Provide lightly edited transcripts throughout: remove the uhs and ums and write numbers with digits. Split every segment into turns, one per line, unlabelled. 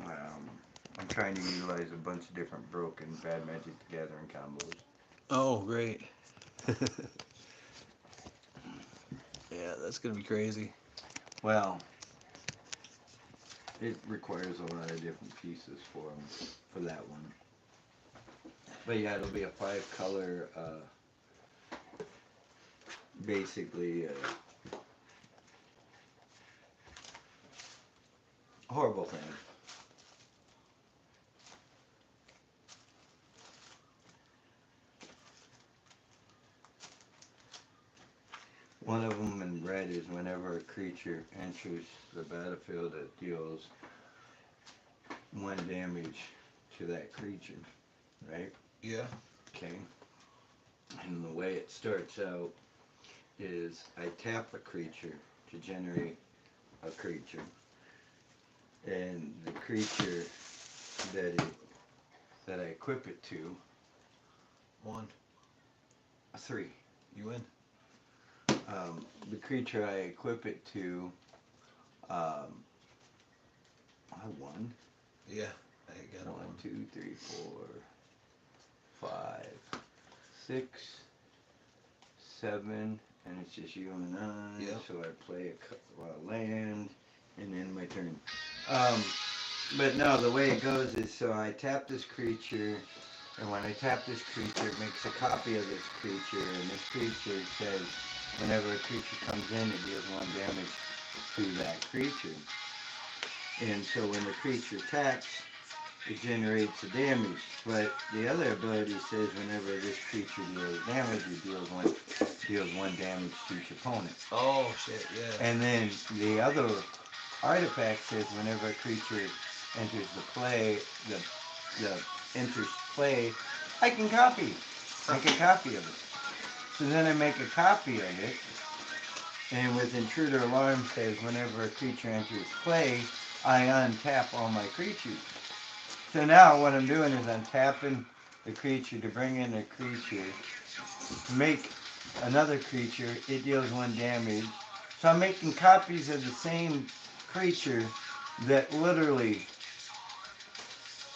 I'm trying to utilize a bunch of different broken bad Magic the Gathering combos.
Oh, great. Yeah, that's gonna be crazy.
Well, it requires a lot of different pieces for that one. But yeah, it'll be a 5-color, basically horrible thing. One of them in red is whenever a creature enters the battlefield, it deals 1 damage to that creature, right?
Yeah.
Okay. And the way it starts out is I tap a creature to generate a creature, and the creature that I equip it to,
1.
3.
You win.
The creature I equip it to, I won.
Yeah. I got
1, 2, 3, 4, 5, 6, 7, and it's just you and I.
Yep.
So I play a land, and then my turn. But no, the way it goes is so I tap this creature, and when I tap this creature, it makes a copy of this creature, and this creature says whenever a creature comes in, it deals 1 damage to that creature. And so when the creature attacks, it generates a damage. But the other ability says whenever this creature deals damage, it deals one damage to each opponent.
Oh shit, yeah.
And then the other artifact says whenever a creature enters the play, the enters play, I can make a copy of it. So then I make a copy of it, and with Intruder Alarm says whenever a creature enters play, I untap all my creatures. So now what I'm doing is I'm tapping the creature to bring in a creature, make another creature, it deals 1 damage. So I'm making copies of the same creature that literally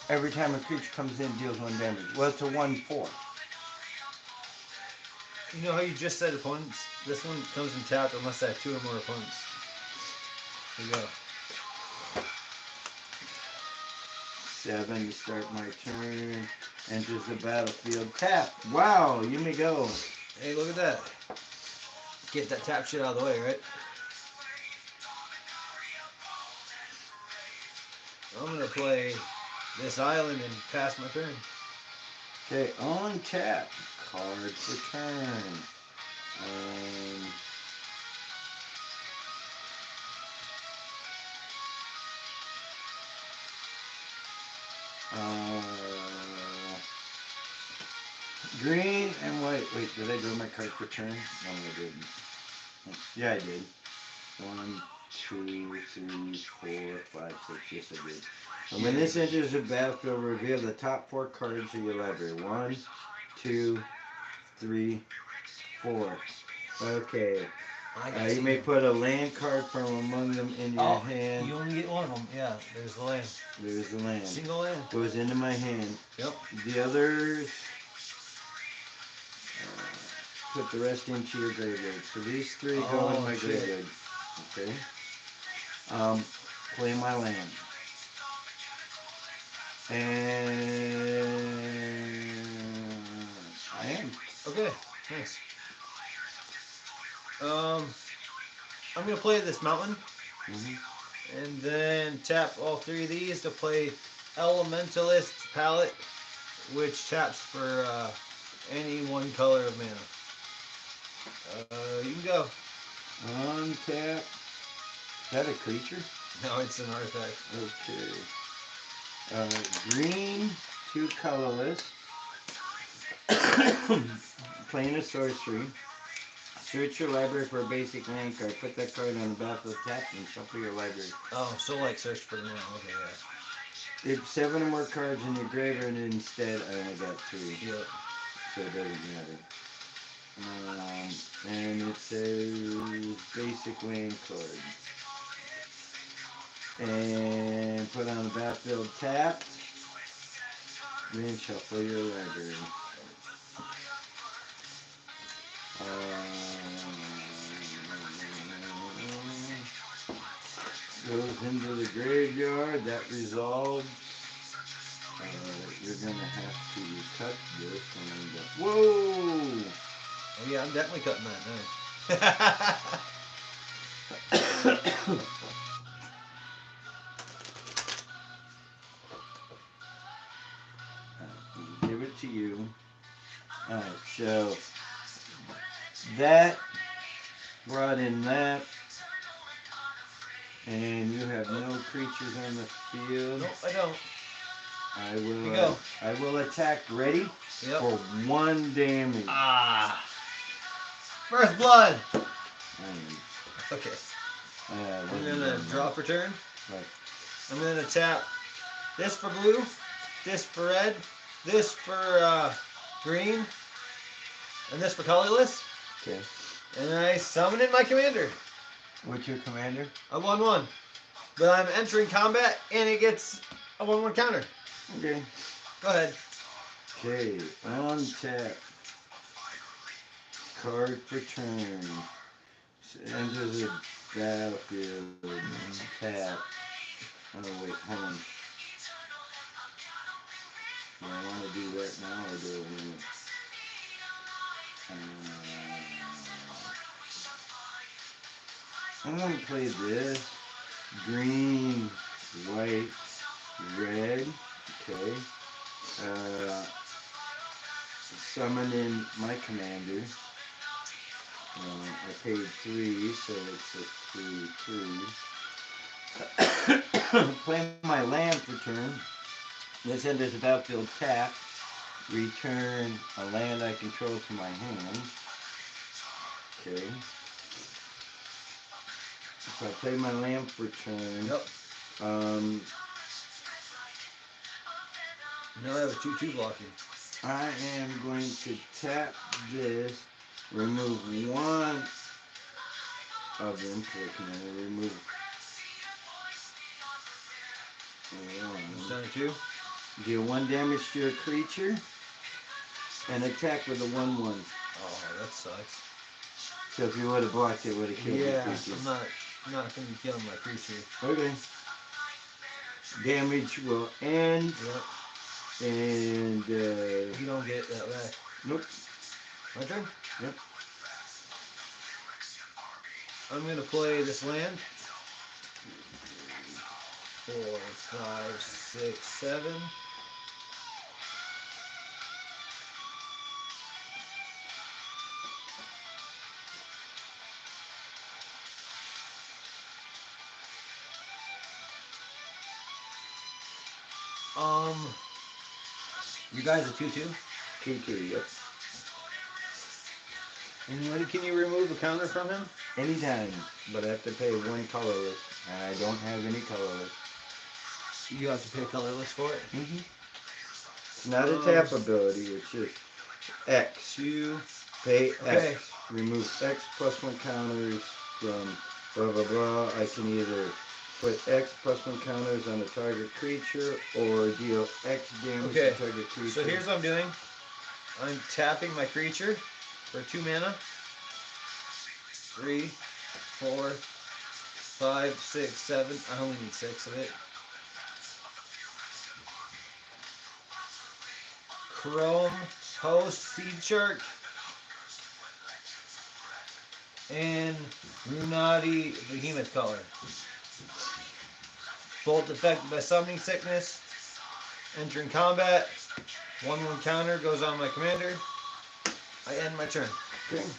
every time a creature comes in deals 1 damage. Well, it's a 1/4.
You know how you just said opponents? This one comes in tapped unless I have 2 or more opponents. Here you go.
7 to start my turn. Enters the battlefield. Tap. Wow, you may go.
Hey, look at that. Get that tap shit out of the way, right? I'm gonna play this island and pass my turn.
Okay, on tap. Card for turn. Green and white. Wait, did I draw my card for turn? No, I didn't. Yeah, I did. 1, 2, 3, 4, 5, 6. Yes, I did. And when this enters the battlefield, reveal the top 4 cards of your library. 1, 2, 3, 4. Okay. You may put a land card from among them in your hand.
You only get one of them. Yeah, there's the land.
There's the land.
Single land.
Goes into my hand.
Yep.
The others, put the rest into your graveyard. So these 3 go in my graveyard. Okay. Play my land. And I am.
Okay, nice. I'm gonna play this mountain, and then tap all 3 of these to play Elementalist Palette, which taps for any 1 color of mana. You can go.
On tap. Is that a creature?
No, it's an artifact.
Okay. Green, 2 colorless. Playing a sorcery. Search your library for a basic land card. Put that card on the battlefield tap and shuffle your library.
Oh, so like search for the mana. Okay, yeah.
If 7 or more cards in your graveyard, instead I only got 2.
Yep.
So it doesn't matter. And it says basic land card. And put on the battlefield tapped. Then shuffle your library. Goes into the graveyard. That resolves. You're gonna have to cut this and whoa!
Oh yeah, I'm definitely cutting that now.
Give it to you. Alright, so that brought in that. And you have no creatures on the field.
Nope, I don't.
I will attack ready for 1 damage.
Ah. First blood. Okay. I'm gonna draw for turn.
Right.
I'm gonna tap this for blue, this for red, this for green, and this for colorless.
Okay.
And I summon in my commander.
What's your commander?
A 1/1. But I'm entering combat and it gets a 1/1 counter.
Okay.
Go ahead.
Okay. On tap. Card for turn. Enters the battlefield. Tap. Oh wait, hold on. Do I want to do that now or do I I'm going to play this. Green, white, red. Okay. Summon in my commander. I paid 3, so it's a 3/3. Play my land for turn. This enters the battlefield tap. Return a land I control to my hand. Okay. So I play my land for turn.
Yep. Now I have a 2/2 blocking.
I am going to tap this, remove 1 of them, click and remove 1.
Down to 2.
Deal 1 damage to a creature, and attack with a 1/1.
Oh, that sucks.
So if you would have blocked it, would have killed the creature.
I'm not going to be killing my creature.
Okay. Damage will end.
Yep.
And
you don't get that back.
Nope.
My turn?
Yep.
I'm gonna play this land. 4, 5, 6, 7. You guys are 2/2?
2/2, yep.
And when can you remove a counter from him?
Anytime, but I have to pay 1 colorless, and I don't have any colorless.
You have to pay colorless for it?
Mm-hmm. It's not a tap ability, it's just X.
You
Pay X. Remove X plus 1 counters from blah blah blah. I can either put X plus 1 counters on a target creature or deal X damage to target creature.
So here's what I'm doing. I'm tapping my creature for 2 mana. 3, 4, 5, 6, 7. I only need 6 of it. Chrome Host Seed Shark and Runati Behemoth Color. Both affected by Summoning Sickness. Entering combat. 1/1 counter goes on my commander. I end my turn.
Okay.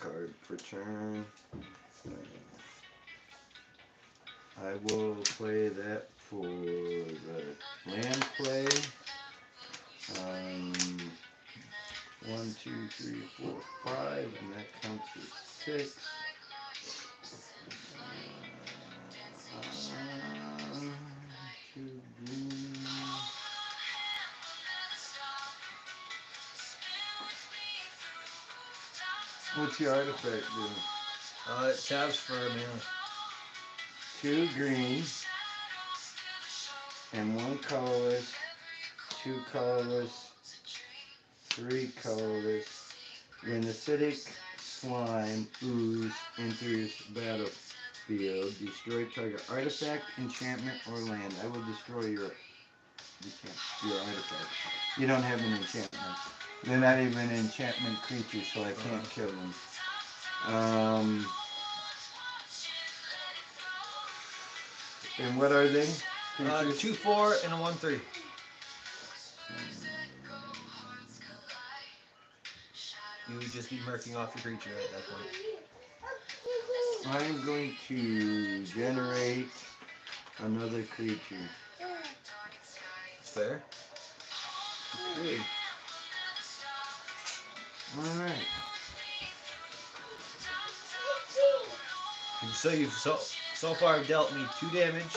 Card for turn. I will play that for the land play. 1, 2, 3, 4, 5, and that counts as 6. What's your artifact doing?
It taps for a mana.
2 green, and 1 colorless, 2 colorless, 3 colorless. When acidic slime ooze enters battlefield, destroy target artifact, enchantment, or land. I will destroy your artifact. You don't have an enchantment. They're not even enchantment creatures, so I can't kill them. And what are they?
2/4 and a 1/3. You would just be murking off your creature at that point.
I'm going to generate another creature.
Fair.
Okay. Alright.
So you've so far dealt me 2 damage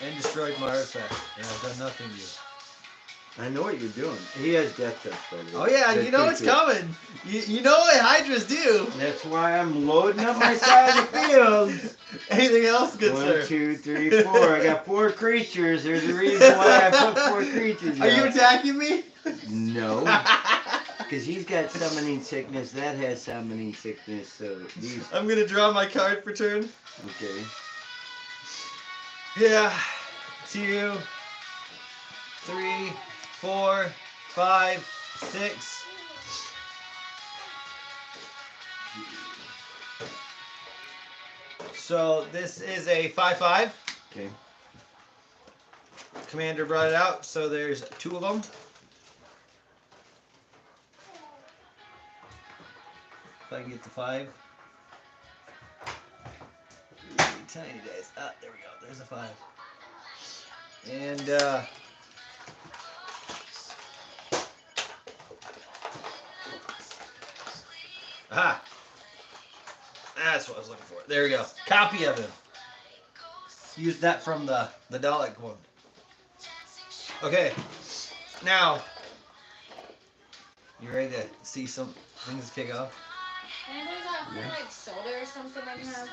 and destroyed my artifact, and I've done nothing to you.
I know what you're doing. He has death touch, by the way.
Oh yeah, you know it's coming. You know what Hydras do.
That's why I'm loading up my side of the field.
Anything else, good sir?
1, 2, 3, 4. I got 4 creatures. There's a reason why I put 4 creatures
Are you attacking me?
No. Because he's got summoning sickness. That has summoning sickness. So these.
I'm gonna draw my card for turn.
Okay.
Yeah. 2, 3, 4, 5, 6. So this is a 5/5.
Okay.
Commander brought it out, so there's 2 of them. If I can get to 5. Really tiny dice. Ah, there we go. There's a 5. And aha! That's what I was looking for. There we go. Copy of him. Use that from the Dalek one. Okay. Now, you ready to see some things kick off?
Anybody got like soda or something I can have?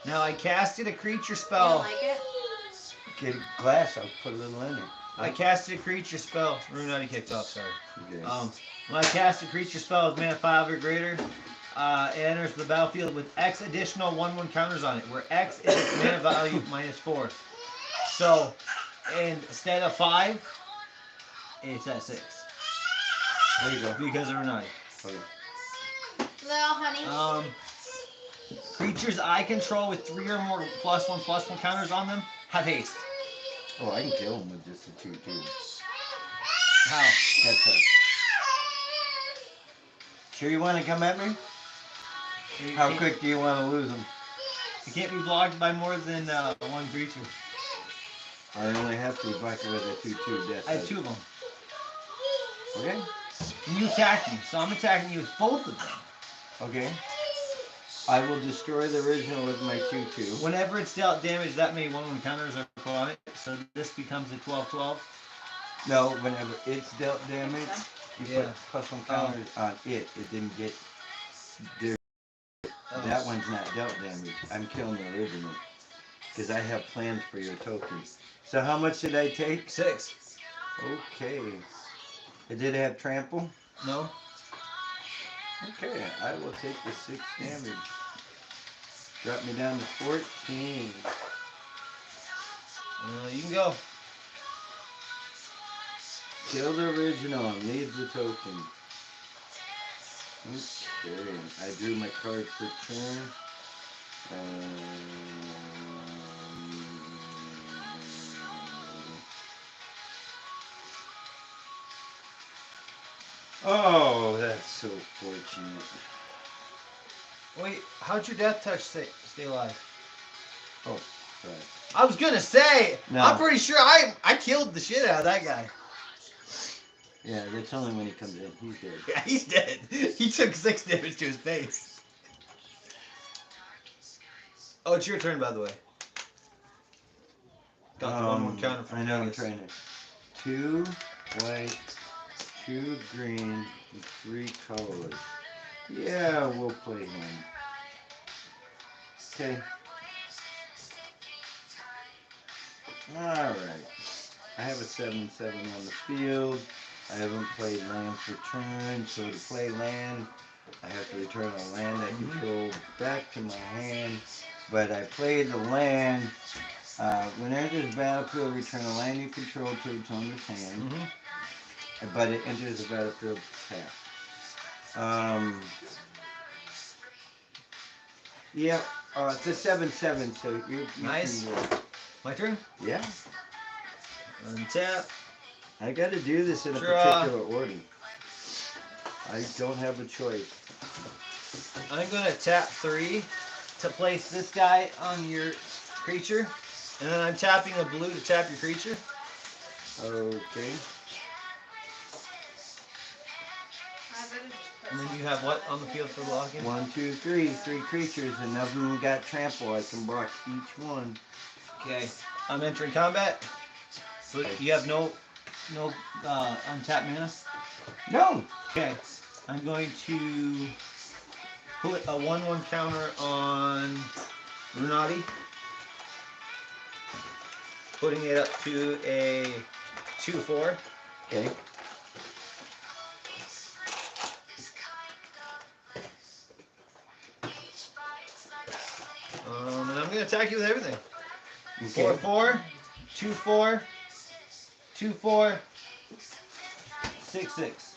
Now I casted a creature
You don't
spell.
like it?
Get a glass. I'll put a little in it.
I casted a creature spell. Rune already kicked off, sorry.
Okay.
When I cast a creature spell with mana 5 or greater, it enters the battlefield with X additional 1/1 counters on it, where X is its mana value -4. So, instead of 5, it's at 6.
There you go.
Because of Renati.
Okay.
Little honey.
Creatures I control with 3 or more +1/+1 counters on them have haste.
Oh, I can kill him with just a 2/2.
How?
That's it. Sure you want to come at me? How quick do you want to lose him?
It can't be blocked by more than 1 creature.
I only have to block it with a 2/2 death.
I have 2 of them.
Okay.
And you attacked me, so I'm attacking you with both of them.
Okay. I will destroy the original with my 2/2.
Whenever it's dealt damage, that many 1/1 counters are put on it, so this becomes a 12/12.
No, whenever it's dealt damage, you
Yeah.
put +1 counters on it. It didn't get. That one's not dealt damage. I'm killing the original. Because I have plans for your tokens. So how much did I take?
6.
Okay. It did have trample?
No?
Okay, I will take the 6 damage. Drop me down to 14.
You can go.
Kill the original and leave the token. Okay, I drew my card for turn. Oh, that's so fortunate.
Wait, how'd your death touch stay alive?
Oh, sorry.
I was gonna say,
No.
I'm pretty sure I killed the shit out of that guy.
Yeah, that's only when he comes in. He's dead.
Yeah, he's dead. He took 6 damage to his face. Oh, it's your turn, by the way. Got the 1/1 counter from
I know, I'm
Vegas.
trying to. 2 white, 2 green, and 3 colorless. Yeah, we'll play him. Okay. Alright. I have a 7/7 on the field. I haven't played land for turn, so to play land, I have to return a land I control back to my hand. But I played the land. When enters the battlefield, return a land you control to its owner's hand. But it enters the battlefield tap. Yeah, it's a 7/7, so you
Nice.
can roll.
My turn?
Yeah.
Untap.
I got to do this in a
Draw.
particular order. I don't have a choice.
I'm going to tap 3 to place this guy on your creature. And then I'm tapping a blue to tap your creature.
Okay.
And then you have what on the field for blocking?
1, 2, 3. 3 creatures, and none of them got trample. I can block each one.
Okay. I'm entering combat. So you have no untapped mana?
No.
Okay. I'm going to put a 1/1 counter on Runati. Putting it up to a 2/4.
Okay.
And I'm going to attack you with everything.
Okay.
4/4, 2/4, 2/4, 6/6.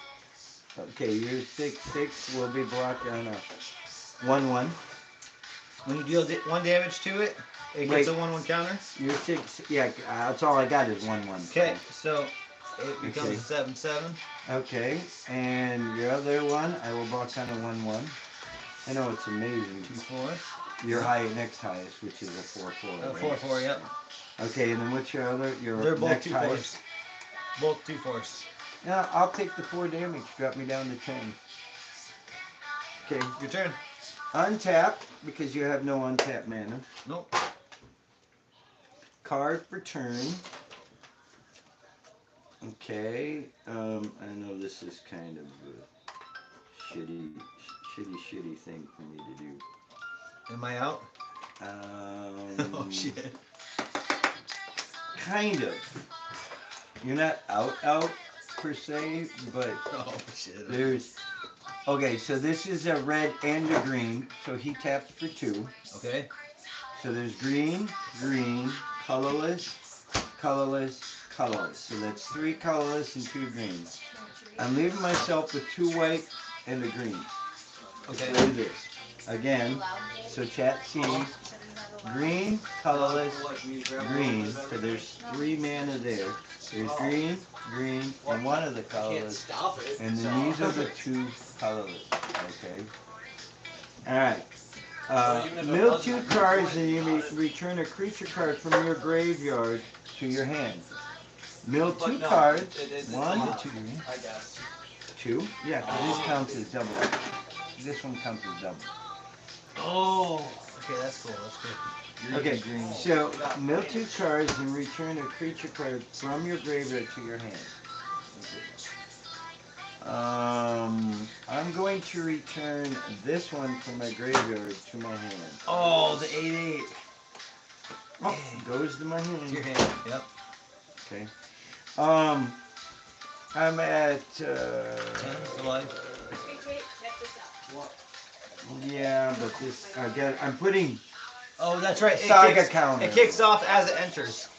Okay, your 6/6 will be blocked on a 1/1.
When you deal 1 damage to it, it gets a 1/1 counter.
Your 6, yeah, that's all I got is 1/1.
Okay, so it becomes
Okay.
a 7/7.
Okay, and your other one, I will block on a 1/1. I know it's amazing.
2/4.
Your next highest, which is a 4/4. Right?
4/4, yep.
Okay, and then what's your other? Your
They're both
next
2/4s.
highest?
Both 2/4s.
Yeah, I'll take the 4 damage. Drop me down to 10. Okay.
Your turn.
Untap, because you have no untapped mana.
Nope.
Card for turn. Okay. I know this is kind of a shitty thing for me to do.
Am I out? Oh shit.
Kind of. You're not out per se, but
Oh shit.
there's. Okay, so this is a red and a green, so he taps for 2.
Okay.
So there's green, green, colorless, colorless, colorless. So that's 3 colorless and 2 greens. I'm leaving myself with 2 white and a green.
Okay.
Do this. Again, so chat sees green, colorless, green. So there's 3 mana there. There's green, green, and 1 of the colorless. And then these are the 2 colorless. Okay. Alright. Mill 2 cards and you return a creature card from your graveyard to your hand. Mill 2 cards. 1, 2. Yeah, because this counts as double. This one counts as double.
Oh. Okay, that's cool. That's cool.
Okay, so mill 2 cards and return a creature card from your graveyard to your hand. I'm going to return this one from my graveyard to my hand.
Oh, the 8/8.
Oh, goes to my
To your
hand.
hand. Yep.
Okay. I'm at
10 for life.
Wait, check this out.
yeah, but this I'm putting
Oh, that's right.
Saga counter.
It kicks off as it enters.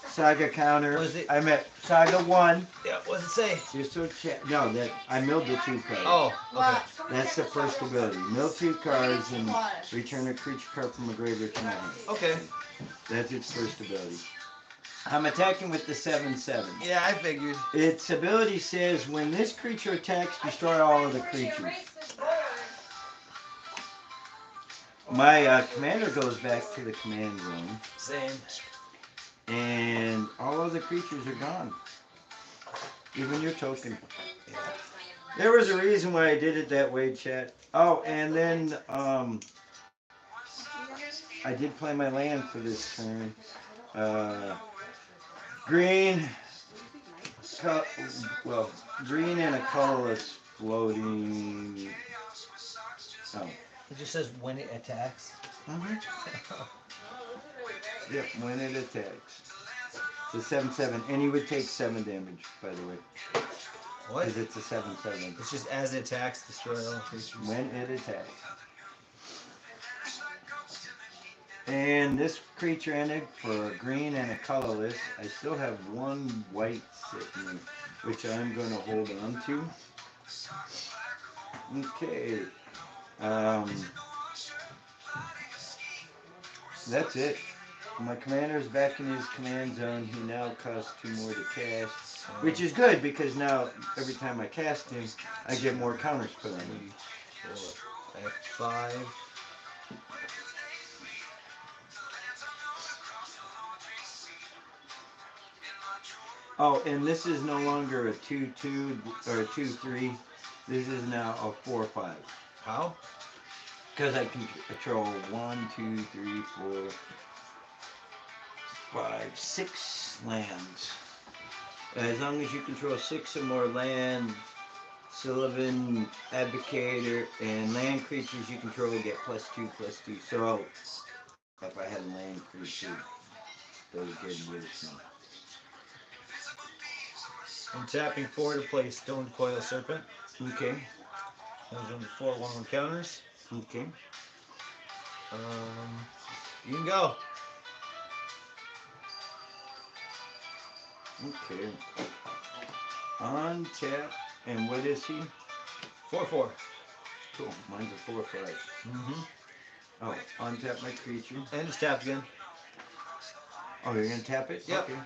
Saga counter.
What is it?
I'm at Saga 1.
Yeah, what does it say?
Just so no, that I milled the 2 cards.
Oh, okay.
That's the first ability. Mill 2 cards and return a creature card from a graveyard to my hand.
Okay.
That's its first ability. I'm attacking with the 7/7.
Yeah, I figured.
Its ability says when this creature attacks, destroy all of the creatures. My commander goes back to the command zone,
Same.
and all of the creatures are gone. Even your token. There was a reason why I did it that way, chat. Oh, and then I did play my land for this turn. Green, green and a colorless floating Oh.
It just says when it attacks.
Mm-hmm. Yep, when it attacks. It's a 7/7, and he would take 7 damage, by the way.
What?
Because it's a 7/7.
It's just as it attacks, destroy all creatures.
When it attacks. And this creature ended for a green and a colorless. I still have 1 white sitting, which I'm going to hold on to. Okay. That's it. My commander is back in his command zone. He now costs 2 more to cast, which is good because now every time I cast him, I get more counters put on him.
I have 5.
Oh, and this is no longer a 2/2 or a 2/3. This is now a 4/5.
How?
Because I can control 1, 2, 3, 4, 5, 6 lands. As long as you control 6 or more land, Sylvan, Advocator, and land creatures you control get +2/+2. So if I had land creatures, those get with me.
I'm tapping 4 to play Stone Coil Serpent.
Okay.
Those are the 4 1/1 counters.
Okay.
You can go.
Okay. On tap, and what is he?
4/4.
Cool. Mine's a 4/5.
Mm-hmm.
Oh, untap my creature.
And it's tapped again.
Oh, you're gonna tap it?
Yep.
Okay.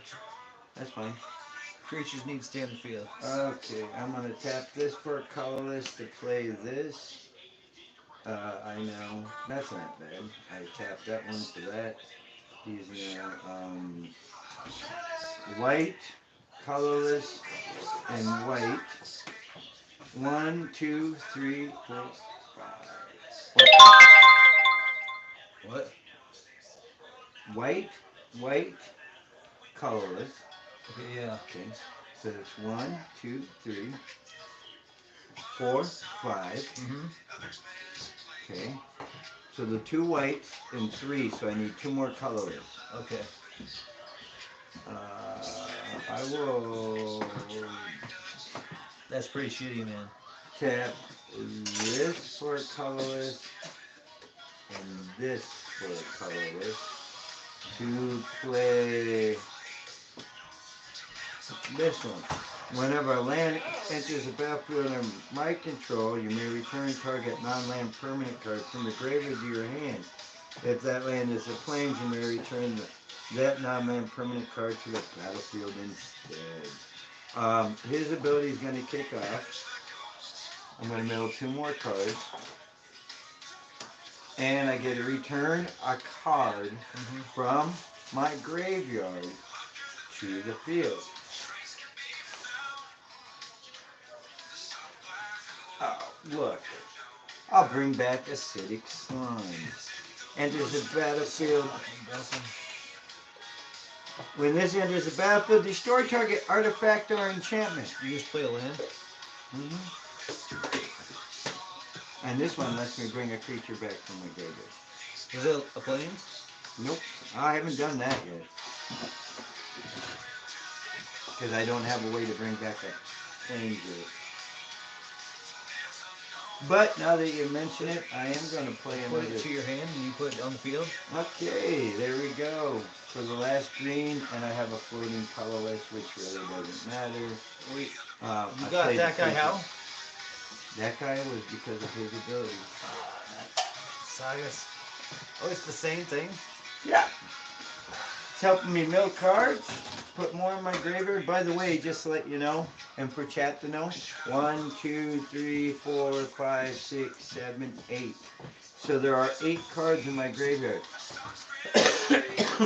That's fine.
Creatures need to stay on the field.
Okay, I'm gonna tap this for a colorless to play this. I know. That's not bad. I tapped that one for that. These are white, colorless, and white. 1, 2, 3, 4, 5.
What?
White, white, colorless.
Okay, yeah.
Okay, so it's 1, 2, 3, 4, 5.
Mm-hmm.
Okay, so the 2 whites and 3, so I need 2 more colorless.
Okay.
I will
That's pretty shitty, man.
tap this for a colorless and this for a colorless to play this one. Whenever a land enters the battlefield under my control, you may return target non-land permanent card from the graveyard to your hand. If that land is a plains, you may return that non-land permanent card to the battlefield instead. His ability is going to kick off. I'm going to mill 2 more cards. And I get to return a card from my graveyard to the field. Oh, look. I'll bring back Acidic Slime. Enters the battlefield. When this enters the battlefield, destroy target artifact or enchantment.
You just play a land?
And this one lets me bring a creature back from my graveyard.
Is it a plains?
Nope, I haven't done that yet. Because I don't have a way to bring back a plains yet. But now that you mention it, I am going to play
Put
another.
it to your hand and you put it on the field?
Okay, there we go. For the last green, and I have a floating colorless, which really doesn't matter.
Wait,
I
you got
played
that guy
the
how?
That guy was because of his ability.
Sagas. Oh, it's the same thing?
Yeah. It's helping me mill cards, put more in my graveyard. By the way, just to let you know, and for chat to know, 1, 2, 3, 4, 5, 6, 7, 8. So there are 8 cards in my graveyard.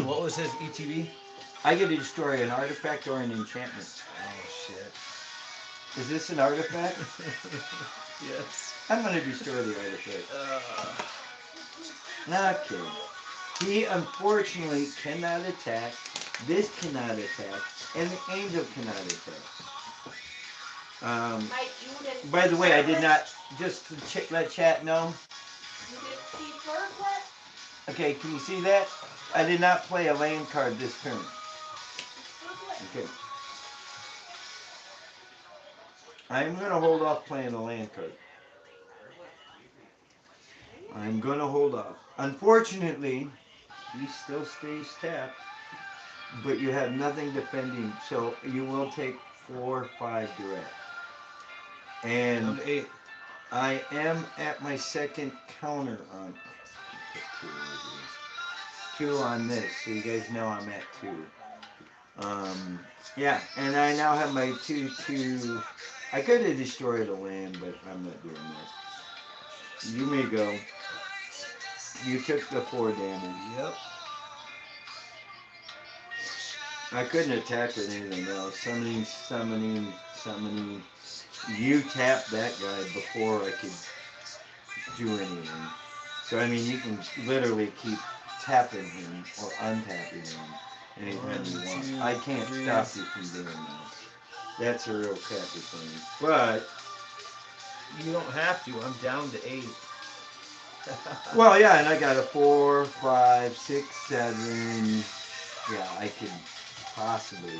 What was his ETB?
I get to destroy an artifact or an enchantment.
Oh, shit.
Is this an artifact?
Yes.
I'm going to destroy the artifact. Okay. He unfortunately cannot attack. This cannot attack. And the angel cannot attack. By the way, I did not just to let chat know.
You get see first what?
Okay, can you see that? I did not play a land card this turn. Okay. I'm going to hold off playing a land card. I'm going to hold off. Unfortunately, he still stays tapped, but you have nothing defending, so you will take 4-5 direct. And
Down to 8.
I am at my second counter on 2 on this, so you guys know I'm at 2. Yeah, and I now have my 2-2. I could have destroyed a land, but I'm not doing that. You may go. You took the 4 damage.
Yep.
I couldn't attack with anything else. Summoning. You tapped that guy before I could do anything. So, I mean, you can literally keep tapping him or untapping him anytime you want. I can't stop you from doing that. That's a real crappy thing. But,
You don't have to. I'm down to 8.
well, yeah, and I got a 4, 5, 6, 7. Yeah, I could possibly.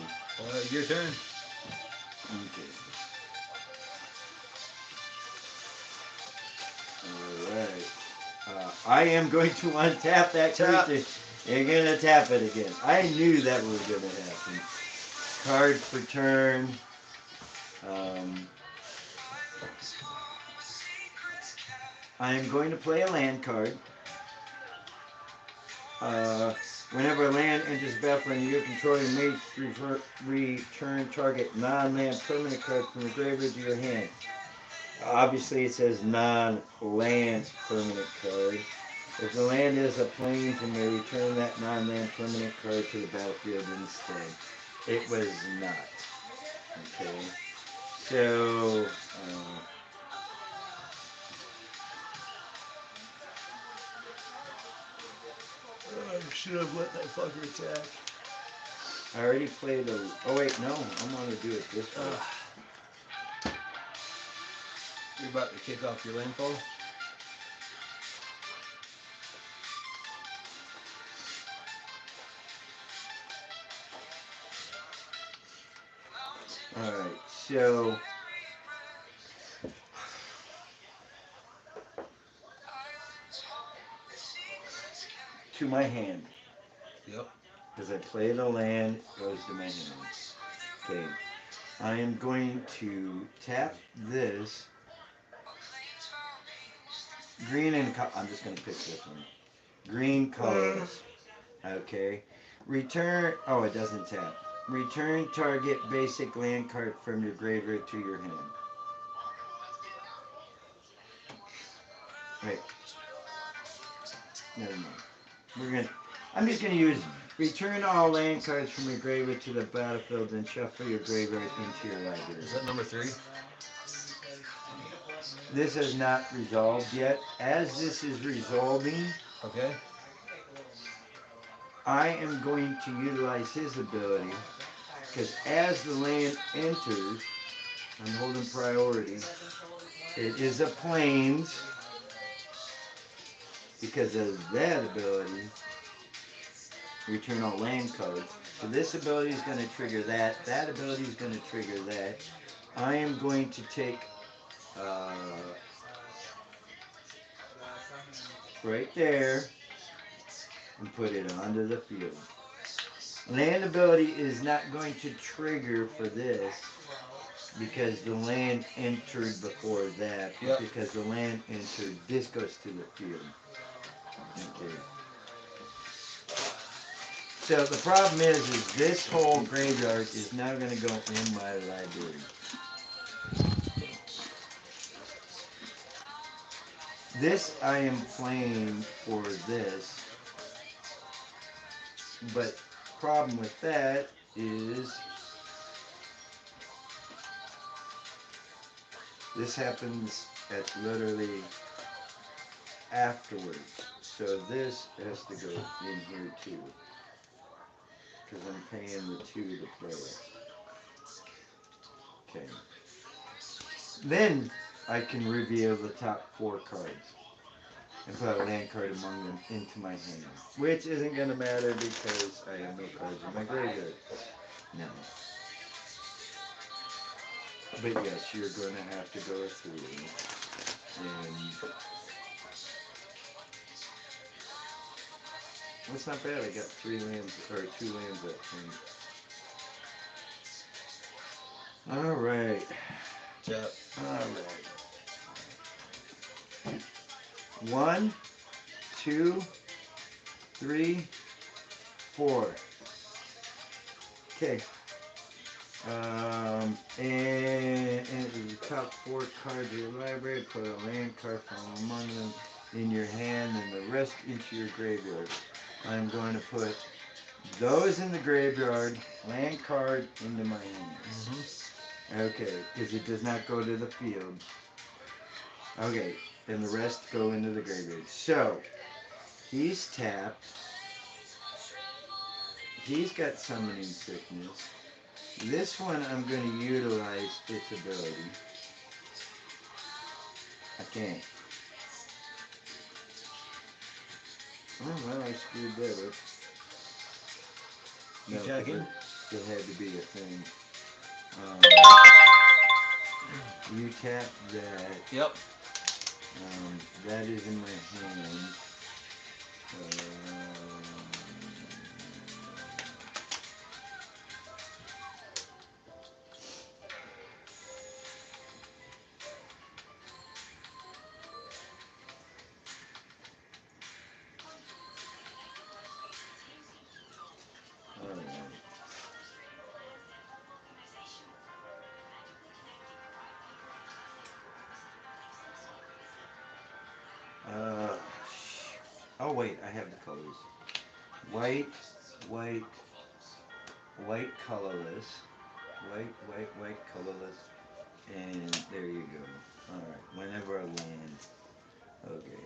Your turn.
Okay. Alright. I am going to untap that creature. You're going to tap it again. I knew that was going to happen. Card for turn. I am going to play a land card. Whenever a land enters the battlefield, you control, you may return target non-land permanent card from the graveyard to your hand. Obviously, it says non-land permanent card. If the land is a plains, you may return that non-land permanent card to the battlefield instead. It was not. Okay. So,
I should have let that fucker attack.
I already played a. Oh wait, no. I'm gonna do it this way.
You're about to kick off your landfall.
All right. So. To my hand.
Yep.
Because I played a land, goes to my hand. Okay. I am going to tap this. Green and I'm just going to pick this one. Green colors. Okay. Return. Oh, it doesn't tap. Return target basic land card from your graveyard to your hand. Right. Never mind. I'm just gonna use return all land cards from your graveyard to the battlefield and shuffle your graveyard into your library.
Is that number 3?
This has not resolved yet. As this is resolving,
Okay.
I am going to utilize his ability because as the land enters, I'm holding priority. It is a plains because of that ability. Return all land cards. So this ability is going to trigger that. That ability is going to trigger that. I am going to take right there and put it onto the field. Land ability is not going to trigger for this because the land entered before that.
Yep.
Because the land entered, this goes to the field. Okay. So the problem is this whole graveyard is now going to go in my library. This I am playing for this, but problem with that is this happens at literally afterwards. So this has to go in here too. Because I'm paying the 2 to play it. Okay. Then I can reveal the top 4 cards and put a land card among them into my hand. Which isn't going to matter because I have no cards in my graveyard. No. But yes, you're going to have to go through and... That's not bad. I got 3 lands, or 2 lands that turn. Alright.
Yep.
Alright. 1, 2, 3, 4. Okay. And the top 4 cards of your library, put a land card from among them in your hand and the rest into your graveyard. I'm going to put those in the graveyard, land card into my hand. Okay, because it does not go to the field. Okay, and the rest go into the graveyard. So, he's tapped. He's got summoning sickness. This one I'm going to utilize its ability. I can't. Oh, well, I screwed that up.
You
No,
checking?
it had to be a thing. You tap that.
Yep.
That is in my hand. Oh wait, I have the colors. White, white, white, colorless. White, white, white, colorless. And there you go. Alright, whenever I land. Okay.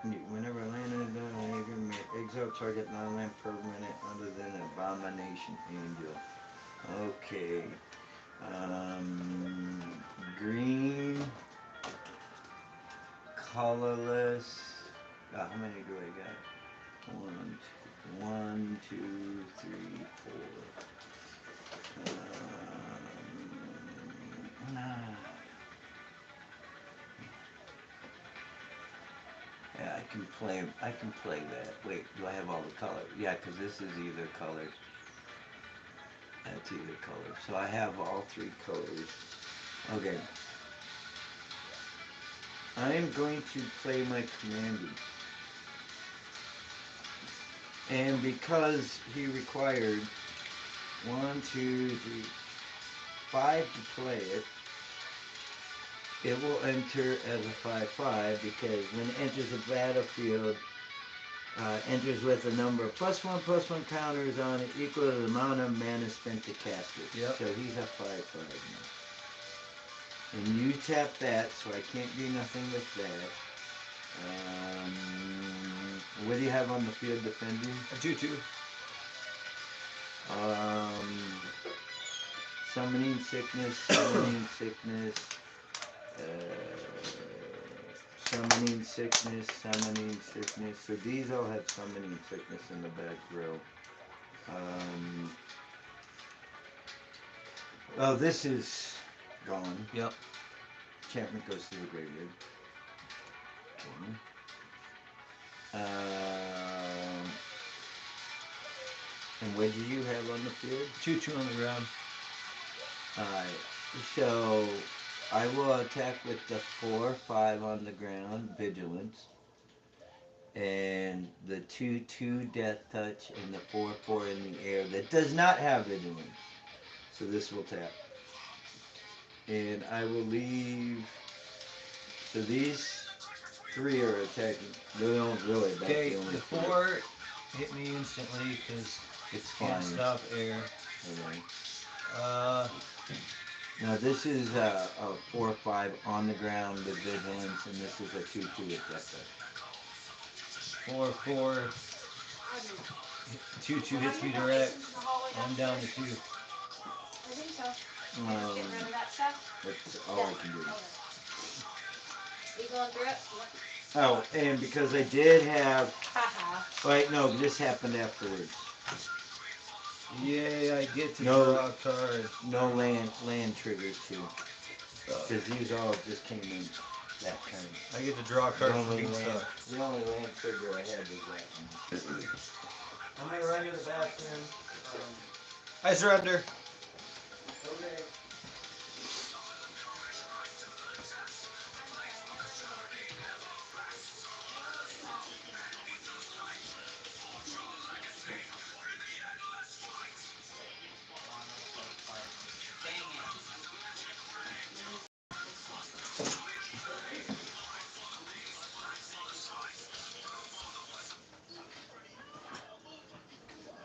Alright. Whenever I land in the you give me exile target non-land permanent other than Abomination Angel. Okay. Green, colorless. How many do I got? 1, 2, 3, 4. Yeah, I can play that. Wait, do I have all the color? Yeah, because this is either color. That's either color. So I have all 3 colors. Okay. I'm going to play my commander. And because he required 1, 2, 3, 5 to play it, it will enter as a 5/5 because when it enters the battlefield, enters with a number of +1/+1 counters on it equal to the amount of mana spent to cast it.
Yep.
So he's a 5/5 now. And you tap that, so I can't do nothing with that. What do you have on the field defending?
A 2/2.
Summoning sickness, summoning sickness, summoning sickness, summoning sickness. So these all have summoning sickness in the back row. Oh, this is gone.
Yep.
Enchantment goes to the graveyard. Okay. And what did you have on the field?
2/2 on the ground.
Alright, so I will attack with the 4/5 on the ground, Vigilance, and the 2/2 Death Touch, and the 4/4 in the air that does not have Vigilance. So this will tap. And I will leave. So these 3 are attacking. They don't really.
Okay, the 4 hit me instantly because
It's
can't
fine.
stop air.
Okay. Now this is a 4/5 on the ground with Vigilance, and this is a 2/2 with Death Touch.
4/4. 2/2 hits me direct. I'm down to 2.
stuff?
Um,
Getting rid of that stuff?
that's all I can do.
Okay. You going through it?
Oh, and because I did have,
Haha.
like, no, this happened afterwards.
Yay, I get to
No.
draw a card.
No land triggers too. Because these all just came in that turn.
I get to draw a card
The
from
only
Beanstalk.
land trigger I had was that one. I'm gonna run to the bathroom.
I surrender.
Okay.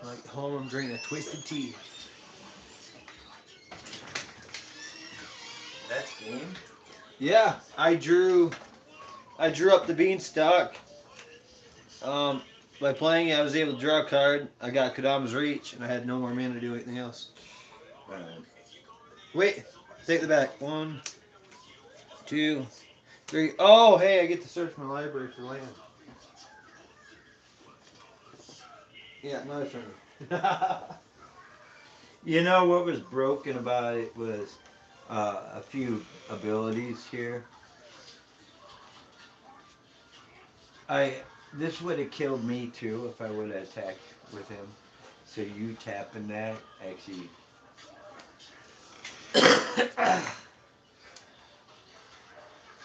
Like home, I'm drinking a twisted tea.
That's game.
Yeah, I drew up the Beanstalk. By playing it, I was able to draw a card. I got Kodama's Reach, and I had no more mana to do anything else. Wait, take the back. 1, 2, 3. Oh, hey, I get to search my library for land. Yeah, no turn.
You know what was broken about it was a few abilities here. This would have killed me too if I would have attacked with him. So you tapping that actually.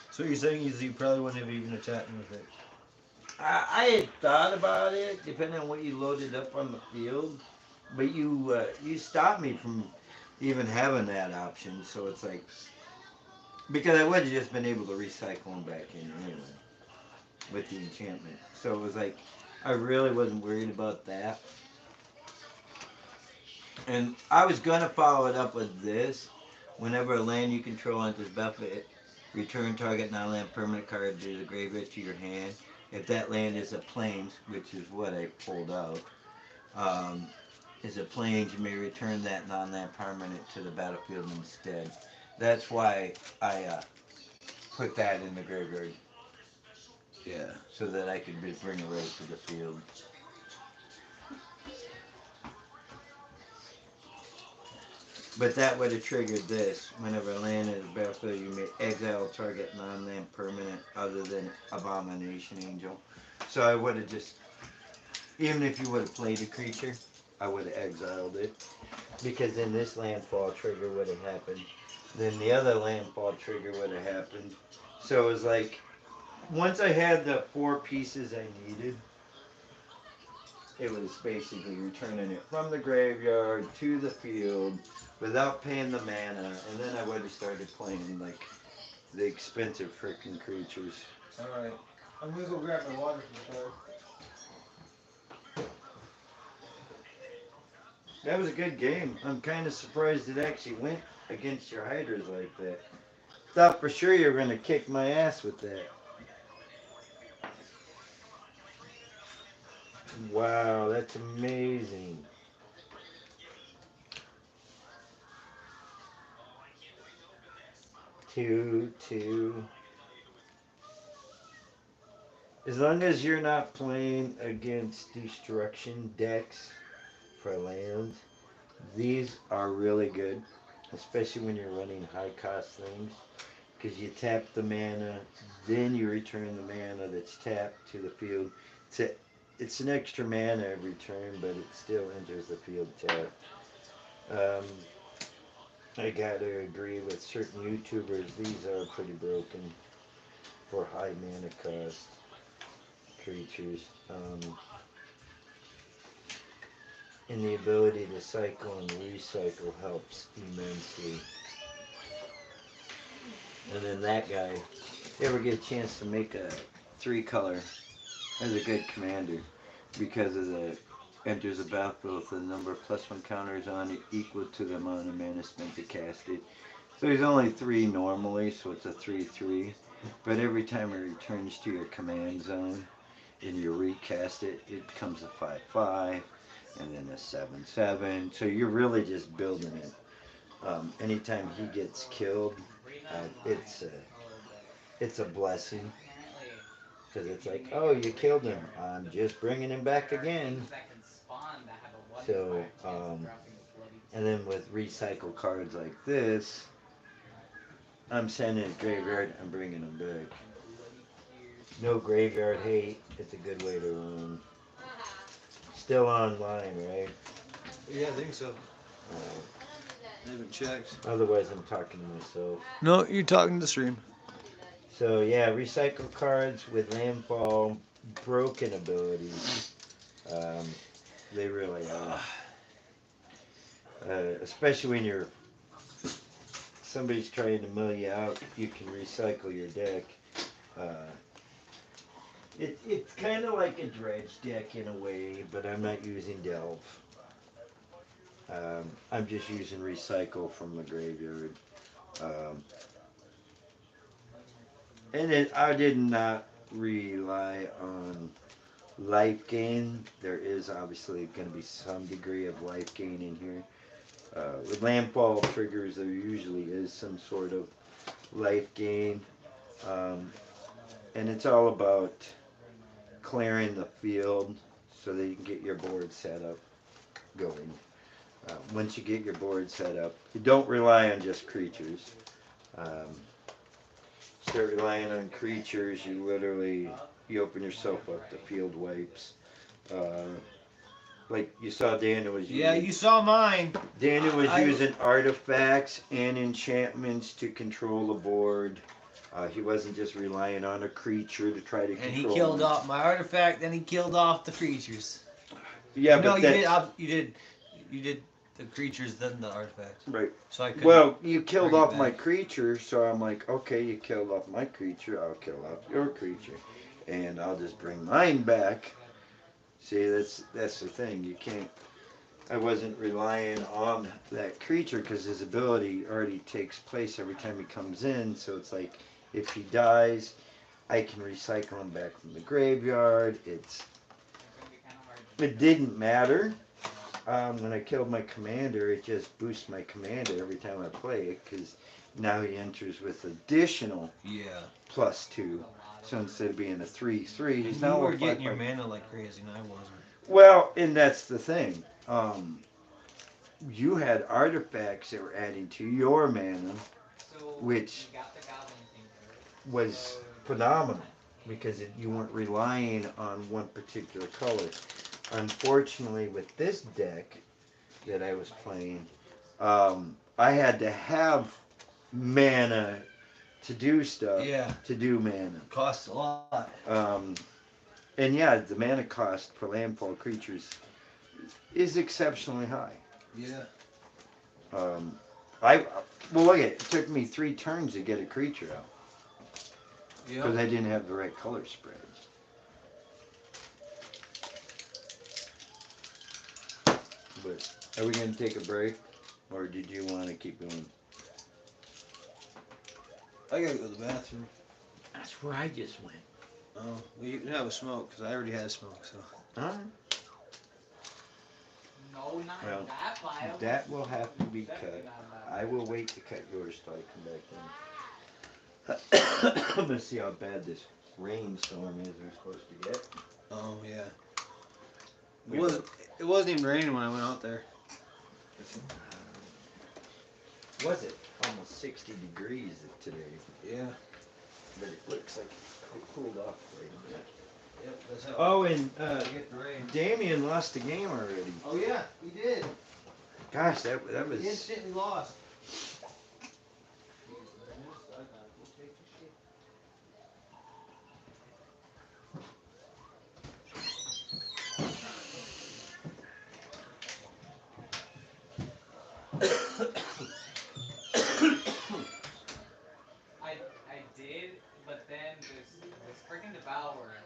So you're saying is you probably wouldn't have even attacked me with it?
I had thought about it, depending on what you loaded up on the field, but you stopped me from even having that option. So it's like, because I would have just been able to recycle them back in anyway with the enchantment. So it was like, I really wasn't worried about that. And I was gonna follow it up with this. Whenever a land you control enters battlefield, return target non-land permanent card to the graveyard to your hand. If that land is a plains, which is what I pulled out, is a plains, you may return that non-land permanent to the battlefield instead. That's why I put that in the graveyard.
Yeah.
So that I could just bring it right to the field. But that would have triggered this. Whenever land is battlefield, you may exile target non-land permanent other than Abomination Angel. So I would have just, even if you would have played a creature, I would have exiled it. Because then this landfall trigger would have happened. Then the other landfall trigger would have happened. So it was like, once I had the 4 pieces I needed, it was basically returning it from the graveyard to the field without paying the mana, and then I would have started playing like the expensive freaking creatures.
Alright. I'm gonna go grab my water from the car.
That was a good game. I'm kind of surprised it actually went against your hydras like that. Thought for sure you were going to kick my ass with that. Wow, that's amazing. Two. As long as you're not playing against destruction decks for lands, these are really good, especially when you're running high cost things, because you tap the mana, then you return the mana that's tapped to the field. It's an extra mana every turn, but it still enters the field tapped. I gotta agree with certain YouTubers, these are pretty broken for high mana cost creatures. And the ability to cycle and recycle helps immensely. And then that guy, if you ever get a chance to make a 3-color, that's a good commander because of the enters the battlefield with the number of +1 counters on it equal to the amount of mana spent to cast it. So he's only 3 normally, so it's a 3/3. But every time it returns to your command zone and you recast it, it becomes a 5/5 and then a 7/7. So you're really just building it. Anytime he gets killed, it's a blessing because it's like, oh, you killed him. I'm just bringing him back again. So, and then with recycle cards like this, I'm sending it graveyard. I'm bringing them back. No graveyard hate. It's a good way to run. Still online, right?
Yeah, I think so.
Uh,
I haven't checked.
Otherwise, I'm talking to myself.
No, you're talking to the stream.
So yeah, recycle cards with landfall, broken abilities. Um, they really are. Especially when somebody's trying to mill you out, you can recycle your deck. Uh, it's kind of like a dredge deck in a way, but I'm not using delve. I'm just using recycle from the graveyard. Um, I did not rely on life gain. There is obviously going to be some degree of life gain in here. With landfall triggers, there usually is some sort of life gain. Um, and it's all about clearing the field so that you can get your board set up going. Once you get your board set up, you don't rely on just creatures. Um, Start relying on creatures, you open yourself up to field wipes. Uh, like you saw Daniel was
Yeah,
using.
you saw mine.
Daniel was
I-
using artifacts and enchantments to control the board. He wasn't just relying on a creature to try to
And he
control
killed
them.
off my artifact, and he killed off the creatures.
Yeah,
no,
but
you did.
that's
You did the creatures, then the artifacts.
right.
So I could.
Well, you killed
bring it
off my
back.
creature, so I'm like, okay, you killed off my creature, I'll kill off your creature, and I'll just bring mine back. See, that's the thing. You can't. I wasn't relying on that creature because his ability already takes place every time he comes in. So it's like if he dies, I can recycle him back from the graveyard. It didn't matter. When I killed my commander, it just boosts my commander every time I play it because now he enters with additional
Yeah.
+2. So instead of being a 3/3, he's
And
now
you were
a
getting your
5/5.
mana like crazy, and I wasn't.
Well, and that's the thing. You had artifacts that were adding to your mana, which was phenomenal because you weren't relying on one particular color. Unfortunately, with this deck that I was playing, I had to have mana to do stuff.
Yeah.
To do mana.
Costs a lot.
And yeah, the mana cost for landfall creatures is exceptionally high.
Yeah.
Um, well, look at it. It took me 3 turns to get a creature out because I didn't have the right color spread. But are we gonna take a break, or did you want to keep going?
I gotta go to the bathroom.
That's where I just went.
Oh, well, you can have a smoke because I already had a smoke. So.
All right.
No, not
Well,
that viable.
that will have to be cut. I will wait to cut yours till I come back in. I'm gonna see how bad this rainstorm is we're supposed to get.
Oh yeah. It wasn't even raining when I went out there.
Was it almost 60 degrees today?
Yeah.
But it looks like it cooled off quite a bit.
Yep. That's how.
Oh, and
Get the rain.
Damien lost the game already.
Oh yeah, he did.
Gosh, that
He
was.
instantly lost.
I did, but then this freaking devourer.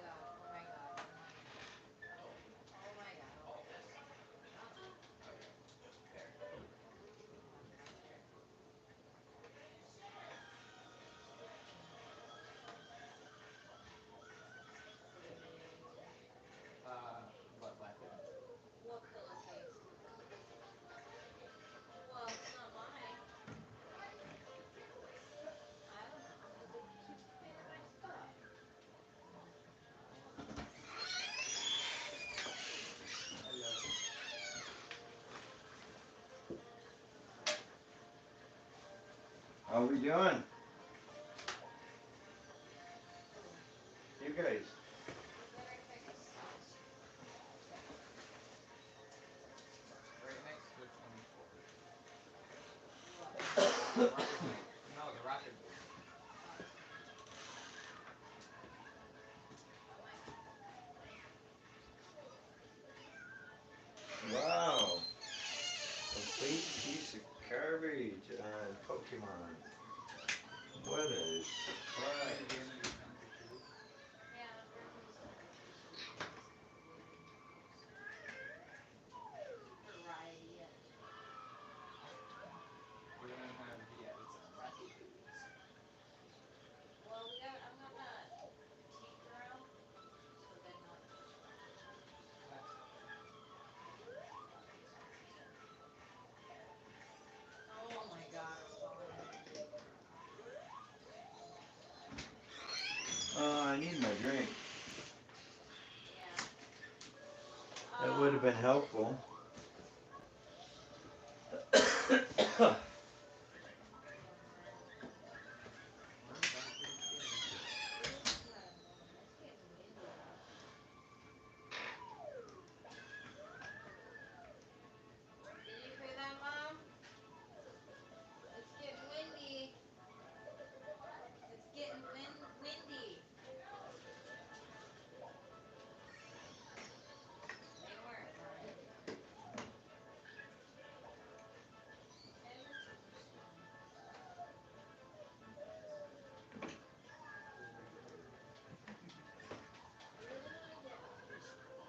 How we doing? You guys.
Better fix this.
Right next to the 24.
What?
The rocket tank. No, the rocket booster.
Oh. Oh my god.
Wow. Complete piece of garbage on Pokemon. What a
Wait,
surprise.
did you end up just down to 2?
Yeah, the first one was down to 2, so we can just kind of win most variety at the end.
You don't have, yeah, it's rocket boots.
Well, I'm gonna tinker them so they're not just rocket boots.
That's fair.
Oh my god, I'm falling underneath.
I need my drink.
Yeah.
That would have been helpful.
Bummer.
Well, back to the game.
It is kind of bummer. It's getting windy out. Can you hear that, Mom? It's getting windy. It's getting windy. Say a word, Ryan. Ever so slightly.
Really?
I really want to get ice cream.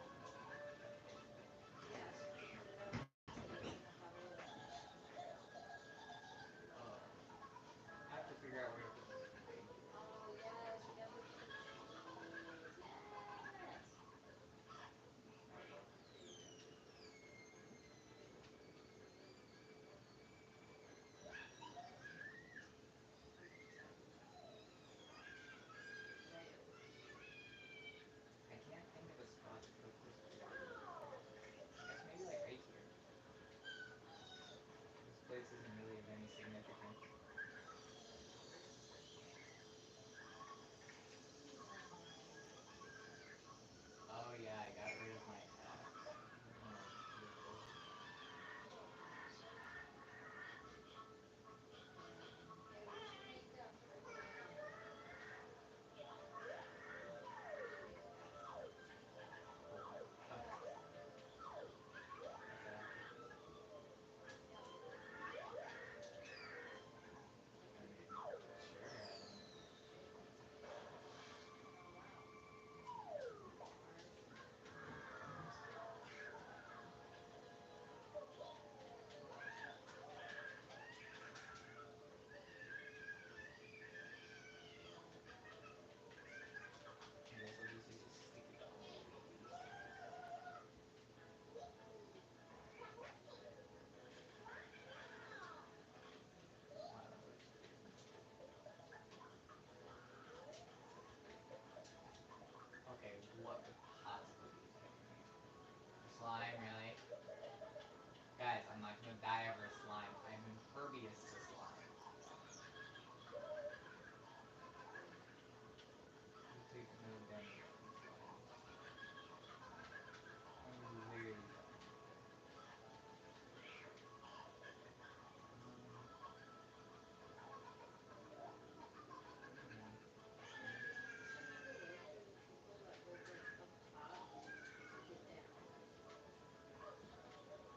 Yeah, so we can put it out on the table and have a little snack.
I have to figure out where to put the TV.
Oh, yes, we gotta put the TVs. Yes! Right.
I can't think of a spot to put this board. I guess maybe like right here. This place isn't really of any significance. Oh yeah, I got rid of my X. Where's my vehicle?
Okay, we should make that friggin'
Okay. Okay. I mean, sure, I don't.
Oh wow. Hard.
I guess I'll just use a sticky all over these. Let's see. Okay, what could possibly be attacking me? A slime, really? Guys, I'm not gonna die over a slime. I'm impervious to slimes. You take no damage from slimes. Only very tiny damage. Hmm.
Just remember though, for the people that live like up top to get down.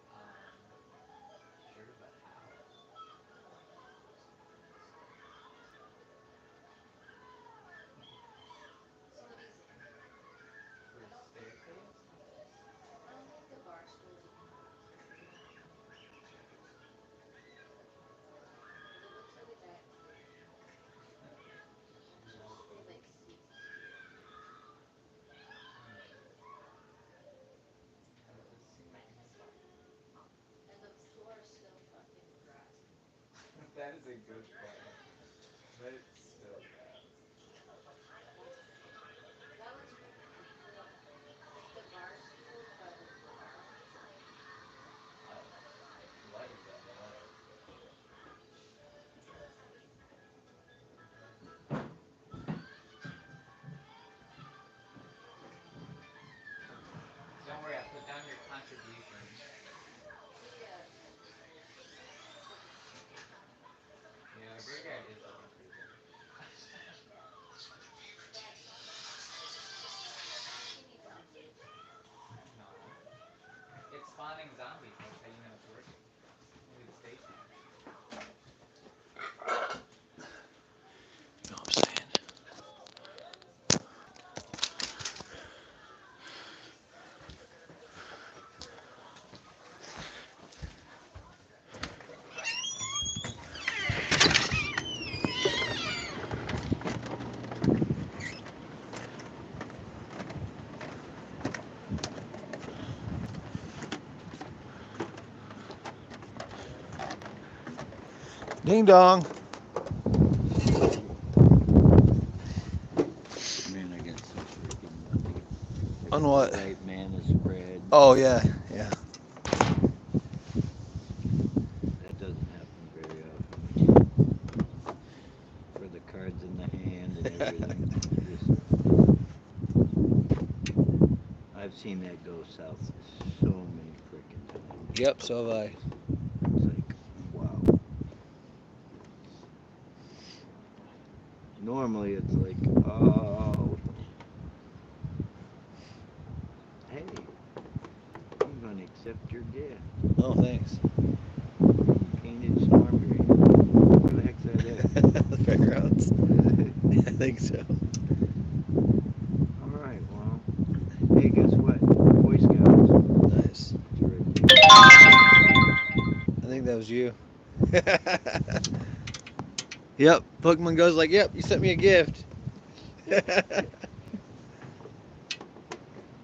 Um, sure, but how?
Stairs. So easy.
For a staircase?
Like the bar stools you can hop through. Because it looks like a giant prison.
Without
With
gates?
like seats to sit on.
Hmm. That does seem like an interesting
And the floor is still fucking grassy.
that is a good point. But it's still grass.
That looks pretty cool. Like the bar stools by the bar.
Oh. What is a bar?
Ding dong.
Man, I got so freaking
On what?
right mana spread.
Oh yeah, yeah.
That doesn't happen very often. For the cards in the hand and everything. I've seen that go south so many freaking times.
Yep, so have I.
It's like, wow. Normally it's like, oh, hey, I'm going to accept your gift.
Oh, thanks.
Painted storm green. Where the heck's that at?
The fairgrounds. I think so.
Alright, well, hey, guess what? Boy Scouts.
Nice.
It's right
I think that was you. Yep, Pokemon Go's like, yep, you sent me a gift.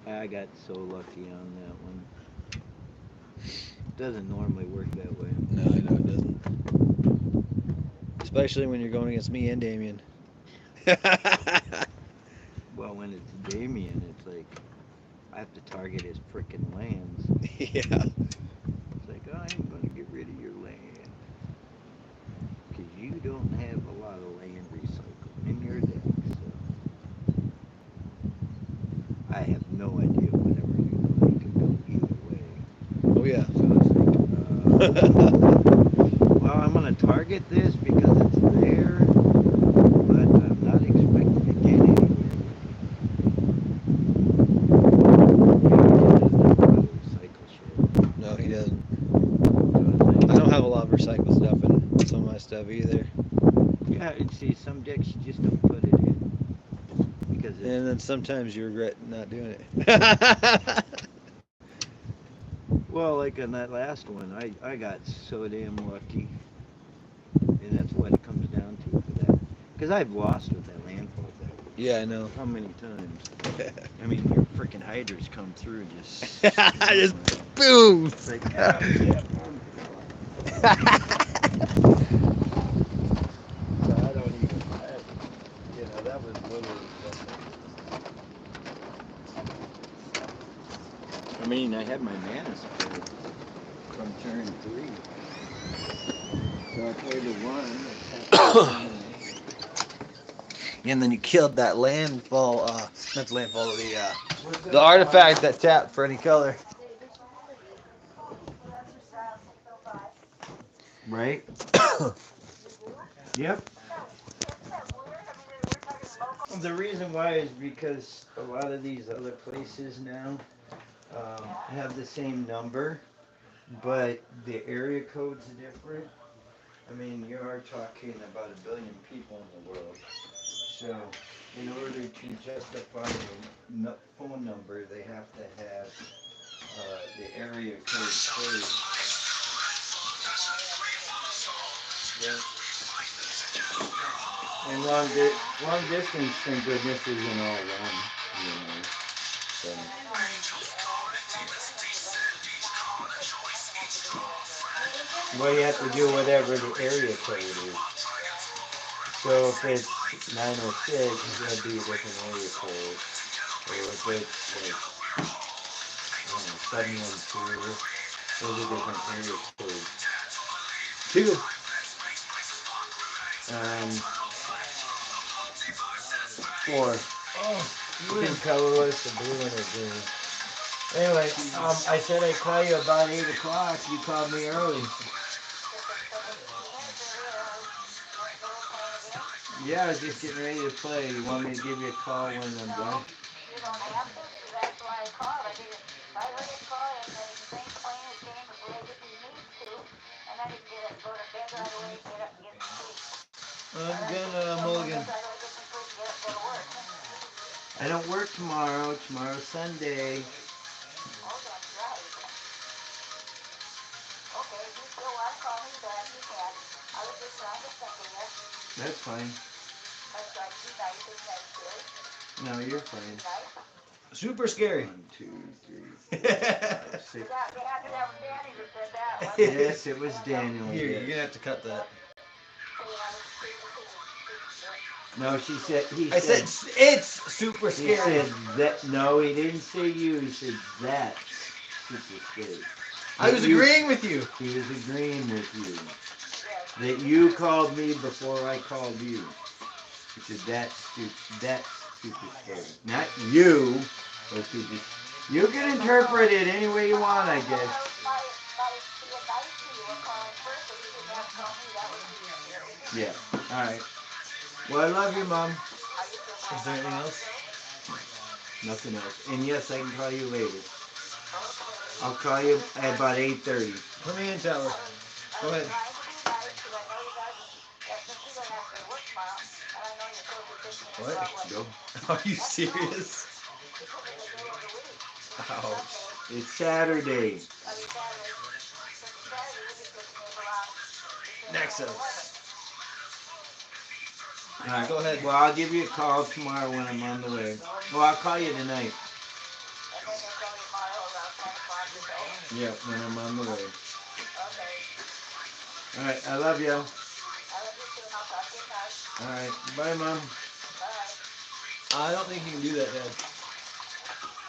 I got so lucky on that one. Doesn't normally work that way.
No, I know it doesn't. Especially when you're going against me and Damien.
Well, when it's Damien, it's like, I have to target his frickin' lands.
Yeah.
It's like, I'm gonna get rid of your land. Because you don't have a lot of land recycled in your deck, so. I have no idea whatever you play could go either way.
Oh yeah.
So it's like, well, I'm gonna target this because it's there, but I'm not expecting to get anywhere.
No, he doesn't. I don't have a lot of recycled stuff in some of my stuff either.
Yeah, and see, some decks you just don't put it in. Because it's,
And then sometimes you regret not doing it.
well, like on that last one, I got so damn lucky. And that's what it comes down to for that. Because I've lost with that landfall deck.
Yeah, I know.
How many times? I mean, your freaking hydras come through and just...
Just boom!
It's like, ah, yeah, so I don't even... that was literally something. I mean, I had my mana spread from turn 3. So I played the 1.
And then you killed that landfall, not the landfall, the artifact that tapped for any color.
Right? Yep. The reason why is because a lot of these other places now have the same number, but the area code's different. I mean, you are talking about 1 billion people in the world. So, in order to justify the phone number, they have to have the area code first. Yeah. And long distance, thank goodness, isn't all one, So. Well, you have to do whatever the area code is. So if it's 906, it's going to be a different area code. Or if it's like, 712, those are different area codes.
2.
4.
Oh,
You can color us the blue and the green. Anyway, I said I'd call you about 8 o'clock. You called me early. Yeah, I was just getting ready to play. You want me to give you a call when I'm done?
You don't have to, because that's why I called. I heard you call and then Saint playing his game before I get these needs to, and then he can go to bed right away, get up and get some sleep.
I'm gonna mulligan.
I don't work tomorrow. Tomorrow's Sunday.
Oh, that's right. Okay, if you still want to call me back, you can. I was just trying to think of you.
That's fine.
I tried to be nice, isn't that scary?
No, you're fine.
Nice?
Super scary.
1, 2, 3, 4, 5, 6.
You had to have Danny that said that one.
Yes, it was Daniel.
Here, you're gonna have to cut that.
No, she said. He
I said it's super
He
scary.
said that. No, he didn't say you. He said that's super scary.
I was
That you-
agreeing with you.
He was agreeing with you. That you called me before I called you. He said that's super scary. Not you, but super. You can interpret it any way you want, I guess. Yeah. All right. Well, I love you, Mom.
Is there anything else?
Nothing else. And yes, I can call you later. I'll call you at about 8:30.
Let me in, Tyler. Go ahead. What?
Go.
Are you serious? Ouch.
It's Saturday.
Nexus.
All right.
Go ahead.
Well, I'll give you a call tomorrow when I'm on the way. Well, I'll call you tonight. Yeah, when I'm on the way. All right. I love you. All right. Bye, Mom.
I don't think you can do that, Dad.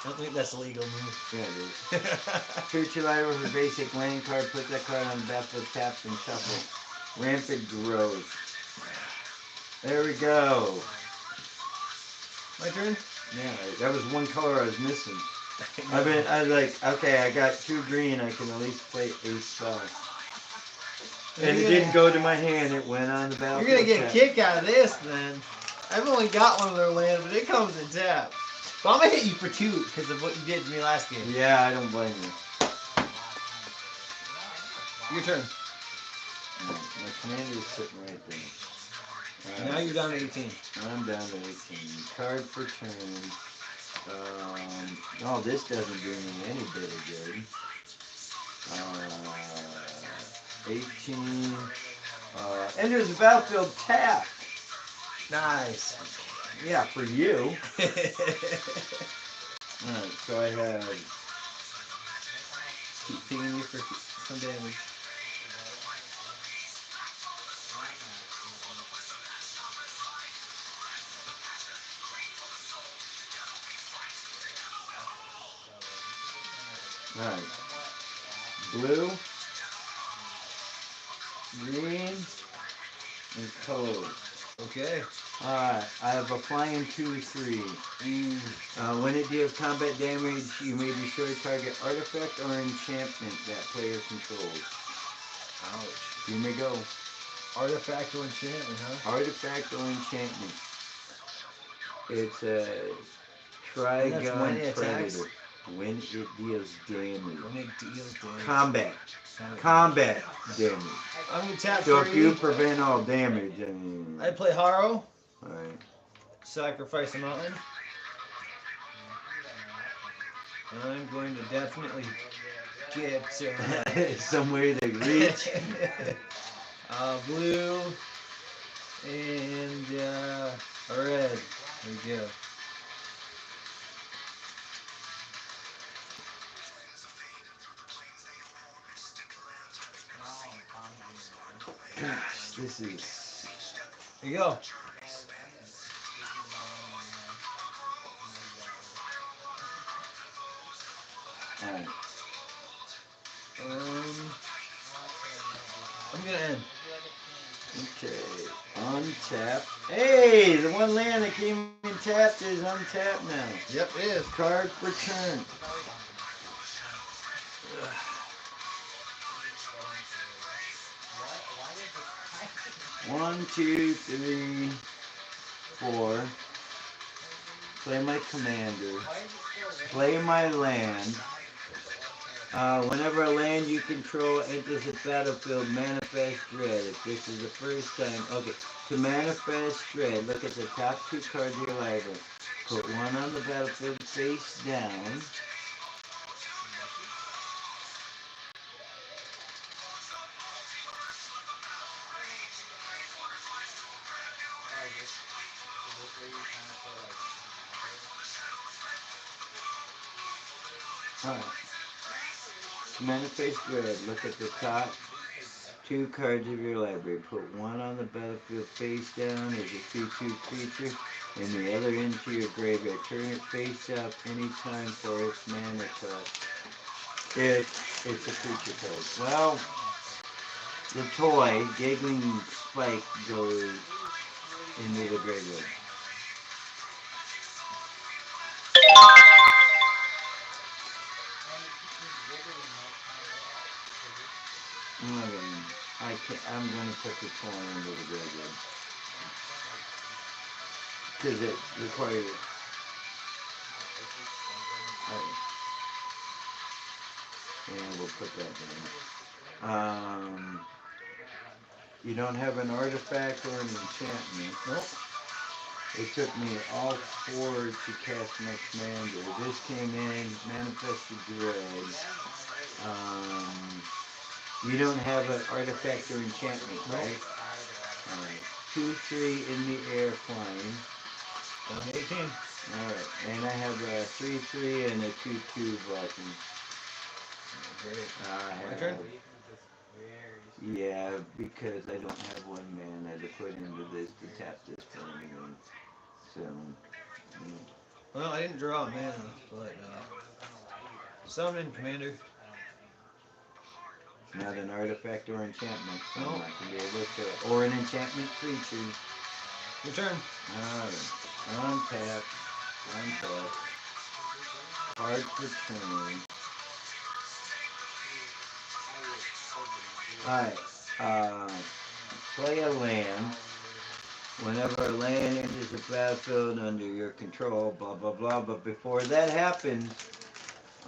I don't think that's a legal move.
Yeah, it is. Search your library for basic land card. Put that card on the battlefield, tap and shuffle. Rampant growth. There we go.
My turn?
Yeah, that was one color I was missing. I was like, okay, I got 2 green. I can at least play a spell. And it didn't go to my hand. It went on the battlefield.
You're gonna get a
tap.
kick out of this, then. I've only got one of their lands, but it comes in tap. But I'm gonna hit you for 2 because of what you did to me last game.
Yeah, I don't blame you.
Your turn.
My commander is sitting right there.
Now you're down to 18.
I'm down to 18. Card for turn. Oh, this doesn't do me any bit of good. 18. Enters the battlefield tap.
Nice.
Yeah, for you. Alright, so I have.
Keep pinging you for some damage.
Alright. Blue, green, and color.
Okay.
Alright, I have a flying 2/3. When it deals combat damage, you may destroy target artifact or enchantment that player controls.
Ouch.
You may go.
Artifact or enchantment, huh?
Artifact or enchantment. It's a
And that's when
Trigon
it attacks?
Predator. When it deals damage.
When it deals damage.
Combat. Combat damage.
I'm gonna tap
So
3.
if you prevent all damage, I mean.
I play Haro.
Alright.
Sacrifice a mountain. I'm going to definitely get
somewhere to reach.
Blue and a red. There we go.
Gosh, this is.
There you go.
Alright.
I'm gonna end.
Okay. Untap. Hey, the one land that came in tapped is untapped now.
Yep, it is.
Card for turn. One, two, three, 4. Play my commander. Play my land. Whenever a land you control enters the battlefield, manifest dread. If this is the first time, okay. To manifest dread, look at the top 2 cards of your library. Put one on the battlefield face down. Alright. Manifest dread. Look at the top 2 cards of your library. Put 1 on the battlefield face down as a 2/2 creature, and the other into your graveyard. Turn it face up anytime for its mana cost. If it's a creature card. Well, the toy, Giggling Spike, goes into the graveyard. I'm gonna put the toy into the graveyard. Because it requires it. And we'll put that down. You don't have an artifact or an enchantment.
Nope.
It took me all 4 to cast next Commander. This came in, Manifested Dread. You don't have an artifact or enchantment, right? Alright. 2/3 in the air flying.
18.
Alright. And I have a 3/3 and a 2/2 blocking.
My turn?
Yeah, because I don't have 1 mana to put into this to tap this for anything. So,
Well, I didn't draw a mana, but summon commander.
not an artifact or enchantment, so
No.
I'm not going to be able to. Or an enchantment creature.
Your turn.
Alright. Untap. Hard for turn. Alright. Play a land. Whenever a land enters the battlefield under your control, blah blah blah. But before that happens,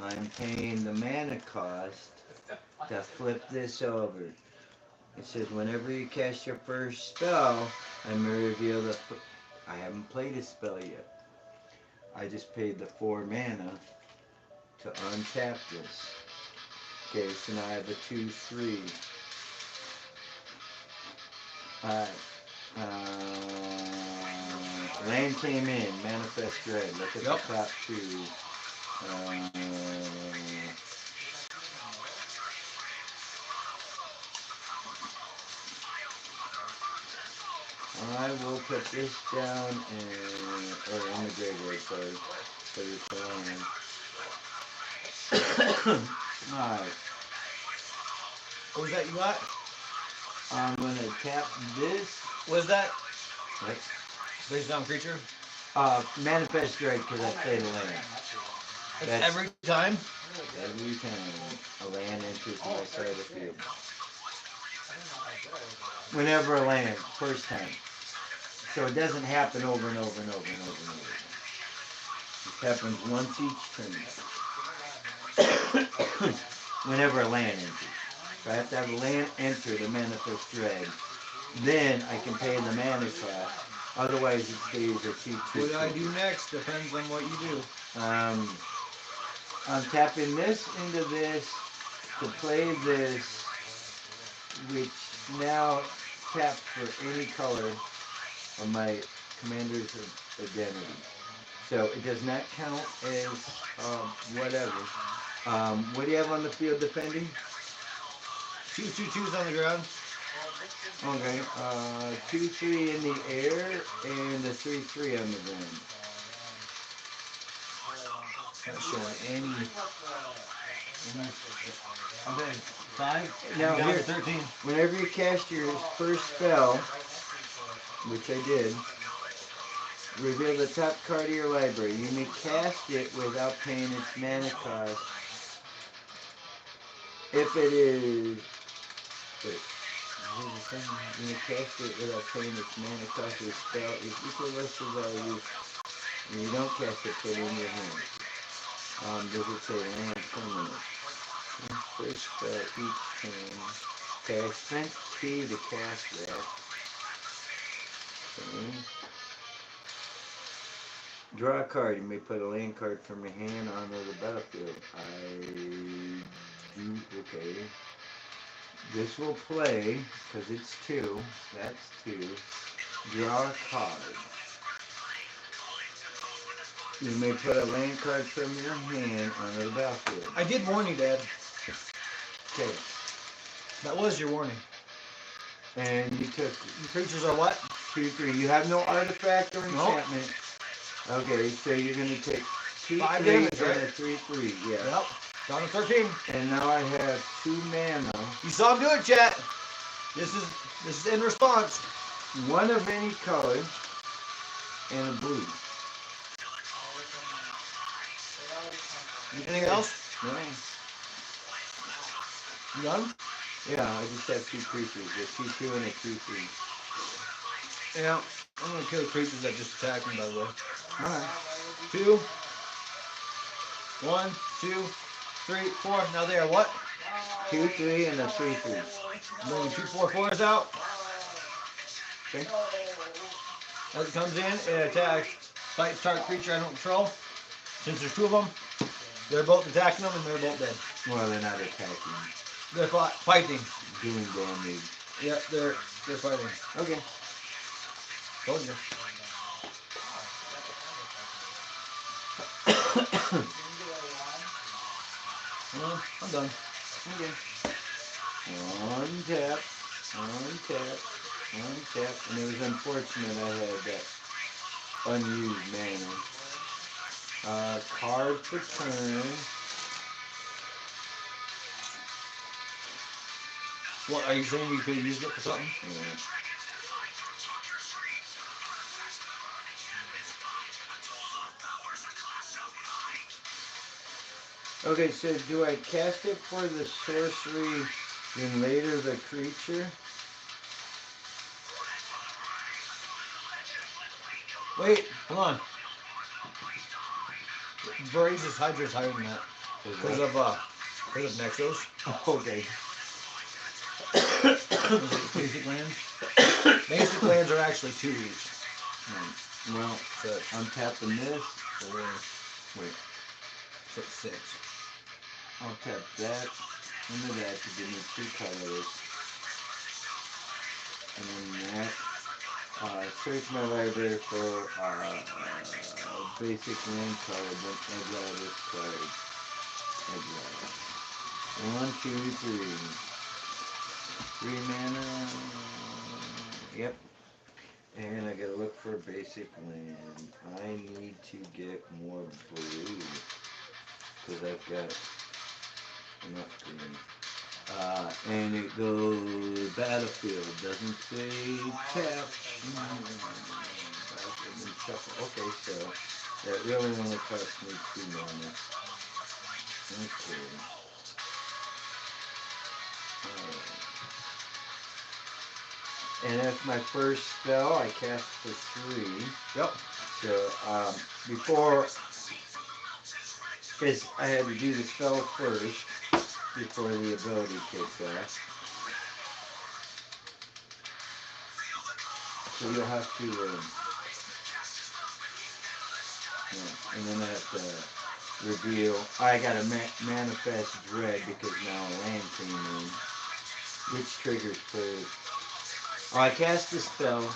I'm paying the mana cost to flip this over. It says whenever you cast your first spell, I may reveal the. I haven't played a spell yet. I just paid the 4 mana to untap this. Okay, so now I have a 2/3. Land came in, Manifest Dread. Look at the top 2. I will put this down or in the graveyard, sorry. So you're playing. Alright.
What was that you got?
I'm gonna tap this.
What is that?
What?
Face down creature?
Manifest Dread because I played a land.
That's every time?
Every time a land enters my side of the field. Whenever a land, first time. So it doesn't happen over and over and over and over and over. It happens once each turn. Whenever a land enters. So I have to have a land enter to Manifest Dread. Then I can pay the mana cost. Otherwise it stays a 2/2.
What I do next depends on what you do.
I'm tapping this into this to play this, which now taps for any color of my commander's identity. So it does not count as whatever. What do you have on the field defending?
2 2/2s on the ground.
Okay, 2/3 in the air and a 3/3 on the ground.
Not showing any.
Okay,
5.
Now
down
here,
to 13.
whenever you cast your first spell, which I did, reveal the top card of your library. You may cast it without paying its mana cost. If it is... Wait. You may cast it without paying its mana cost. Your spell is equal less to value. And you don't cast it, put it in your hand. Does it say land permanent? First spell each turn. Okay, I spent key to cast that. Okay. Draw a card. You may put a land card from your hand onto the battlefield. I do. Okay. This will play because it's 2. That's 2. Draw a card. You may put a land card from your hand onto the battlefield.
I did warn you, Dad.
Okay.
That was your warning.
And you took
Creatures are what?
2/3. You have no artifact or
Nope.
enchantment. Okay, so you're gonna take 2/3
5 damage, right?
and a 3/3. Yeah.
Yep. Down to 13.
And now I have 2 mana.
You saw him do it, chat. This is in response.
One of any color and a blue.
Anything else?
No.
You done?
Yeah, I just have 2 creatures. A 2/2 and a 3/3.
Yeah. I'm gonna kill creatures that just attacked me, by the way.
Alright.
2. 1, 2, 3, 4. Now they are what?
2/3 and a 3/3.
Bringing 2 4/4s out.
Okay.
As it comes in, it attacks fight target creature I don't control. Since there's 2 of them, they're both attacking them and they're both dead.
Well, they're not attacking.
They're fighting.
Doing damage.
Yep, they're fighting.
Okay.
Told you. I'm done.
Okay. Untap. And it was unfortunate I had that unused mana. Card per turn.
What are you saying? You could have used it for something?
Yeah. Okay, so do I cast it for the sorcery, then later the creature?
Wait, come on. Voracious Hydra's higher than that. Because of Nexus.
Okay.
Basic lands. Basic lands are actually 2 each.
Well,
So
I'm tapping this. Wait,
6.
I'll tap that into that to give me 2 colors. And then that. Search my library for basic land card, then exile this card. Exile. 1, 2, 3. 3 mana. Yep. And I gotta look for a basic land. I need to get more blue. Because I've got enough green. And it goes battlefield. Doesn't say tap. Okay, so that really only cost me 2 mana. Okay. And that's my first spell. I cast for 3.
Yep.
So before, because I had to do the spell first before the ability kicks off. So you'll have to, and then I have to reveal. I got to manifest dread because now a land came in, which triggers first. Oh, I cast the spell,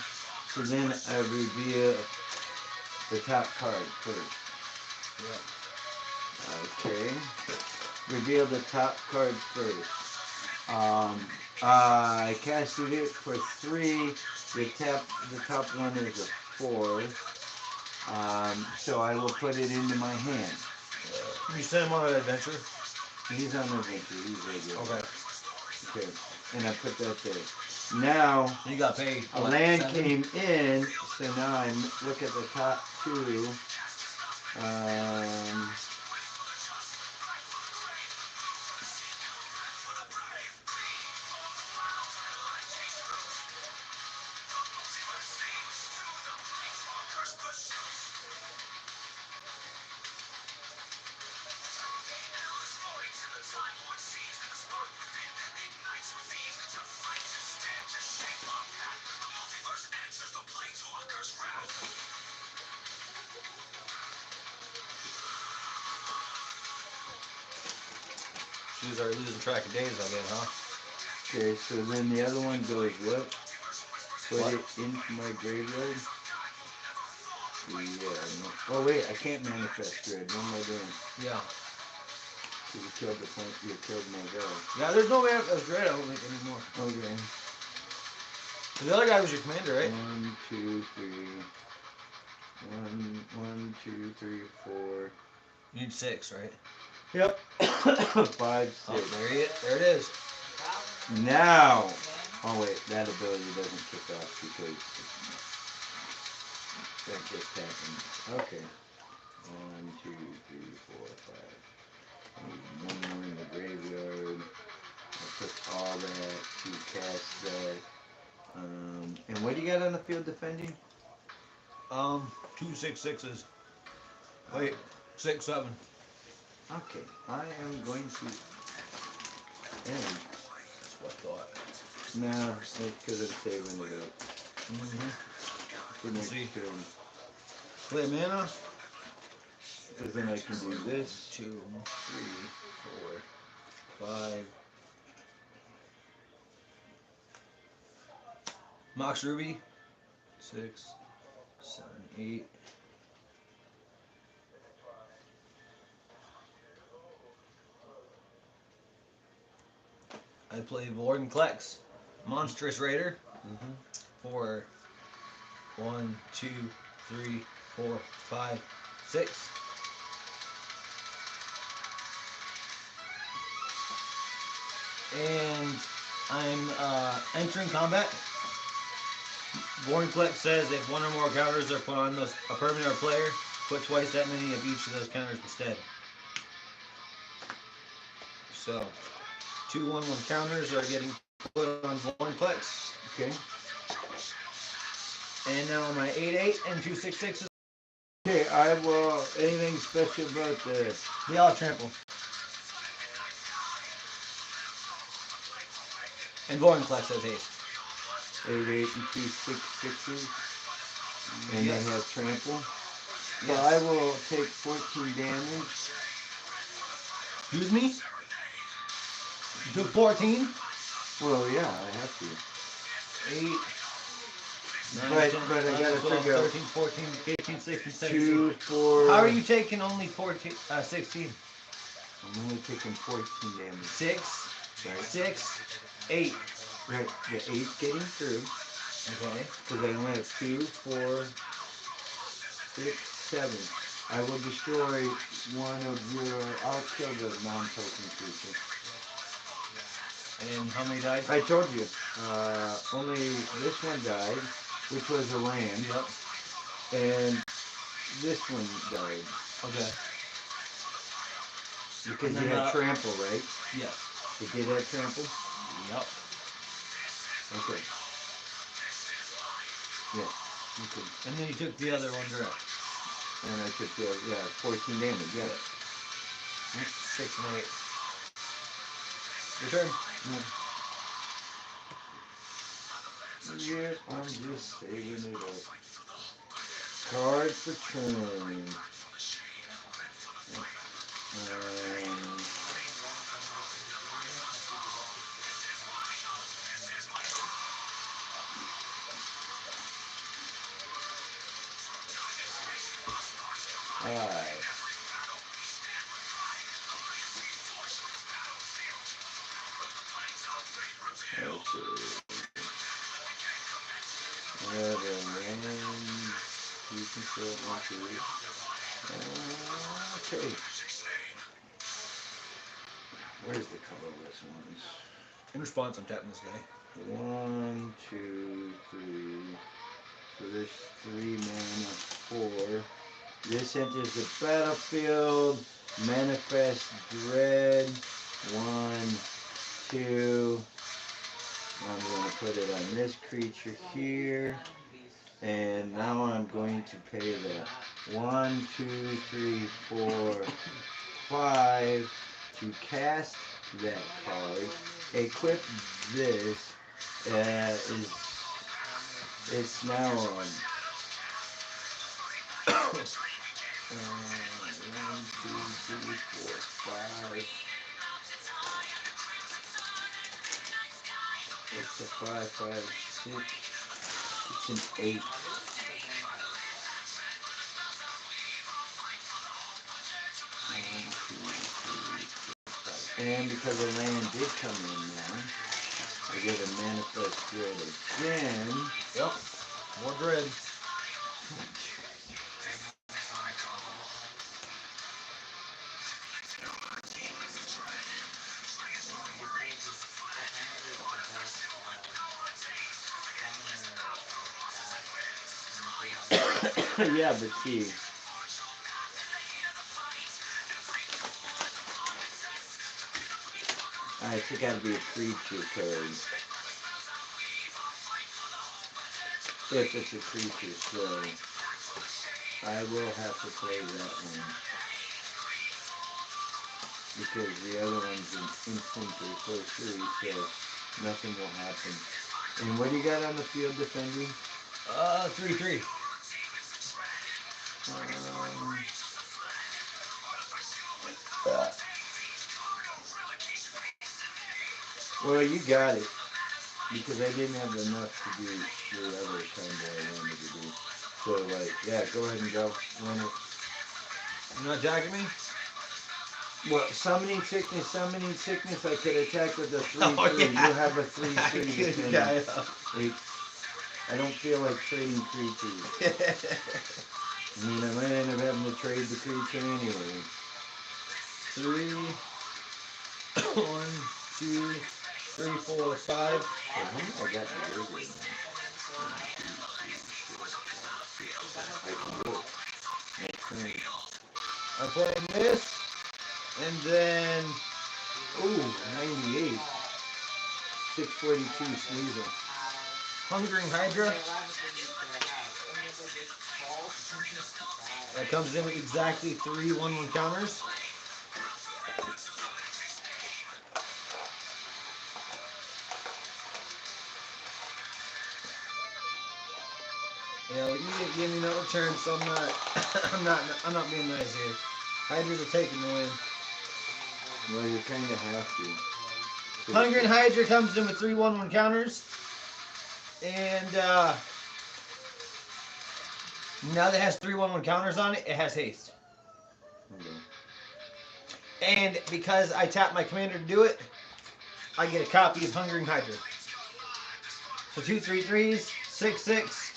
so then I reveal the top card first.
Yep.
Okay. Reveal the top card first. I casted it for 3. The top one is a 4. So I will put it into my hand.
You send him on an adventure?
He's on adventure. He's regular.
Okay.
Okay. And I put that there. Now
You got paid.
a land came in, so now I look at the top 2.
She was already losing track of days again, huh?
Okay, so then the other one goes what? Put
What?
it into my graveyard. Yeah. No. Oh wait, I can't manifest dread. What am I doing?
Yeah.
You killed my guy.
Yeah, there's no way of dread, I don't think, anymore.
Okay.
The other guy was your commander, right?
1, 2, 3. 1, 2, 3, 4.
You need 6, right?
Yep. 5, 6.
Oh, there it is.
Now. Oh wait, that ability doesn't kick off because that just happened. Okay. 1, 2, 3, 4, 5. I need one more in the graveyard. I took all that to cast that. And what do you got on the field defending?
2 6/6s. Wait, 6 7.
Okay, I am going to end.
That's what I thought.
No, it's because I'm saving it up. For next
See.
turn.
Play mana.
Because then I can do this.
2, 3, 4, 5. Mox Ruby. 6, 7, 8. I play Vorden Klex, Monstrous Raider, for 1, 2, 3, 4, 5, 6. And I'm entering combat. Vorden Klex says if one or more counters are put on a permanent or player, put twice that many of each of those counters instead. So, 2 1/1 counters are getting put on Vorden Klex.
Okay.
And now my 8/8 and 2 6/6s.
Okay, I will. Anything special about this?
They all trample. And Vorden Klex has 8.
8, 8, and 2 6/6s. And
Yes.
they have trample. So
Yes.
I will take 14 damage.
Excuse me? Do 14?
Well, yeah, I have to.
8. 9,
But-
10,
but I
11,
gotta
12,
figure out
13, 14, 15, 16, 17.
2, 4.
How are you taking only 16?
I'm only taking 14 damage.
6,
Right?
6, 8.
Right. The 8's getting through.
Okay.
Because I only have 2, 4, 6, 7. I will destroy one of your. I'll kill the non-token creature.
And how many died?
I told you. Only this one died, which was a land.
Yep.
And this one died.
Okay.
Because
And
you
then,
had trample, right?
Yes.
You did have trample?
Yep.
Okay. Yeah. Okay.
And then you took the other one direct.
And I took 14 damage, yeah.
6 and 8. Your turn.
Yeah, I'm just saving it up. Card for turn. Alright. You control okay. Where's the colorless ones?
In response, I'm tapping this guy.
1, 2, 3. So there's 3 mana, 4. This enters the battlefield. Manifest Dread. 1, 2. I'm going to put it on this creature here. And now I'm going to pay that 1, 2, 3, 4, 5 to cast that card. Equip this. It's now on 1, 2, 3, 4, 5. It's a 5, 5, 6. It's an 8. And because the land did come in now, I get a manifest dread again.
Yep. More dread.
Yeah, but see, it's got to be a creature card. If it's a creature, so I will have to play that one. Because the other one's an instant or sorcery, so nothing will happen. And what do you got on the field defending?
3/3.
Well, you got it. Because I didn't have enough to do the other combo I wanted to do. So, like, yeah, go ahead and go. Run it.
You not jacking me?
Well, summoning sickness, I could attack with a 3/3.
Oh, yeah.
You have a 3/3.
Yeah.
Like, I don't feel like trading creatures. I mean, I might end up having to trade the creature anyway.
3, 1, 2, 3, 4, 5.
I got the bigger one.
I'm playing this, and then
Ooh, 98. 642 Sneasel.
Hungering Hydra. That comes in with exactly 3 1/1 counters. Yeah, well, you didn't give me no return, so I'm not being nice here. Hydras are taking the win.
Well, you kind of have to.
Hungering Hydra comes in with 3 1/1 counters, and now that it has 3 1/1 counters on it, it has haste.
Okay.
And because I tap my commander to do it, I get a copy of Hungering Hydra. So 2 3/3s, 6/6,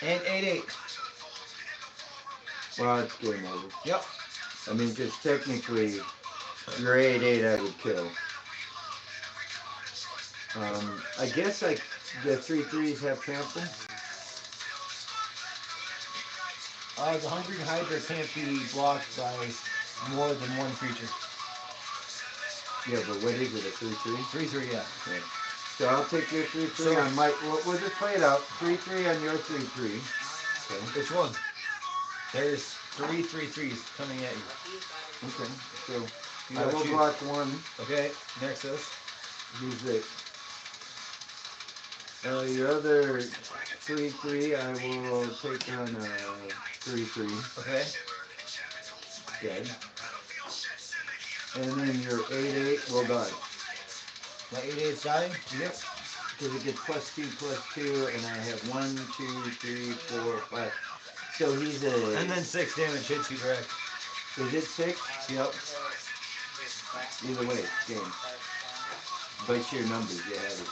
and 8/8.
Well, it's game over.
Yep.
I mean, because technically, your 8/8 I would kill. I guess the 3/3s have trample.
The Hungering Hydra can't be blocked by more than one creature.
Yeah, but what is it, a 3/3?
3/3, yeah.
Okay. So I'll take your 3/3
So-
on my, we'll just play it out. 3/3 on your 3/3. Okay.
Which one? There's 3 3/3s coming at you.
Okay. So
You
I
gotta
will
choose.
block one.
Okay, Nexus.
Use it. Your other 3/3, I will take on a 3/3.
Okay.
Dead. And then your 8/8 will die.
My 8/8's dying? Yep.
Because it gets +2/+2, and I have 1, 2, 3, 4, 5. So he's a.
And then 6 damage hits you direct.
Is it 6?
Yep.
Either way, game. By sheer numbers, you have it.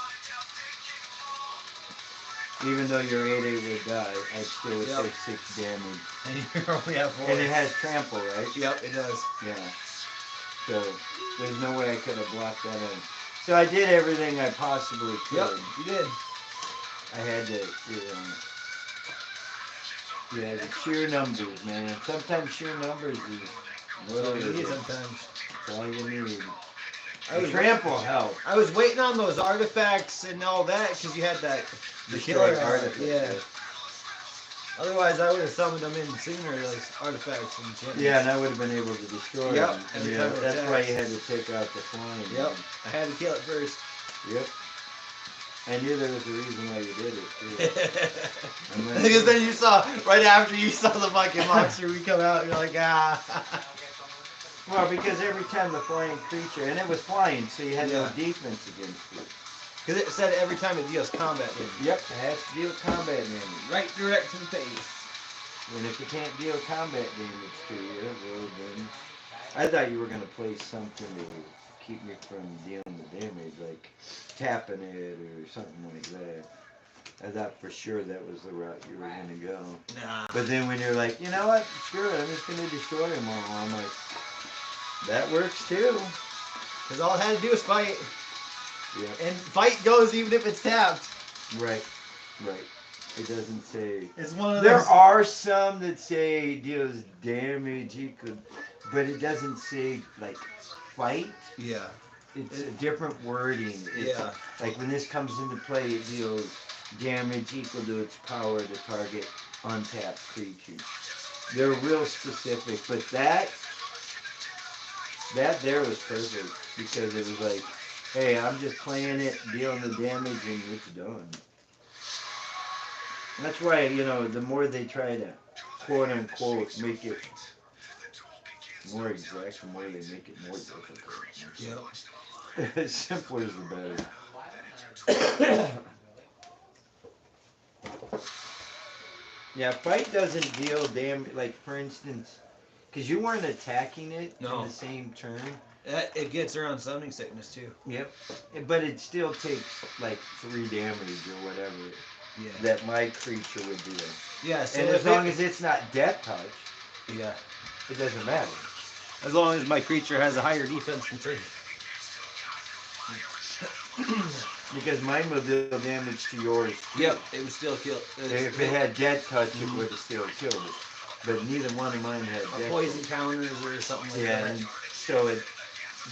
Even though your 8/8 would die, I still would take 6 damage.
And you only have 4.
And it has trample, right?
Yep, it does.
Yeah. So there's no way I could have blocked that in. So I did everything I possibly could.
Yep, you did.
I had to, yeah, the sheer numbers, man. Sometimes sheer numbers is
That's all
what
you
it
need
is.
sometimes.
That's all you need.
I was
Trample help.
I was waiting on those artifacts and all that because you had that the
Destroy
killer
artifacts.
Yeah. Otherwise, I would have summoned them in sooner. Those artifacts and enchantments.
Yeah, and I would have been able to destroy
Yep,
them.
every
Yeah,
time it
that's why
attacks.
you had to take out the flying.
Yep. I had to kill it first.
Yep. I knew there was a reason why you did it, too. And then-
Because then you saw, right after you saw the fucking monster, we come out, you're like, ah.
Well, because every time the flying creature, and it was flying, so you had no
Yeah.
defense against it.
Because it said every time it deals combat damage.
Yep, it has to deal combat damage.
Right direct to the face.
And if it can't deal combat damage to you, well then... I thought you were going to play something to keep me from dealing the damage, like tapping it or something like that. I thought for sure that was the route you were gonna go.
Nah.
But then when you're like, you know what, screw it, I'm just gonna destroy them all, I'm like, that works too.
Because all it had to do was fight.
Yeah.
And fight goes even if it's tapped.
Right. Right. It doesn't say.
It's one of
There
those.
are some that say deals damage equal, but it doesn't say like fight.
Yeah.
It's a different wording. It's
Yeah.
like when this comes into play, it deals damage equal to its power to target untapped creatures. They're real specific, but that there was perfect because it was like, hey, I'm just playing it, dealing the damage, and it's done. That's why, you know, the more they try to quote unquote make it more exact, the more they make it more difficult.
Yep.
Simpler is the better. Yeah, fight doesn't deal damage, like for instance, because you weren't attacking it
No.
in the same turn.
It gets around summoning sickness too.
Yep. But it still takes like 3 damage or whatever
Yeah.
that my creature would do.
Yeah. So
And as long as it's not death touch,
yeah,
it doesn't matter.
as long as my creature has a higher defense than 3.
Because mine will deal damage to yours.
Yep. It would still kill.
If it had death touch, it would have still killed it. But neither one of mine had
or
death
poison
touch.
counters or something like
Yeah,
that.
and so it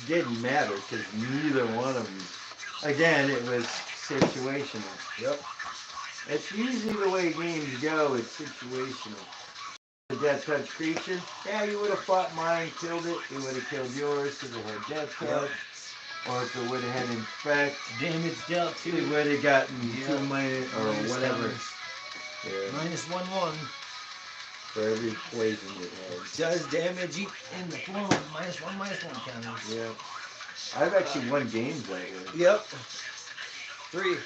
didn't matter because neither one of them. Again, it was situational.
Yep.
It's usually the way games go. It's situational. The death touch creature, yeah, you would have fought mine, killed it. It would have killed yours because it had death touch.
Yep.
Or if it would have had infect,
Damage dealt
it
to
would have gotten
Yep.
2 minus or
Minus
whatever.
counters.
Yeah,
-1/1
for every poison it had.
does damage in the form of -1/-1 counters.
Yeah. I've actually won games that way.
Yep. 3.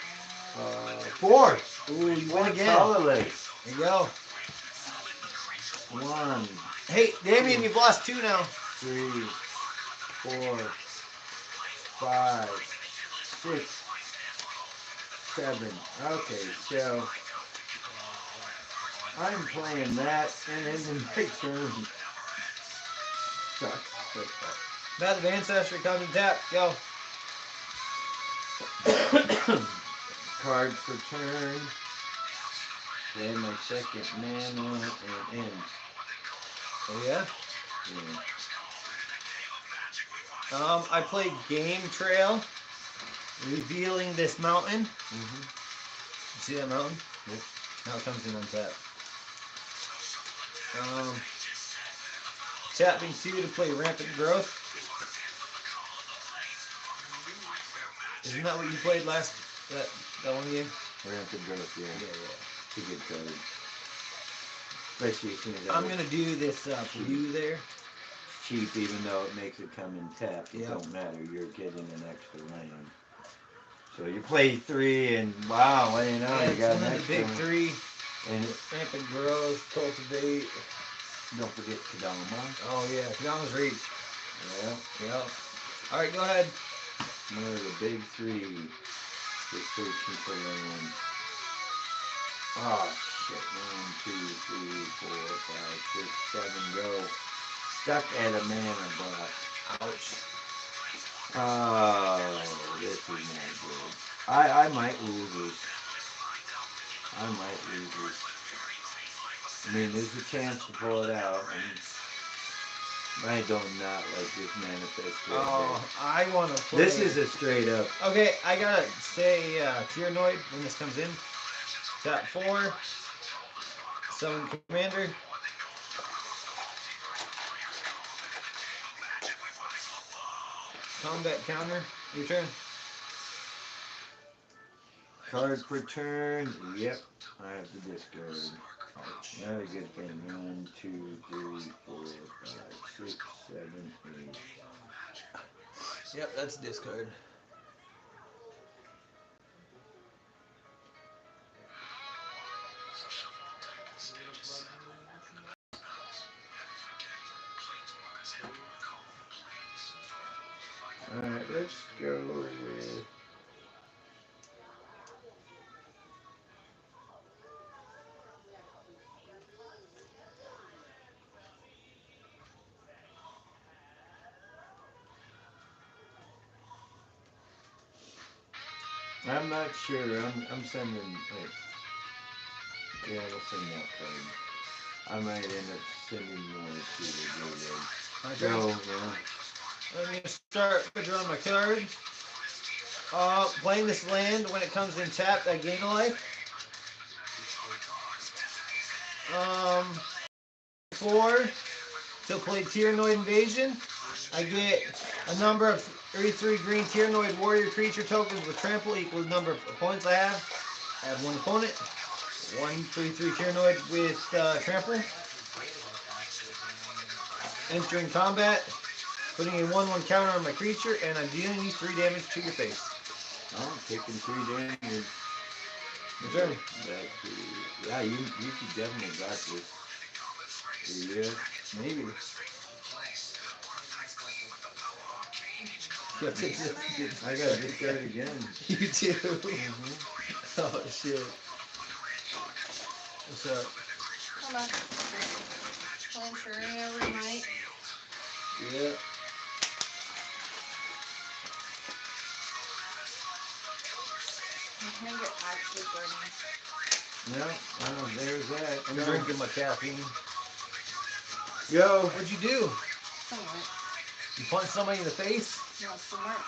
4.
Ooh, you win
One
again.
solidly.
There you go.
1,
Hey, Damien, you've lost 2 now.
3, 4, 5, 6, 7. Okay, so I'm playing that, and then the next turn sucks. But
Path of Ancestry comes and tap. Go.
card per turn. Play my second mana and end.
Oh yeah.
Yeah.
I played Game Trail, revealing this mountain.
Mm-hmm.
You see that mountain?
Yep.
Now it comes in on tap. Tapping 2 to play Rampant Growth. Isn't that what you played last that one game?
Rampant Growth, yeah.
Yeah.
It's a good card. Especially as soon as
I'm gonna do this blue there.
Cheap, even though it makes it come in tapped. It
Yep.
don't matter. You're getting an extra land. So you play 3, and wow, I didn't know
Yeah,
you got
it's
an
one of the
extra
big
one.
3.
And
Rampant Growth, Cultivate.
don't forget Kadama.
Oh yeah, Kadama's Reach.
Yeah.
Yep. All right, go ahead.
One of the big 3. Just searching for land. Oh shit. 1, 2, 3, 4, 5, 6, 7, go. Stuck at a mana block.
Ouch.
Oh, this is not good. I might lose this. I might lose this. I mean, there's a chance to pull it out. And I do not like this manifest.
Oh, I want to play.
This is a straight up.
Okay, I gotta say Tyrannoid when this comes in. Tap 4. Summon Commander. Combat counter. Your turn.
Card per turn. Yep. I have to discard.
Ouch.
Not a good thing. 1, 2, 3, 4, 5, 6, 7, 8.
Yep, that's discard.
Alright, let's go with. I'm not sure. I'm sending. Wait. Yeah, we'll send that card. I might end up sending more to the Duel.
My
Go,
turn.
yeah.
Let me start drawing my cards. Playing this land when it comes in tapped, I gain a life. 4 to play Tyrannoid Invasion. I get a number of 33 green Tyrannoid warrior creature tokens with trample equals the number of opponents I have. I have one opponent. 1/3/3 Tyrannoid with trample. Entering combat, putting a 1/1 counter on my creature, and I'm dealing you 3 damage to your face.
Oh, taking 3 damage.
Your turn.
Yeah, you definitely got this. Yeah,
Maybe.
I got this card again.
You do.
Mm-hmm.
Oh shit. What's up?
Hold on. Playing Fury every night.
Yeah.
I'm gonna get actually burning.
No, there's that.
I'm
Go.
drinking my caffeine.
Go.
What'd you do?
Somewhat.
You punched somebody in the face?
No, somewhat.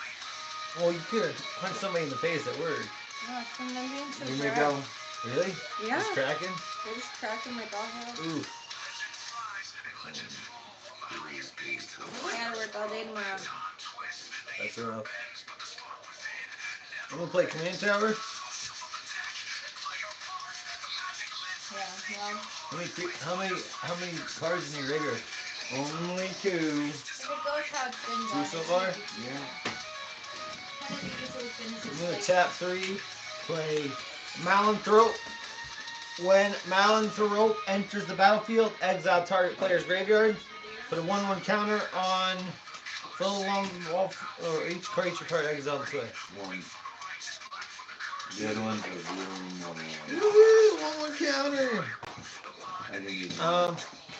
Well, you could have punched somebody in the face at work.
No, it's from them being so
Here we
dry.
go.
Really?
Yeah.
Just cracking?
They're just cracking my dog head.
Ooh.
I gotta work all day tomorrow.
That's rough. I'm gonna play Command Tower.
Yeah, well.
How many cards in your graveyard?
Only 2.
If it goes how it's been
2
going.
so far?
Yeah.
Kind of usually finishes
I'm gonna
like
tap 3, play Malinthrope. When Malinthrope enters the battlefield, exile target player's graveyard. Put a 1/1 counter on fill along the wall, or each creature card exiled this way.
1. The other one's a room.
Woohoo! 1/1 counter!
I think you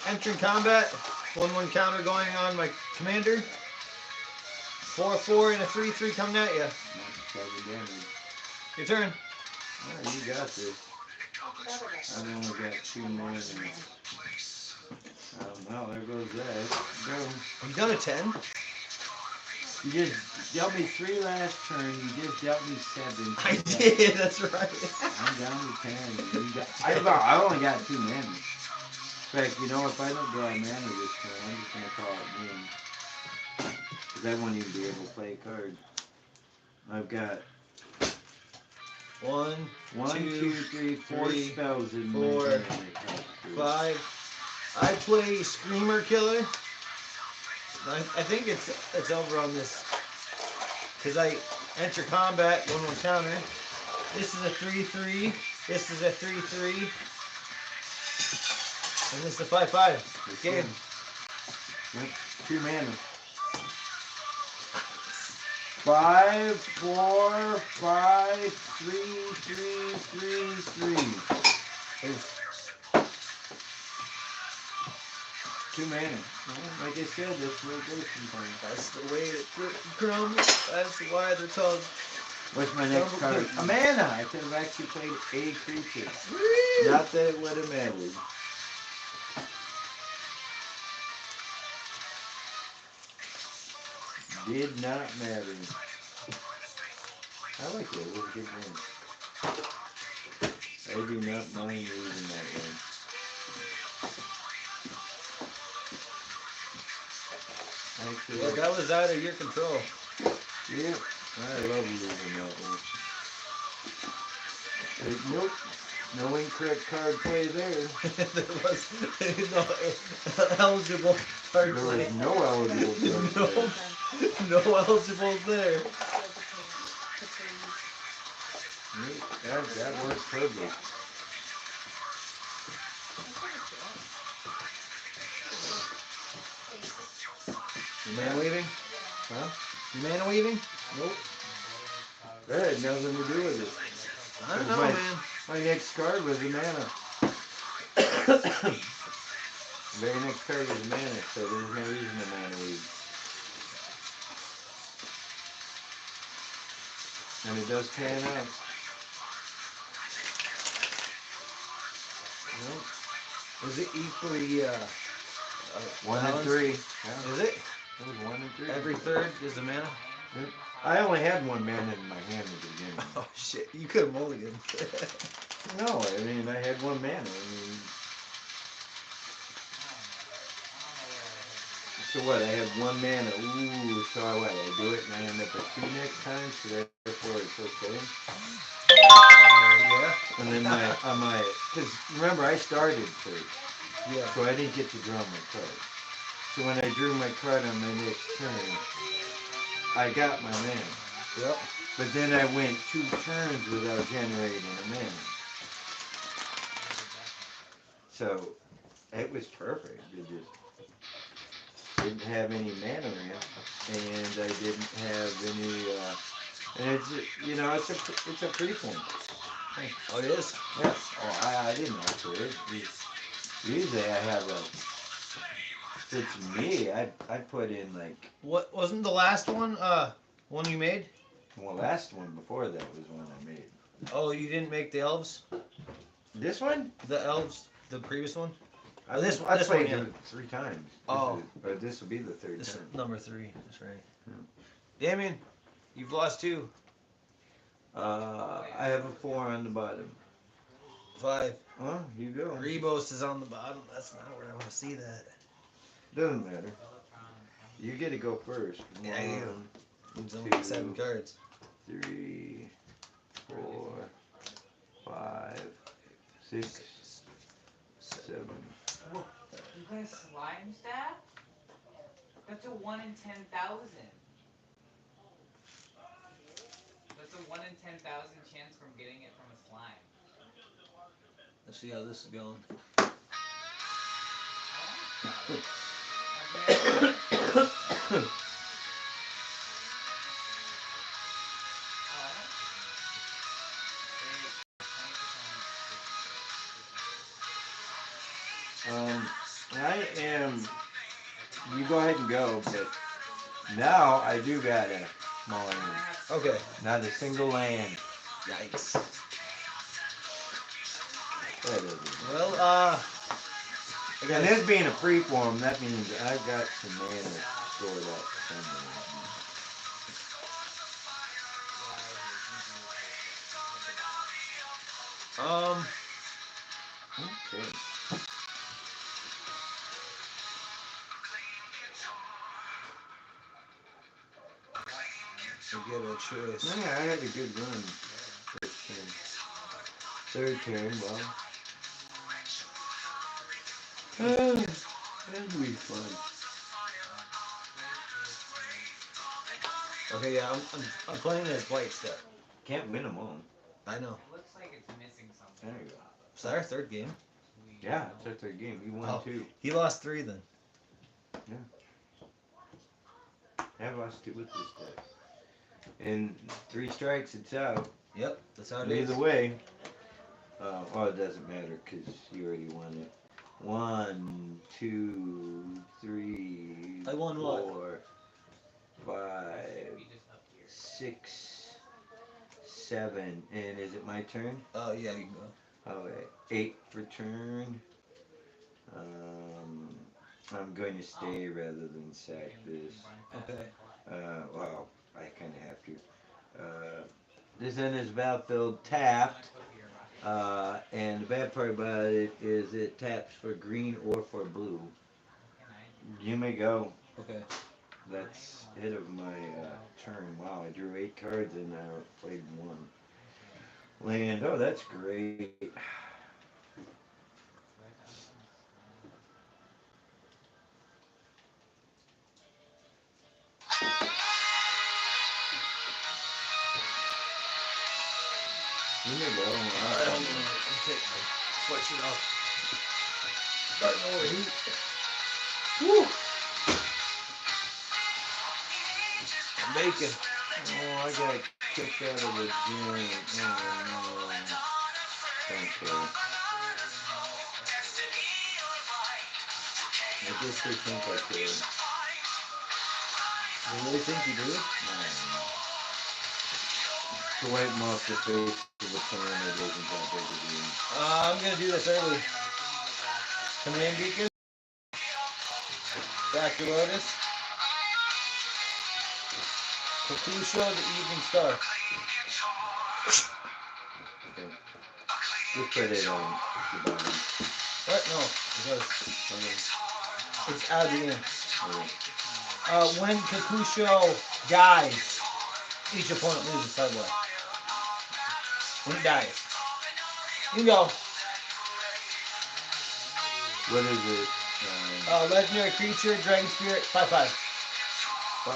Entering combat, 1/1 counter going on my commander. 4/4 and a 3/3 coming at you.
7 damage.
Your turn.
Alright, you got this. I've only got 2 mana. Oh, there goes that. Go.
You done a 10?
You just dealt me 3 last turn. You just dealt me 7.
I did, that's right.
I'm down to 10. I only got 2 mana. In fact, you know, if I don't draw a mana this turn, I'm just going to call it in. Because I won't even be able to play a card. I've got
1,
2, 3, 4
3,
spells in
4,
my hand.
5. I play Screamer Killer. I think it's over on this. Because I enter combat, 1/1 counter. This is a 3/3. This is a 3/3. And this is a 5/5. Game.
Yep, 2 mana. 5, 4, 5, 3, 3, 3, 3. 2 mana. Well, like I said, that's where it goes sometimes.
That's the way it comes. That's why they're called.
What's my next card? A mana! I could have actually played a creature. Not that it would have mattered. Did not matter. I like it. It was a good game. I do not mind losing that one. Actually,
Well, that was out of your control.
yeah, I love losing that one. But nope, no incorrect card play there.
There was no eligible card
There
play.
was no eligible card play.
No eligible there.
That works perfect.
Your man leaving?
Huh?
You mana weaving?
Nope. That had nothing to do with it.
I don't know,
Right.
man.
My next card was a mana. Very next card was a mana, so there's no reason to mana weave. And it does pan out.
Is it equally
1 and
balanced?
3. Yeah.
Is it?
It was 1 and 3.
Every third is a mana?
Yep. I only had 1 mana in my hand at the beginning.
Oh shit, you could have mulliganed.
No, I mean, I had 1 mana. I mean, so what? I had 1 mana. Ooh, so what? I do it and I end up at 2 next time, so therefore it's okay.
Yeah.
And then because remember I started first,
Yeah.
so I didn't get to draw my card. So when I drew my card on my next turn, I got my mana.
Yep.
But then I went 2 turns without generating a mana. So it was perfect. It just didn't have any mana ramp, and I didn't have any. And it's it's a freeform.
Oh, it is?
Yes. Oh, I didn't alter it. Usually I have it's me. I put in like.
What wasn't the last one? One you made?
Well, last one before that was one I made.
Oh, you didn't make the elves?
This one?
The elves, the previous one?
I
this
played
one, yeah.
it 3 times.
Oh.
This will be the 3rd
This is
time.
number 3. That's right.
Yeah.
Damien, you've lost 2.
I have a 4 on the bottom.
5.
Huh? You go.
Rebos is on the bottom. That's not where I want to see that.
Doesn't matter. You get to go first.
Yeah, I do.
1,
It's only
2,
7 cards.
3, 4, 5, 6, 7.
You got a slime staff? That's a 1 in 10,000. That's a 1 in 10,000 chance from getting it from a slime.
Let's see how this is going.
I am. You go ahead and go, but now I do got a small land.
Okay.
Not a single land.
Yikes.
That doesn't.
Well,
And this being a freeform, that means I've got some mana stored up somewhere. Okay.
I get a choice.
Yeah, I had a good run. First turn. 3rd turn, well. That'll be fun.
Okay, yeah, I'm playing as white step.
Can't win them all.
I know.
It looks like it's missing something.
There you go.
Is that our 3rd game?
Yeah, it's our 3rd game. You won 2.
He lost 3 then.
I lost 2 with this deck. And 3 strikes, it's out.
Yep, that's how it is.
Either way. Well, it doesn't matter because you already won it. 1, 2, 3,
I won
4, 5,
We just up here.
6, 7. And is it my turn?
Oh, yeah, you can go.
Okay. 8 for turn. I'm going to stay rather than sack this.
Okay.
Well, I kind of have to. This end is battlefield tapped. And the bad part about it is it taps for green or for blue. You may go.
Okay.
That's it of my turn. Wow, I drew 8 cards and I played 1 land. Oh, that's great. You may go.
I don't know. I'm taking my sweatshirt off. Starting to overheat. Woo! bacon.
Oh, I got kicked out of the gym. Oh no. Okay. I guess they think I could.
You really think you do?
To wipe them off the face of the planet that isn't that big a deal.
I'm gonna do this early. Command beacon. Back to Lotus. Kakusho the Evening Star.
Okay. Just put it on the bottom.
What? No, because it's out of the game.
Okay.
When Kakusho dies, each opponent loses side way. When it dies. You can go.
What is it?
Legendary creature, Dragon Spirit, 5/5.
5/5.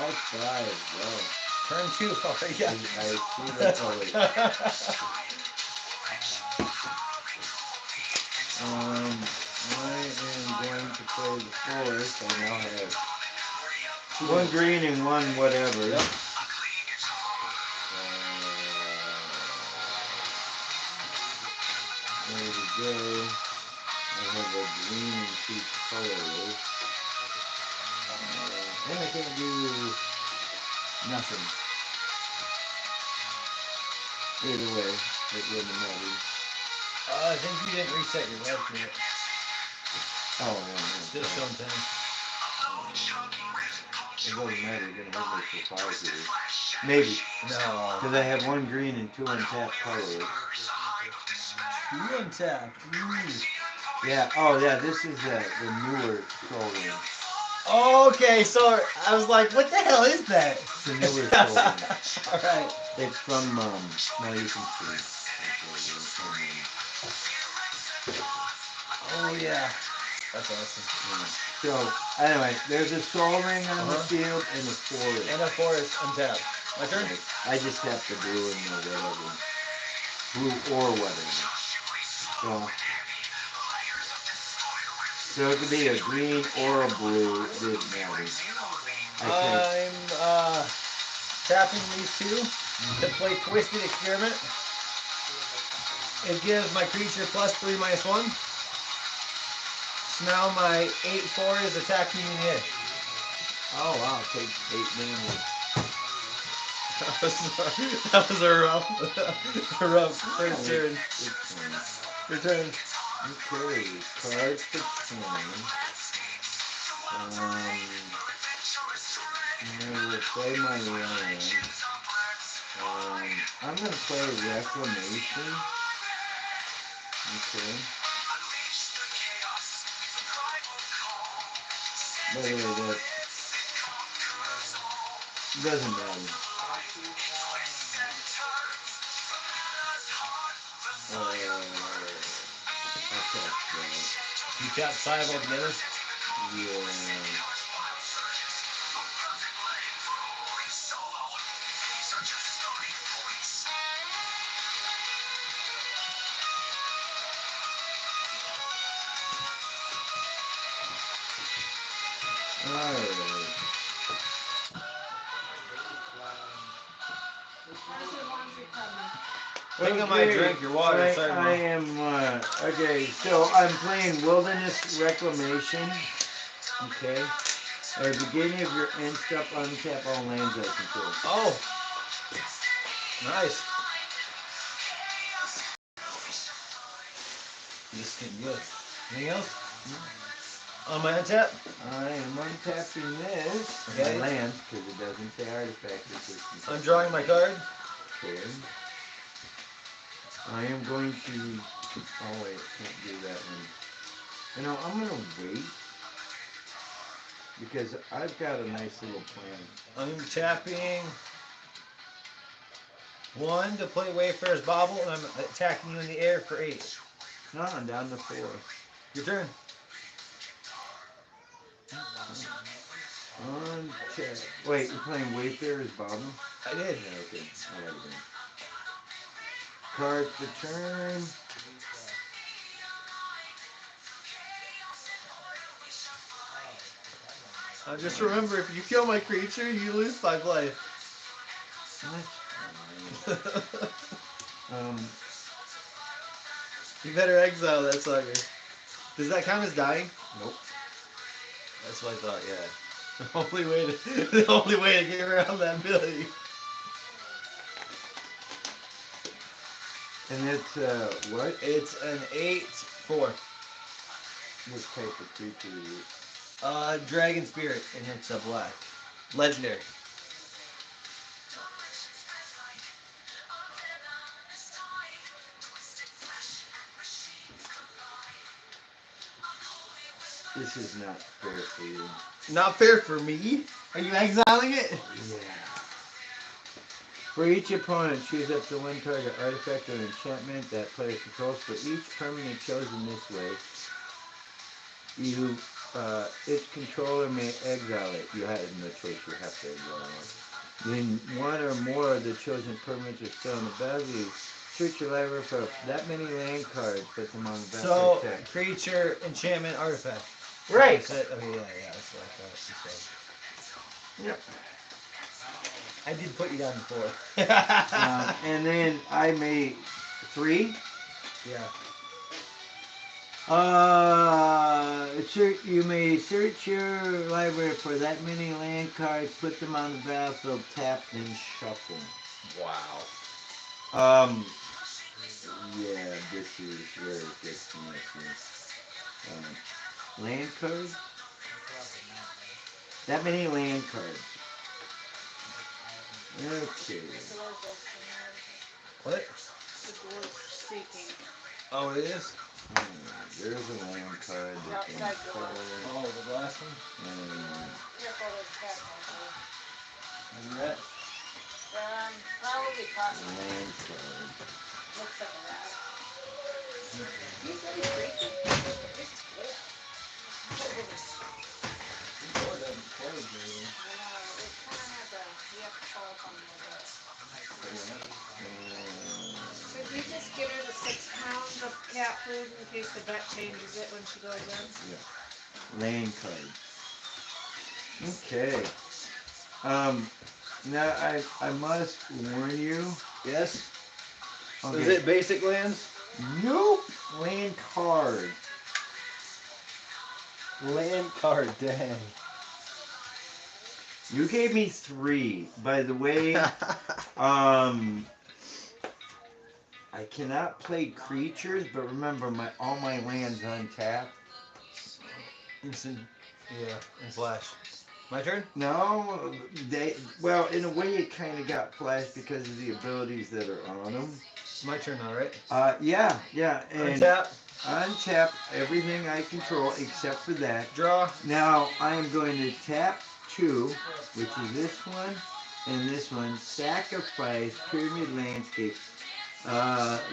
Wow.
Turn 2. Oh, yeah.
I see that color. I am going to play the forest. I now have one green and one whatever.
Yep.
There we go. I have a green and 2 colors. And I can't do nothing. Either way, it wouldn't matter.
I think you didn't reset your life yet.
Oh, yeah.
Still showing 10.
It doesn't matter. You're going to hit me for 5 here. Maybe.
No.
Because I have 1 green and 2 untapped colors.
2 untapped. Ooh.
Yeah. Oh, yeah. This is the newer Soul Ring.
Okay, so I was like, what the hell is that?
It's the newer Soul Ring.
Alright.
It's from, now you can see.
Oh, yeah. That's awesome.
So, anyway, there's a Soul Ring on the field and a forest.
And a forest untapped. My turn?
I just have the blue and the whatever. Blue or whatever. So it could be a green or a blue. It didn't matter.
I'm tapping these 2 to play Twisted Experiment. It gives my creature +3/-1. So now my 8/4 is attacking me in the air.
Oh wow, take 8 damage.
That was a rough first turn. Your turn.
Okay, cards for 10. I will play my land. I'm going to play Reclamation. Okay. By the way, that doesn't matter.
You tap 5 altogether?
Yeah. Alright.
Think of my drink, your water. Sorry,
I am, okay, so I'm playing Wilderness Reclamation. Okay. At the beginning of your end step, untap all lands I control.
Oh. Nice. This is getting good. Anything else? On my untap?
I am untapping this.
Okay.
My land, because it doesn't say artifact.
I'm drawing my card.
Okay. I am going to... Oh wait, can't do that one. You know, I'm going to wait. Because I've got a nice little plan.
I'm tapping 1 to play Wayfarer's Bauble, and I'm attacking you in the air for 8.
No, I'm down to 4.
Your turn.
Untap. Wait, you're playing Wayfarer's Bauble?
I did.
Yeah, okay. I got it then. Card for turn.
Just remember, if you kill my creature, you lose 5 life.
Um,
You better exile that sucker. Does that count as dying?
nope.
That's what I thought, yeah. The only way to get around that ability.
And it's what?
It's an 8/4.
What type of creature is it?
Dragon Spirit, and it's a black. Legendary.
This is not fair for you.
Not fair for me. Are you exiling it?
Yeah. For each opponent, choose up to one target artifact or enchantment that player controls. For each permanent chosen this way, its controller may exile it. You have no choice. You have to exile it. Then one or more of the chosen permanents are still on the battlefield. Search your library for that many land cards. Put them on the
So,
battlefield check.
creature, enchantment, artifact.
Right.
That's it? Okay, yeah, that's what I thought you said.
Yep.
I did put you down before.
And then I made 3.
Yeah.
You may search your library for that many land cards, put them on the battlefield, tap, and shuffle.
Wow.
Yeah, this is where it gets messy. Land cards? That many land cards. Okay.
What?
The dwarf seeking.
Oh, it is?
There's a land card that can color.
Oh, the last one?
Careful with that one.
And that?
Probably possible.
Land card.
Looks like a rat.
He's very freaky.
I know, it kind of has a, you have to call up on the
Could we just get her the 6 pounds of cat food in case the vet changes it when she goes in?
Land card. Okay. Now I must warn you.
Yes.
Okay.
Is it basic lands?
Nope. Land card.
Land card, dang.
You gave me 3. By the way, I cannot play creatures, but remember all my lands untap.
Yeah, and flash. My turn?
No, well, in a way it kind of got flashed because of the abilities that are on them.
My turn now, right?
Yeah, and
Untap.
untap everything I control except for that.
Draw.
Now I am going to tap 2, which is this one and this one. Sacrifice Pyramid Landscape.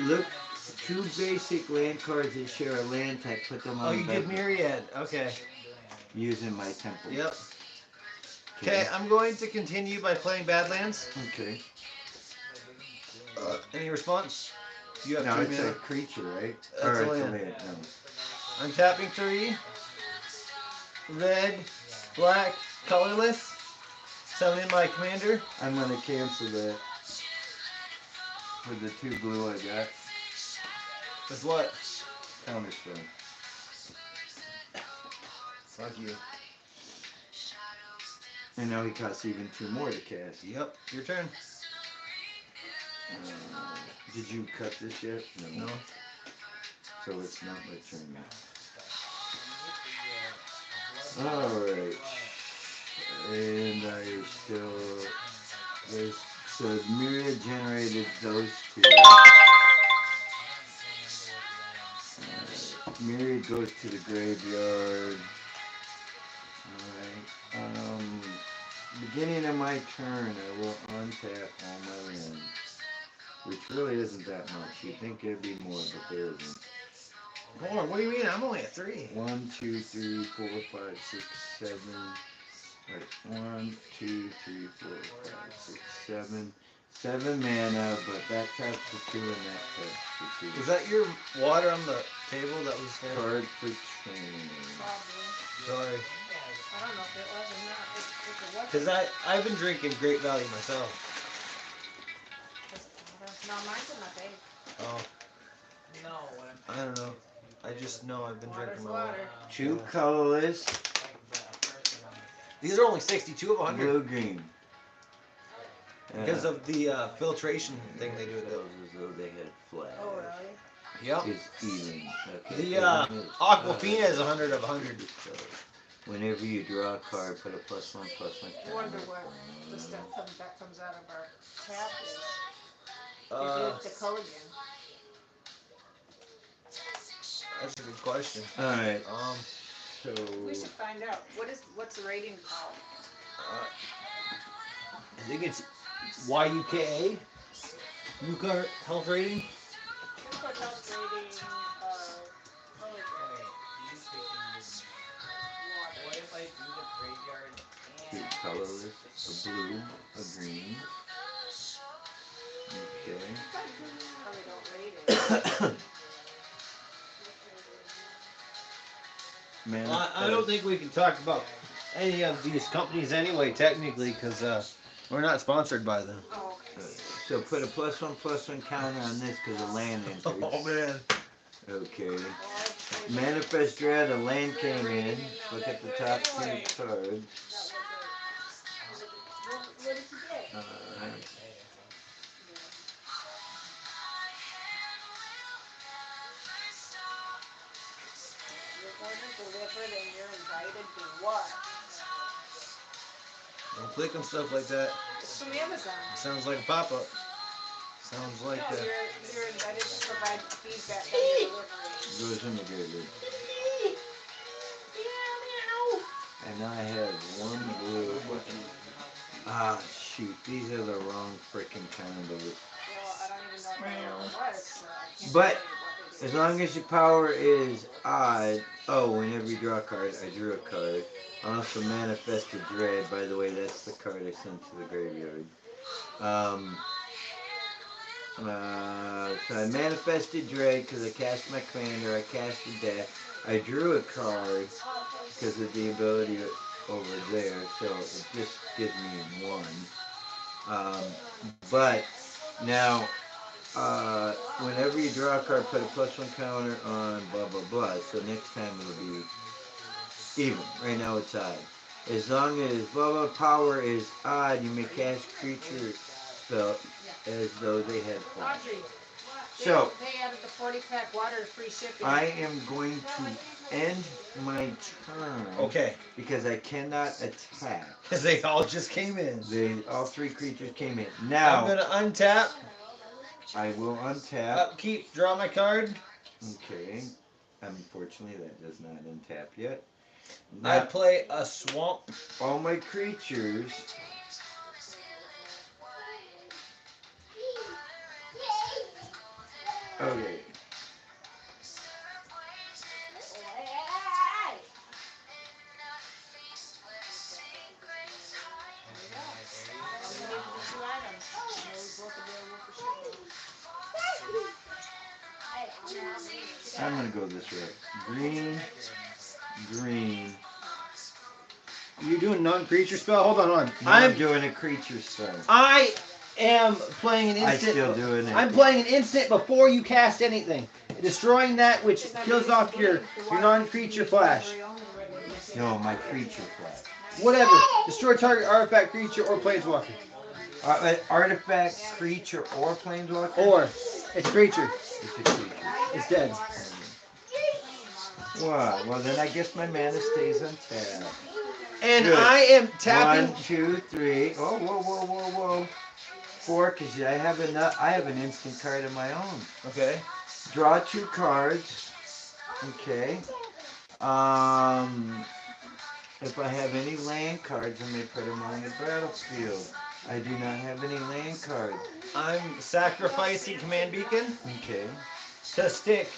Look, 2 basic land cards that share a land type. Put them on.
Oh, you did Myriad. Okay.
Using my temple.
Yep. Okay, I'm going to continue by playing Badlands.
Okay.
Any response? You have
No,
2
it's
mana.
a creature, right?
That's
Or
a
it's
land.
No.
I'm tapping 3. Red, black, colorless. Summoning my commander.
I'm gonna cancel that for the 2 blue I got.
With what?
Counterspell.
Fuck you.
And now he costs even 2 more to cast.
Yep, your turn.
Did you cut this yet?
No.
So it's not my turn now. Alright. And I still... So Myriad generated those 2. Myriad goes to the graveyard. Alright. Beginning of my turn, I will untap all my lands. Which really isn't that much. You'd think it'd be more, but there isn't.
More? What do you mean? I'm only at 3.
1, 2, 3, 4, 5, 6, 7. Right. 1, 2, 3, 4, 5, 6, 7. 7 mana, but that taps for 2 and that taps for 2.
Is that your water on the table that was there?
Card for change.
Probably.
Sorry.
I don't know if it was or not. If it wasn't.
Because I've been drinking Great Value myself.
No, mine's in my bag.
Oh,
No, what I'm
I don't know. I just know I've been
Water's
drinking my water.
water.
Two colorless,
like the first one on the
These are only 62 of 100
blue green.
because of the filtration thing they do with
Those
it.
as though they had flags.
Oh, really?
Yep.
Is even. Okay.
The
so
Aquafina is 100 of 100.
Whenever you draw a card, put a +1/+1
I wonder
counter.
what the stuff that comes out of our tap is.
Uh,
If it's the Culligan.
that's a good question.
Alright, so
We should find out. What's the rating called?
I think it's YUKA. Nuclear health rating.
What's the health rating Culligan?
Okay, you speaking what if I do the graveyard
two
and
colorless, a blue, a green. Okay.
Probably don't rate it.
Man,
Well, I don't think we can talk about any of these companies anyway, technically, because we're not sponsored by them.
Oh,
so put a +1/+1 counter on this because of land enters.
Oh man.
Okay. Manifest Dread, a land came in. Look at the top two cards.
what did you get? You're going to deliver and you're invited to what?
Don't click on stuff like that.
It's from Amazon.
Sounds like a pop-up. Sounds like
No, you're invited to provide feedback on your delivery.
Goes in the graveyard. And now I have one blue. Ah, shoot. These are the wrong freaking combos.
Well, I don't even know what it was. I can't
But
tell you what it
as
is.
long as your power is odd. Oh, whenever you draw a card, I drew a card. I also manifested Dread. By the way, that's the card I sent to the graveyard. So I manifested Dread because I cast my commander. I cast a deck. I drew a card because of the ability over there. So it just gives me one. But now, whenever you draw a card, put a +1 counter on blah blah blah. So next time it'll be even. Right now it's odd. As long as blah blah power is odd, you may cast creature spell as though they had flash.
Audrey,
So
they added the 40-pack water free shipping.
I am going to end my turn.
Okay.
Because I cannot attack.
Because they all just came in.
All three creatures came in.
I'm
Now
gonna untap.
I will untap.
Upkeep. Draw my card.
Okay. Unfortunately, that does not untap yet.
I
Now,
play a swamp.
all my creatures. Okay. I'm gonna go this way. Green, green.
You're doing non-creature spell? Hold on.
No, I'm doing a creature spell.
I am playing an
I
instant.
still doing it.
I'm playing an instant before you cast anything. Destroying that which kills off your non-creature flash.
No, my creature flash.
Whatever. Destroy target artifact, creature, or planeswalker.
Artifact, creature, or planeswalker?
Or it's creature.
It's a creature.
It's dead.
Wow. Well, then I guess my mana stays untapped.
And
Good.
I am tapping.
1, 2, 3. Oh, whoa. 4, because I have enough. I have an instant card of my own.
Okay.
Draw 2 cards. Okay. If I have any land cards, I may put them on the battlefield. I do not have any land cards.
I'm sacrificing Command Beacon
Okay.
to stick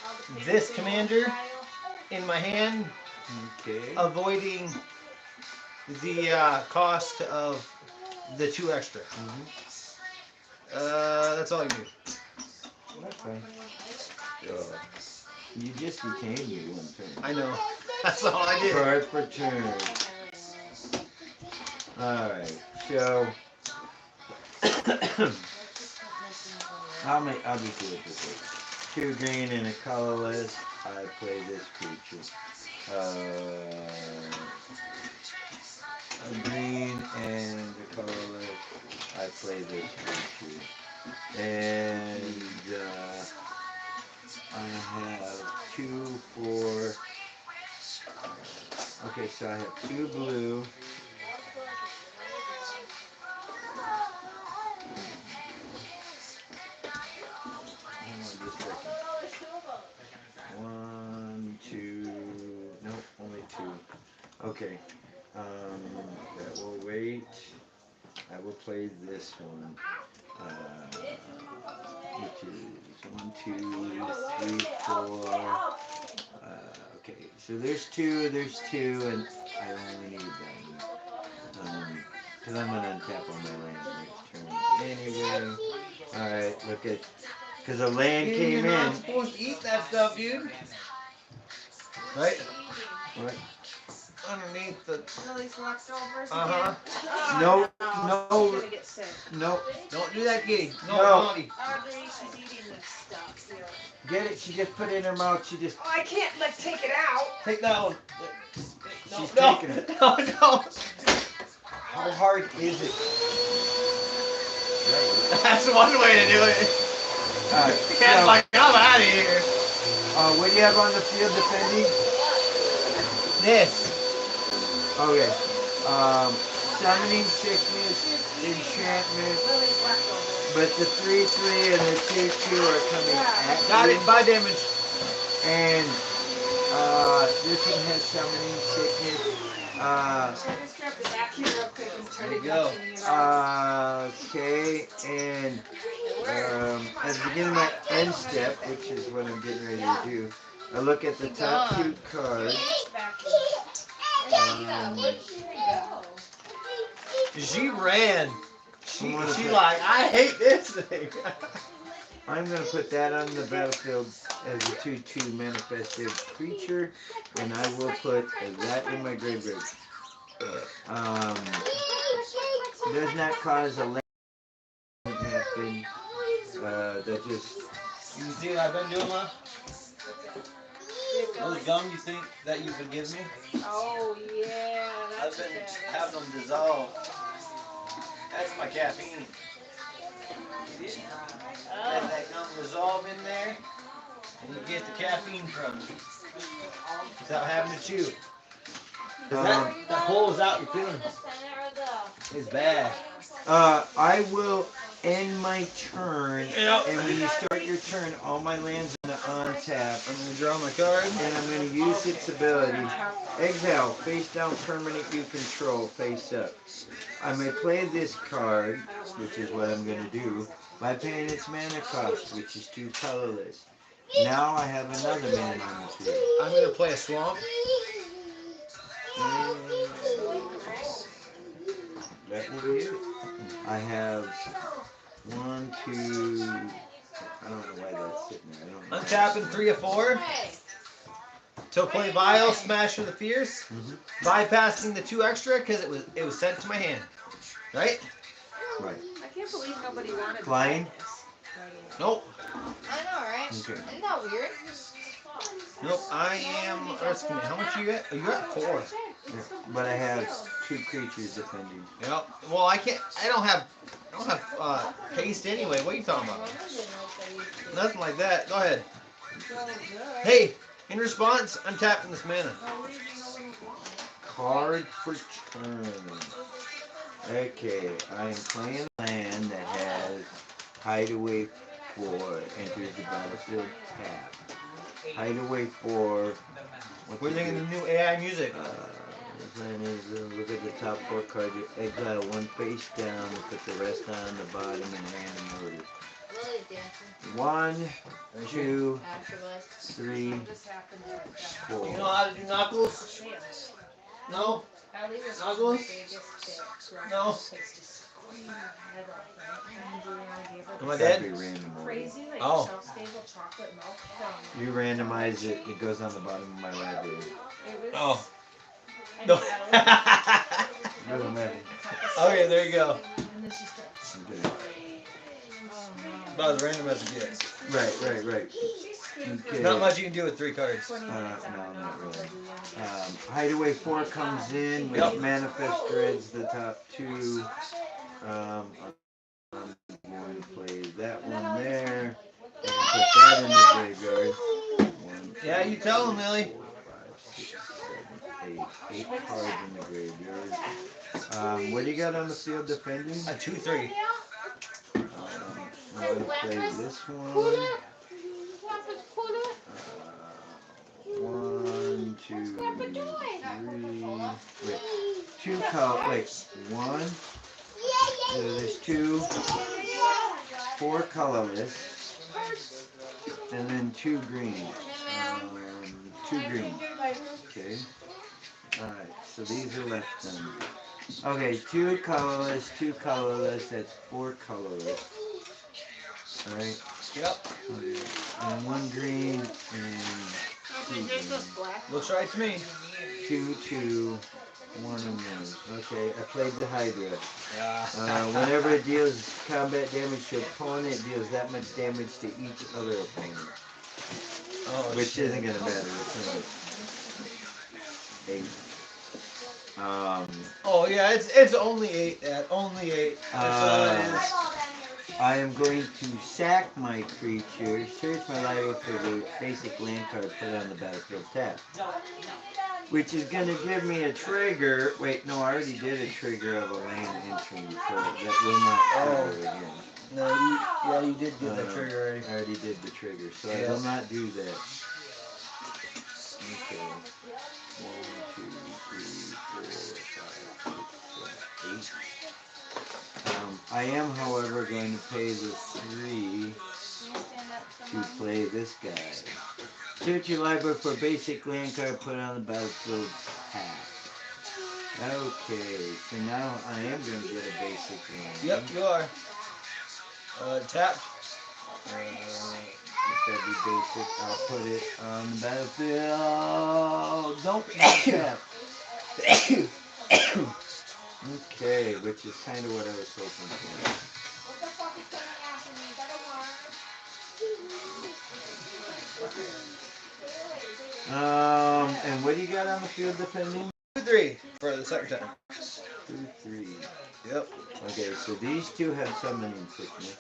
this commander in my hand,
Okay.
avoiding the cost of the 2 extra. That's all I do.
That's fine. You just retained me one turn.
I know. That's all I did.
Card for turn. Alright, so I'll just do it this way. 2 green and a colorless. I play this creature. A green and a colorless. I play this creature. And I have 2, 4. Okay, so I have 2 blue. Hang on just a second. 1, 2. Nope, only 2. Okay. That will wait. I will play this one. Which is 1, 2, 3, 4. Okay, so there's 2, and I only need that one. Because I'm going to untap on my land next turn anyway. Alright, look at, because a land
You're
came
not
in.
supposed to eat that stuff, dude. Right?
What?
Underneath the.
All these leftovers
Uh-huh.
again. Oh,
Nope,
no.
no.
She's gonna get sick.
Nope.
Don't do that, kitty. No,
No.
naughty.
Audrey, she's eating this stuff here.
Get it? She just put it in her mouth. She just.
Oh, I can't like take it out.
Take that one. No,
She's
no,
taking it.
no, no.
How hard is it?
That's one way to do it.
Alright,
Yeah,
so,
like, I'm out of here.
what do you have on the field defending?
This.
Okay. Summoning sickness, enchantment,
Lily's leftovers.
but the 3/3 and the 2/2 are coming at
Got
you.
it. By damage.
And this one has summoning sickness.
Should I just grab the back here real quick and try
There
to
you go.
clean it out?
Okay, and at the beginning of my end step, which is what I'm getting ready to do, I look at the top 2 cards.
Back
She ran. She
I'm gonna put-
like, I hate this thing.
I'm going to put that on the battlefield as a 2/2 manifested creature, and I will put that in my graveyard. Does not cause a land to happen. That just.
You see what I've been doing, Ma? Those gum you think that you've been giving me?
Oh yeah,
I've
that's
been
what that
having them dissolve. That's my caffeine. See? Let that gum dissolve in there, and you get the caffeine from it without having to chew. 'Cause that pulls out your feelings. It's bad.
I will end my turn,
Yep.
and when you start your turn, all my lands are on tap,
I'm gonna draw my card.
and I'm going to use its ability. Exile, face down permanent you control, face up. I may play this card, which is what I'm going to do, by paying its mana cost, which is 2 colorless. Now I have another man on the field.
I'm gonna play a swamp.
That will be it. I have 1, 2. I don't know why that's sitting there. I don't know.
Untapping 3 of 4. To play Vile, Smasher the Fierce.
Mhm.
Bypassing the 2 extra because it was sent to my hand. Right?
Right.
I can't believe nobody wanted
Flying?
this.
Nope.
I know, right?
Okay.
Isn't that weird?
Nope. I am risking it. How much are you at? Oh, you're at 4.
Yeah, but I have 2 creatures defending.
Yep. Well, I can't. I don't have haste anyway. What are you talking about? Nothing like that. Go ahead. Hey, in response, I'm tapping this mana.
Card for turn. Okay, I am playing a land that has Hideaway 4 enters the battlefield tap. Hideaway 4. What
We're
to
thinking
do?
the new AI music.
This land is look at the top 4 cards. You exile 1 face down and put the rest on the bottom in random order.
Lily's dancing.
1, 2,
Afterlife.
3,
This happened like that.
4.
You know how to do knuckles? No?
Ellie was
Nuzzles?
the biggest dick.
No.
Used to scream her head off, right? And I gave her
Am I
this
dead?
That'd be random order.
crazy, like,
Oh.
shelf-stable chocolate milk from...
You randomize it. It goes on the bottom of my library.
It was...
Oh.
And
No.
Doesn't matter.
Okay, there you go.
And then she started
Okay.
screaming. Oh, no.
About as random as it gets.
Right. Okay.
Not much you can do with 3 cards.
No, not really. Hideaway 4 comes in, which
Yep.
manifest dreads the top 2. I'm going to play that one there. And put that in the graveyard. 1, 2,
Yeah, you tell him,
3,
Millie.
4, 5, 6, 7, 8. 8 cards in the graveyard. What do you got on the field defending?
A 2/3.
I'm going to play this one. 1, 2, 3. Wait, 2 color. Wait, 1. So there's 2, 4 colorless, and then 2 green. 2 green. Okay. Alright, so these are left then. Okay, 2 colorless, 2 colorless, that's 4 colorless. Alright.
Yep.
Okay. And 1 green and 2 green.
Looks right to me.
2, 2, 1 and 1. Okay, I played the Hydra.
Yeah.
Whenever it deals combat damage to opponent, it deals that much damage to each other opponent.
Oh,
Which
shit.
isn't gonna matter. It's only 8.
Oh yeah, it's only 8. Only 8. That's all it is.
I am going to sack my creature, search my library for the basic land card, put it on the battlefield tab. Which is going to give me a trigger. Wait, no, I already did a trigger of a land entry, so that will not trigger again.
No, you did get that trigger already.
I already did the trigger, so
Yeah.
I will not do that. Okay. 1, 2, 3, 4, 5, 6, 7, 8. I am, however, going to pay the 3 to play this guy. Search your library for basic land card, put it on the battlefield tab. Okay, so now I am going to get a basic land.
Yep, you are. Tap.
If that be basic, I'll put it on the battlefield. Don't tap. Okay, which is kind of what I was hoping for.
What the fuck is coming after me? Is that a worm?
And what do you got on the field defending?
2/3 for the second time.
2, 3.
Yep.
Okay, so these 2 have summoning sickness.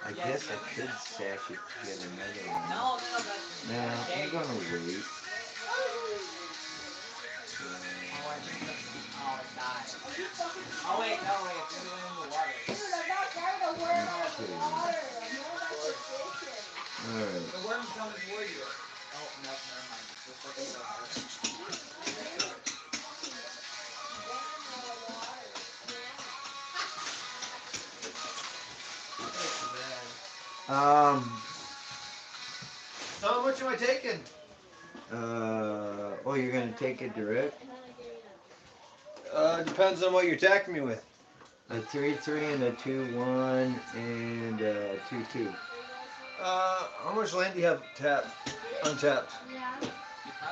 I guess I could stash it to get another one.
No,
I'm gonna wait.
Oh wait, no, wait, it's in the water.
Dude, I'm not trying to worm out the
Okay.
water. I'm worm out the fish.
Alright.
The worm's coming toward you. Oh, no, never mind. Just look at the water.
So how much am I taking?
Oh, you're gonna take it direct?
Depends on what you're attacking me with.
A 3/3 and a 2/1 and a 2/2.
How much land do you have tapped? Untapped?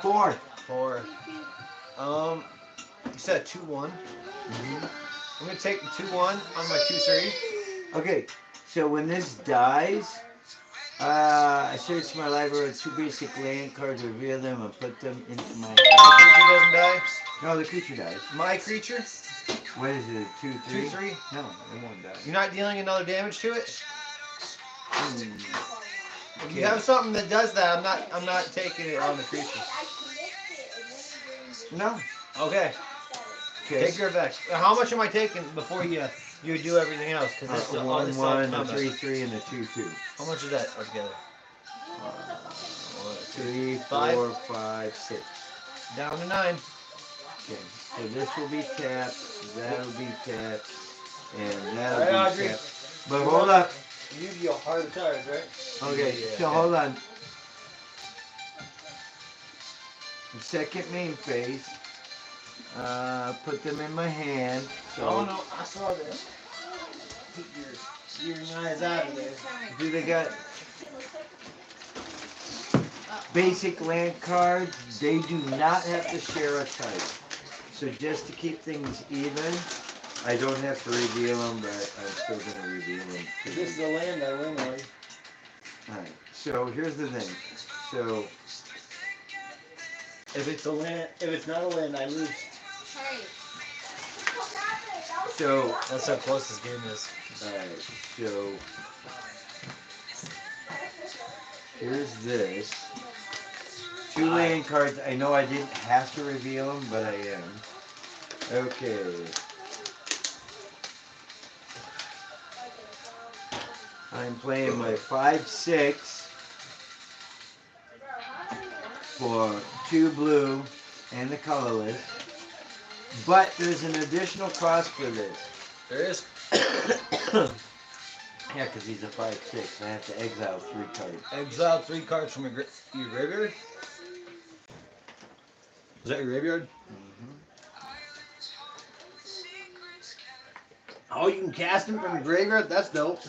4.
4. You said 2/1.
Mm-hmm.
I'm gonna take the 2/1 on my 2/3.
Okay, so when this dies, I search my library with 2 basic land cards, reveal them, and put them into my
The creature doesn't die.
No, the creature dies.
My creature?
What is it, 2, 3?
2/3.
No, it won't die.
You're not dealing another damage to it?
Hmm.
If you have something that does that, I'm not taking it on the creature.
No.
Okay.
Okay.
Take your effects. How much am I taking before you do everything else? Because it's all
1,
this
1, a
stuff.
3/3, and a 2/2.
How much is that altogether?
3,
5.
4, 5, 6.
Down to 9.
Okay, so this will be tapped, that'll be tapped, and that'll
Alright,
be
Audrey.
tapped. But hold up.
You deal hard cards, right?
Okay,
Yeah.
so hold on. The second main phase. Put them in my hand. So
Oh no, I saw this. Keep your eyes out of there.
do they got basic land cards? They do not have to share a type. So just to keep things even, I don't have to reveal them, but I'm still going to reveal them.
If this is a land, I win one.
Alright, so here's the thing. So,
If it's a land, if it's not a land, I lose.
Hey.
so,
That's how close this game is.
alright, so, here's this. 2 land cards. I know I didn't have to reveal them, but I am. Okay. I'm playing my 5/6 for 2 blue and the colorless. But there's an additional cost for this.
There is.
Yeah, because he's a 5/6. I have to exile 3 cards.
Exile 3 cards from your graveyard. Is that your graveyard? Oh, you can cast them from your graveyard? That's dope.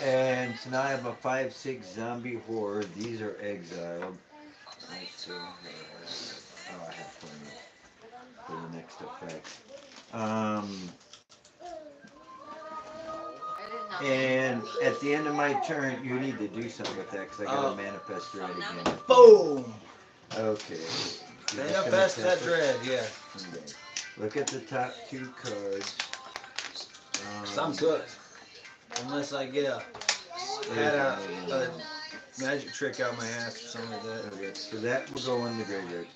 And so now I have a 5/6 zombie horde. These are exiled. I still have, oh, I have plenty for the next effect. And at the end of my turn, you need to do something with that because I got to manifest red again.
Boom!
Okay.
Manifest that dread, yeah.
Okay. Look at the top 2 cards.
I'm good. Unless I get a magic trick out my ass or something like that.
Okay, so that will go in the graveyard.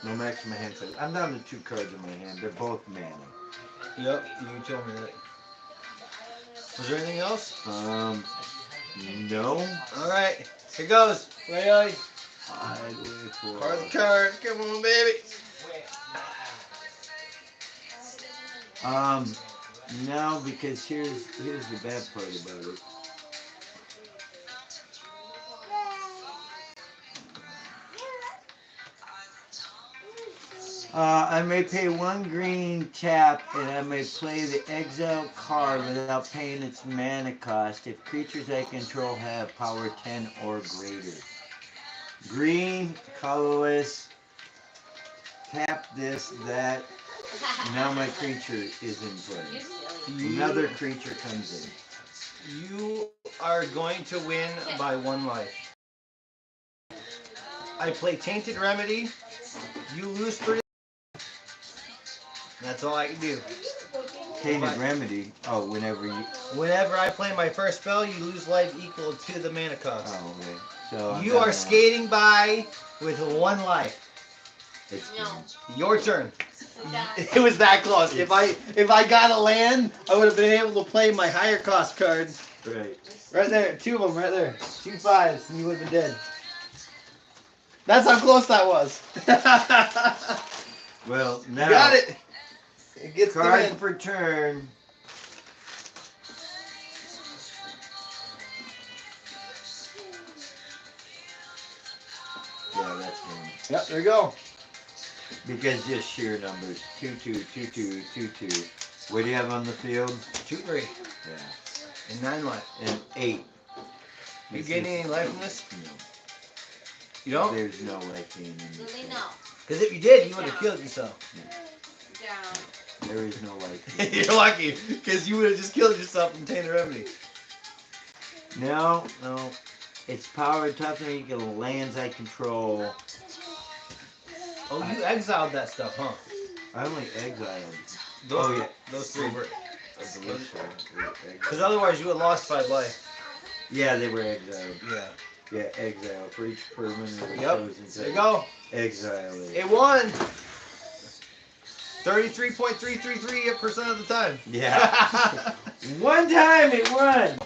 No max in my hand size. I'm down to 2 cards in my hand. They're both mana.
Yep, you told me that. Was there anything else?
No.
Alright, here goes. Wait,
I'd wait for.
Card the card. Come on, baby.
No, because here's the bad part about it. I may pay 1 green tap, and I may play the exile card without paying its mana cost if creatures I control have power 10 or greater. Green, colorless, tap this, that. Now my creature is in play. Another creature comes in.
You are going to win by 1 life. I play Tainted Remedy. You lose 3. That's all I can do.
Tainted Remedy. Oh,
Whenever I play my first spell, you lose life equal to the mana cost.
Oh, okay. So
You are skating by with 1 life.
It's
Your turn. It was that close. If I got a land, I would have been able to play my higher cost card.
Right.
Right there, 2 of them right there. 2 5s, and you would have been dead. That's how close that was.
Well, now.
You got it. It gets the
Card
win.
per turn. Yeah, that's one.
Yep, there you go.
Because just sheer numbers. 2-2, 2-2, 2-2. What do you have on the field?
2-3.
Yeah.
And 9 life.
And 8.
You getting any life from this?
No.
You don't?
There's no life in it.
Lily, no.
Because if you did, you would have killed yourself.
Down.
There is no life.
You're lucky, because you would have just killed yourself from Tainted Remedy.
No. It's power, toughness, equal lands I control.
Oh, you exiled that stuff, huh?
I only exiled.
Those,
yeah.
Those 3 were.
I believe so.
Because otherwise you would have lost 5 life.
Yeah, they were exiled.
Yeah.
Yeah, exile for each permanent.
Yep. There you go.
Exile it.
It won. 33.333% of the time.
Yeah. One time it won.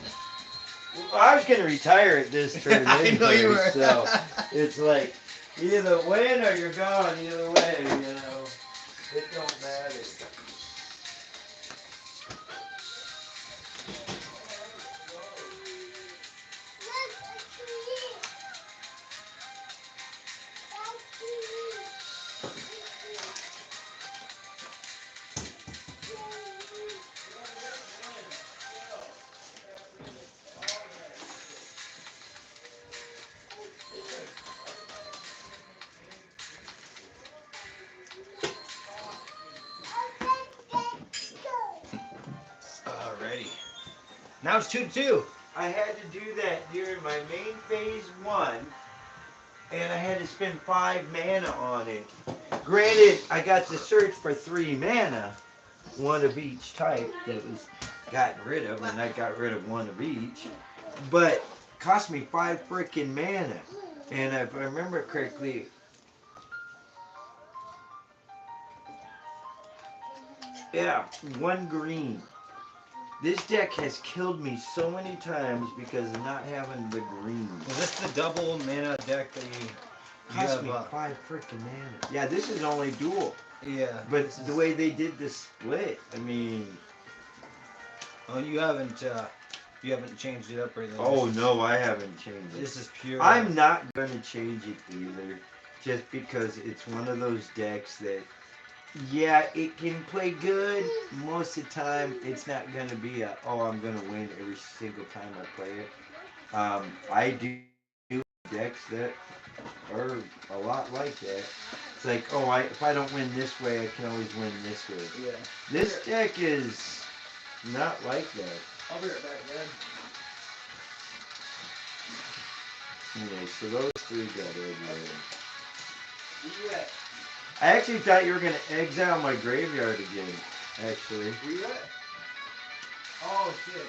I was gonna retire at this turn.
I know you were.
So it's like either win or you're gone. Either way, you know, it don't matter.
Alrighty. Now it's 2-2.
I had to do that during my main phase 1, and I had to spend 5 mana on it. Granted, I got to search for 3 mana, 1 of each type that was gotten rid of, and I got rid of 1 of each. But cost me 5 freaking mana. And if I remember correctly, yeah, 1 green. This deck has killed me so many times because of not having the green.
Is this the double mana deck that you
Cost
have?
me 5 freaking mana. Yeah, this is only dual.
Yeah.
But the way they did the split, I mean.
Oh, you haven't changed it up or anything.
Oh no, I haven't changed it.
This is pure.
I'm not gonna change it either, just because it's one of those decks that, yeah, it can play good. Most of the time, it's not gonna be a, oh, I'm gonna win every single time I play it. I do decks that are a lot like that. It's like, oh, if I don't win this way, I can always win this way.
Yeah.
This deck is not like that.
I'll be right back, Dad.
Anyway, so those 3 got red.
Where you at?
I actually thought you were gonna exile my graveyard again. Actually.
Where you at? Oh shit.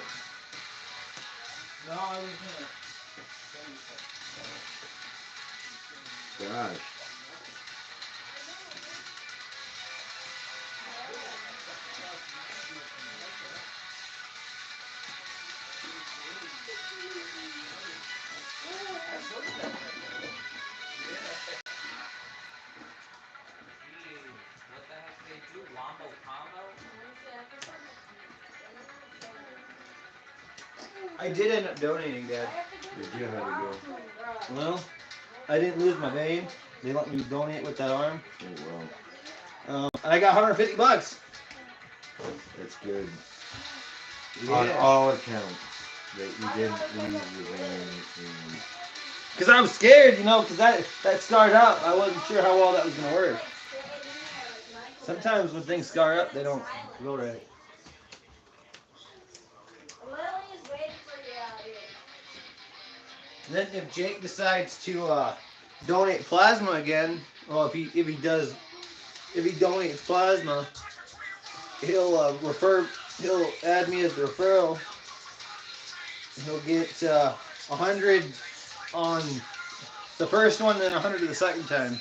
No, I was gonna.
Gosh.
What the heck did they do? Wombo combo?
I did end up donating, Dad.
Did you have to go?
Well, I didn't lose my game. They let me donate with that arm.
Oh well.
And I got $150.
That's good.
Yeah.
On all accounts. That you didn't lose your game.
Because I was scared, because that scarred up. I wasn't sure how well that was going to work. Sometimes when things scar up, they don't go right. And then if Jake decides to donate plasma again, well, if he donates plasma, he'll add me as the referral. He'll get 100 on the first one, then 100 the second time,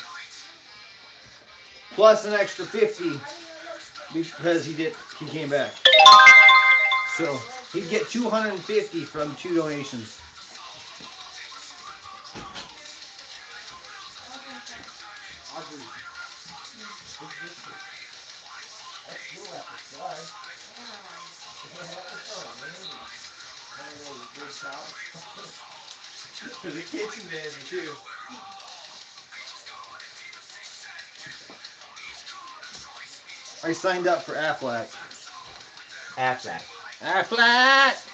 plus an extra 50 because he came back. So he'd get 250 from 2 donations.
There's a kitchen there too.
I signed up for Aflac.
Aflac.
Aflac!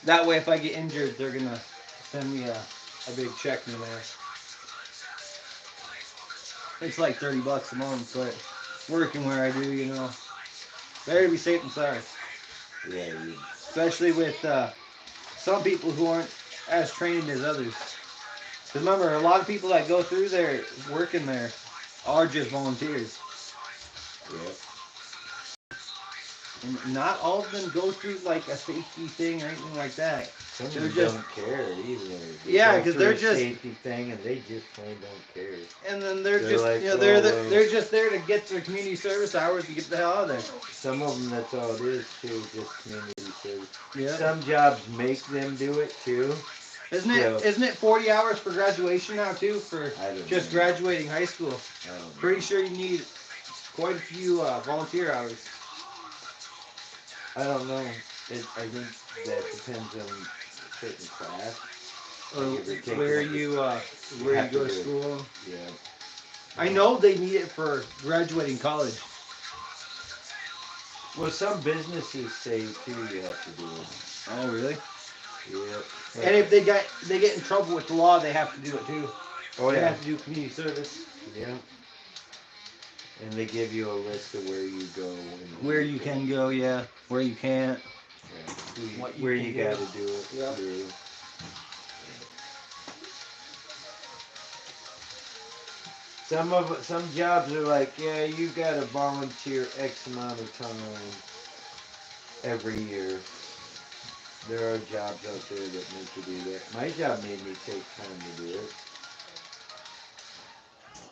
That way, if I get injured, they're gonna send me a big check in the mail. It's like $30 a month, but working where I do, better to be safe than sorry.
Yeah.
Especially with some people who aren't as trained as others. Because remember, a lot of people that go through there, working there, are just volunteers.
Yeah.
And not all of them go through like a safety thing or anything like that.
Some of
They're
them
just
don't care either.
Yeah,
go
'cause
through
they're
a
just-
safety thing, and they just plain don't care.
And then they're
They're
just
like,
they're just there to get their community service hours and get the hell out of there.
Some of them, that's all it is too, just community service.
Yeah.
Some jobs make them do it too.
Isn't
Yeah.
it 40 hours for graduation now too for
I don't
just
know.
graduating high school?
I don't know.
Pretty sure you need quite a few volunteer hours.
I don't know. I think that depends on certain class.
Or
Like if you're taking
where
like a-
you
have
go
to
to
do it.
school.
Yeah.
I know they need it for graduating college.
Well, some businesses say too you have to do it.
Oh really?
Yeah.
And if they get in trouble with the law, they have to do it too.
Oh
They
yeah.
have to do community service.
Yeah. And they give you a list of where you go.
Where you can go, yeah. Where you can't.
Yeah.
What you
Where
can
you
do.
gotta do it.
Yep.
through. Some jobs are like, yeah, you gotta volunteer X amount of time every year. There are jobs out there that make you do that. My job made me take time to do it.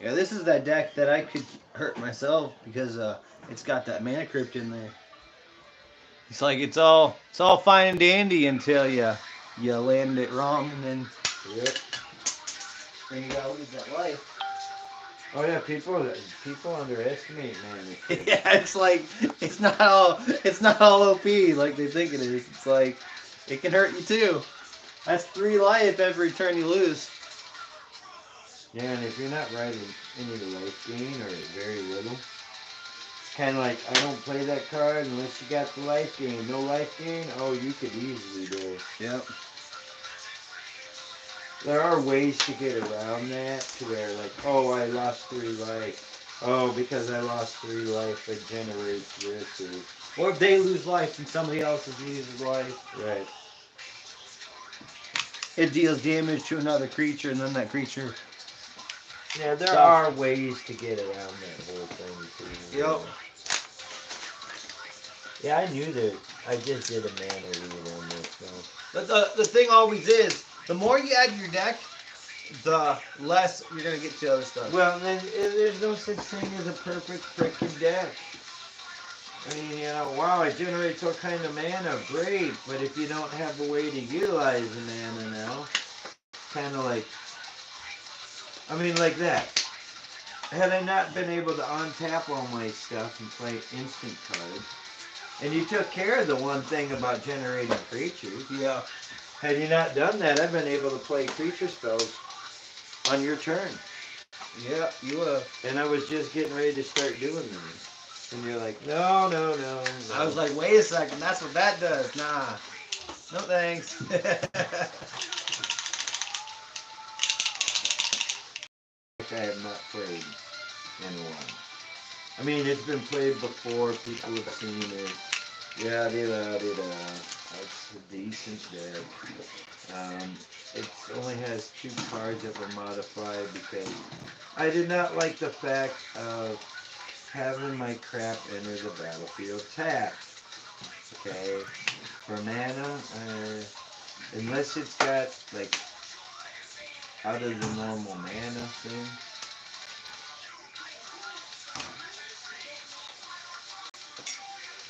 Yeah, this is that deck that I could hurt myself because it's got that mana crypt in there. It's like it's all fine and dandy until you land it wrong and then
Yep.
you gotta lose that life.
Oh yeah, people underestimate man.
Yeah, it's like it's not all OP like they think it is. It's like it can hurt you too. That's 3 life every turn you lose.
Yeah, and if you're not writing any life gain or very little, it's kind of like I don't play that card unless you got the life gain. No life gain, oh, you could easily do.
Yep.
There are ways to get around that to where like, oh, I lost 3 life. Oh, because I lost 3 life, it generates this
Or if they lose life and somebody else loses life,
right.
it deals damage to another creature and then that creature.
Yeah, there
Tough.
are ways to get around that whole thing too.
Yep.
Yeah, I knew that. I just did a mana read on this though.
But the thing always is, the more you add to your deck, the less you're gonna get to other stuff.
Well, then there's no such thing as a perfect freaking deck. I mean, you know, wow, it generates all kind of mana, great, but if you don't have a way to utilize the mana now, kind of like, I mean, like that. Had I not been able to untap all my stuff and play instant cards, and you took care of the one thing about generating creatures,
Yeah.
had you not done that, I've been able to play creature spells on your turn.
Yeah, you would.
And I was just getting ready to start doing them. And you're like, no, no, no, no.
I was like, wait a second, that's what that does. Nah. No thanks.
I have not played in a while. I mean, it's been played before, people have seen it. Yeah, that's a decent deck. It only has 2 cards that were modified because I did not like the fact of having my crap enter the battlefield tapped. Okay, for mana, unless it's got like out of the normal mana thing.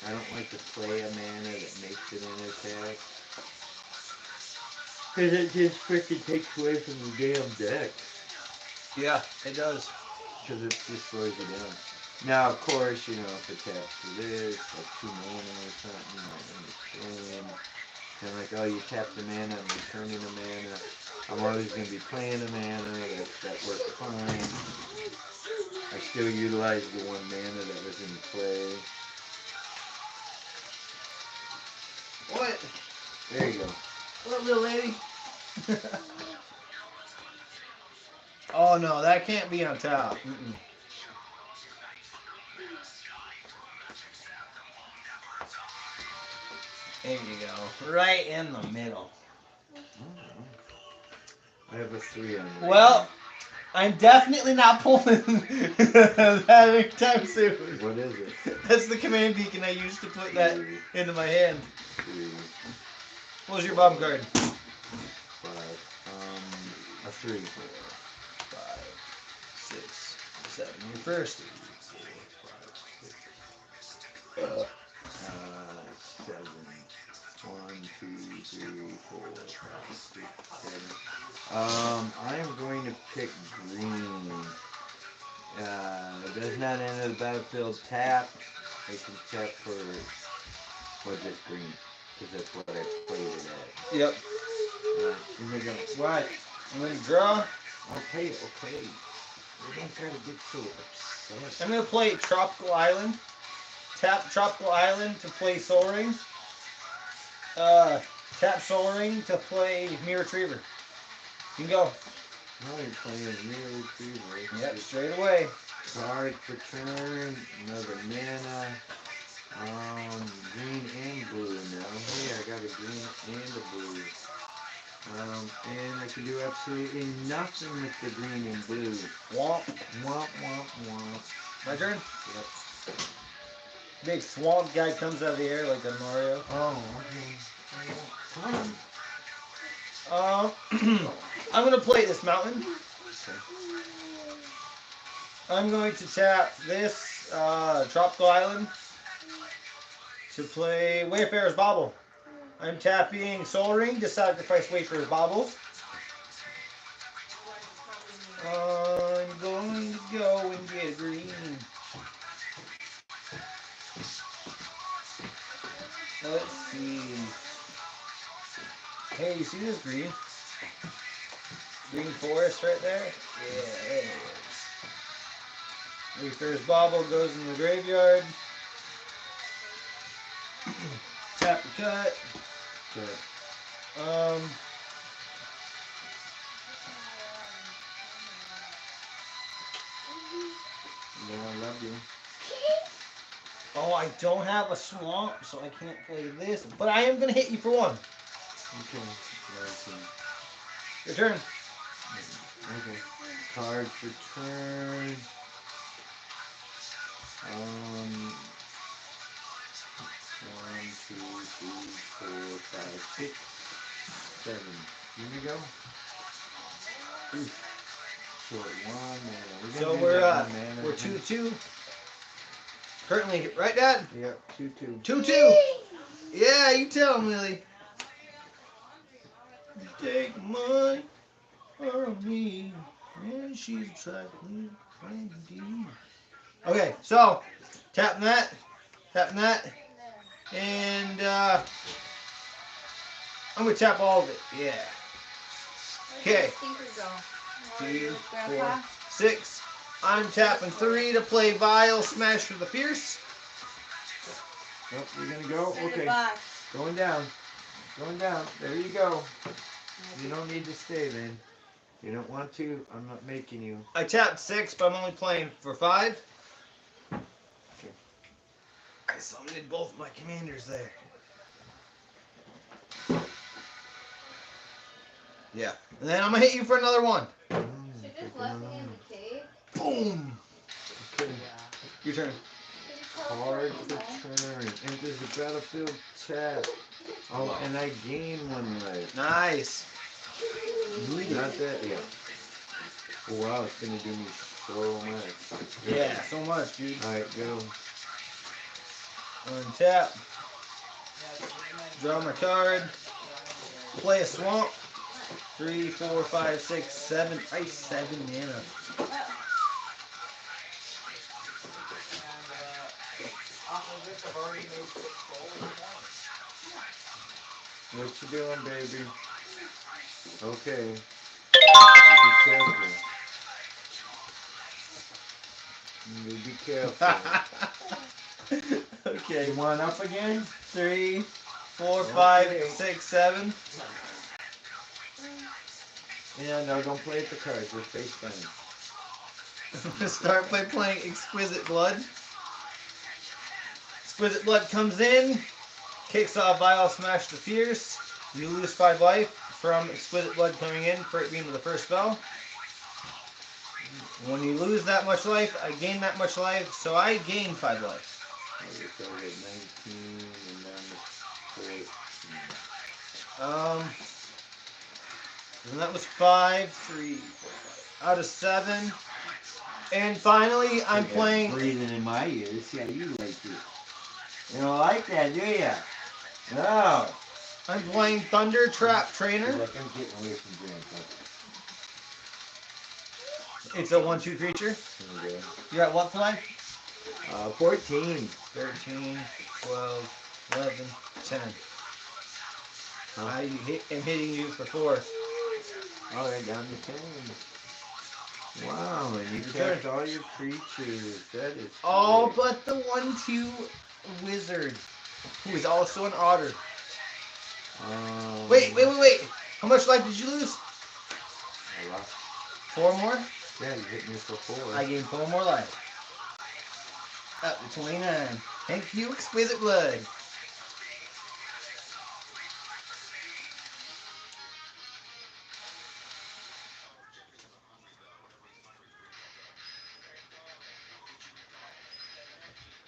I don't like to play a mana that makes it an attack. Because it just freaking takes away from the damn deck.
Yeah, it does.
Because it just slows you down. Now, of course, you know, if it taps for this, like 2 mana or something, I understand. Kind of like, oh, you tap the mana and returning the mana. I'm always going to be playing the mana. That works fine. I still utilize the 1 mana that was in play.
What?
There you go.
What, little lady? Oh no, that can't be on top. Mm-mm. There you go. Right in the middle.
I have a 3 on there.
Well, I'm definitely not pulling that anytime soon.
What is it?
That's the command beacon I used to put that into my hand.
3,
What was your bottom card?
5. A 3.
5, 6, 7. You're first.
7. 1, 2, 3, 4, 5, 6, 7. I am going to pick green. It does not enter the battlefield tapped. It can tap for just green. Because that's what I played it at.
Yep.
Here we go.
Right. I'm going to draw.
Okay. You don't gotta get so upset.
I'm going to play Tropical Island. Tap Tropical Island to play Soul Ring. Tap Soul Ring to play Mirror Retriever. You can go.
Now you're playing Mirror Retriever.
Yep, straight away.
Card for turn, another mana. Green and blue now. Hey, I got a green and a blue. And I can do absolutely nothing with the green and blue.
Womp.
Womp, womp, womp.
My turn?
Yep.
Big swamp guy comes out of the air like a Mario.
Oh, okay. Come on.
I'm gonna play this mountain.
Okay.
I'm going to tap this tropical island to play Wayfarer's Bauble. I'm tapping Soul Ring to sacrifice Wayfarer's Bauble. I'm going to go and get green. Let's see. Hey, you see this green? Green forest right there? Yeah, there it is. Wayfarer's Bauble goes in the graveyard. Tap the cut.
Okay. Yeah, I love you.
Oh, I don't have a swamp, so I can't play this. But I am gonna hit you for one.
Okay. Nice.
Your turn.
Okay. Card for turn. 1, 2, 3, 4, 5, 6, 7. Here we go. Ooh. Short 1 mana.
So we're 2-2. Currently, right, Dad?
Yep, 2-2.
2-2. Yeah, you tell him, Lily. Take money from me, and she's attracting crazy. Okay, so tapping that, and I'm gonna tap all of it. Yeah. Okay. 2, 4, 6. I'm tapping 3 to play Vile Smash for the Fierce.
Oh, you're gonna go? Okay. Going down. Going down. There you go. You don't need to stay then. You don't want to. I'm not making you.
I tapped 6, but I'm only playing for 5.
Okay.
I summoned both my commanders there. Yeah. And then I'm gonna hit you for another one.
She just left me in the cave.
Boom.
Okay.
Your turn.
Card for turn. Enters the battlefield tap. Oh, and I gain 1 life.
Nice.
Not that, yeah. Oh, wow, it's gonna do me so much.
Yeah, so much, dude.
Alright, go.
Untap. Draw my card. Play a swamp. 3, 4, 5, 6, 7. Ice 7 mana.
What you doing, baby? Okay. Be careful. Be careful.
Okay.
You want up again?
3, 4, 5,
Okay.
6, 7.
Yeah, no, don't play with the cards. They're face down.
Start by playing Exquisite Blood. Exquisite Blood comes in, kicks off Vile Smash the Fierce. You lose 5 life from Exquisite Blood coming in for it being the first spell. When you lose that much life, I gain that much life, so I gain 5 life.
Okay, so we're at 19 and then 14.
And that was 5, 3, 4, 5. Out of 7. And finally, I'm
Okay,
playing.
breathing in my ears. Yeah, you like it. You don't like that, do ya? No.
I'm playing Thunder Trap Trainer.
Look, I'm getting away from Grandpa.
It's a 1/2 creature.
Okay.
You're at what life?
14.
13, 12, 11, 10.
Huh?
I am hitting you for 4.
Oh, they're down to 10. Wow, and you
Your
kept all your creatures. That is
All
great.
but the 1/2 wizard, who is also an otter. Wait. How much life did you lose?
I lost
4 more?
Yeah, you hit me for 4.
I gain 4 more life. Up to 29. Thank you, Exquisite Blood.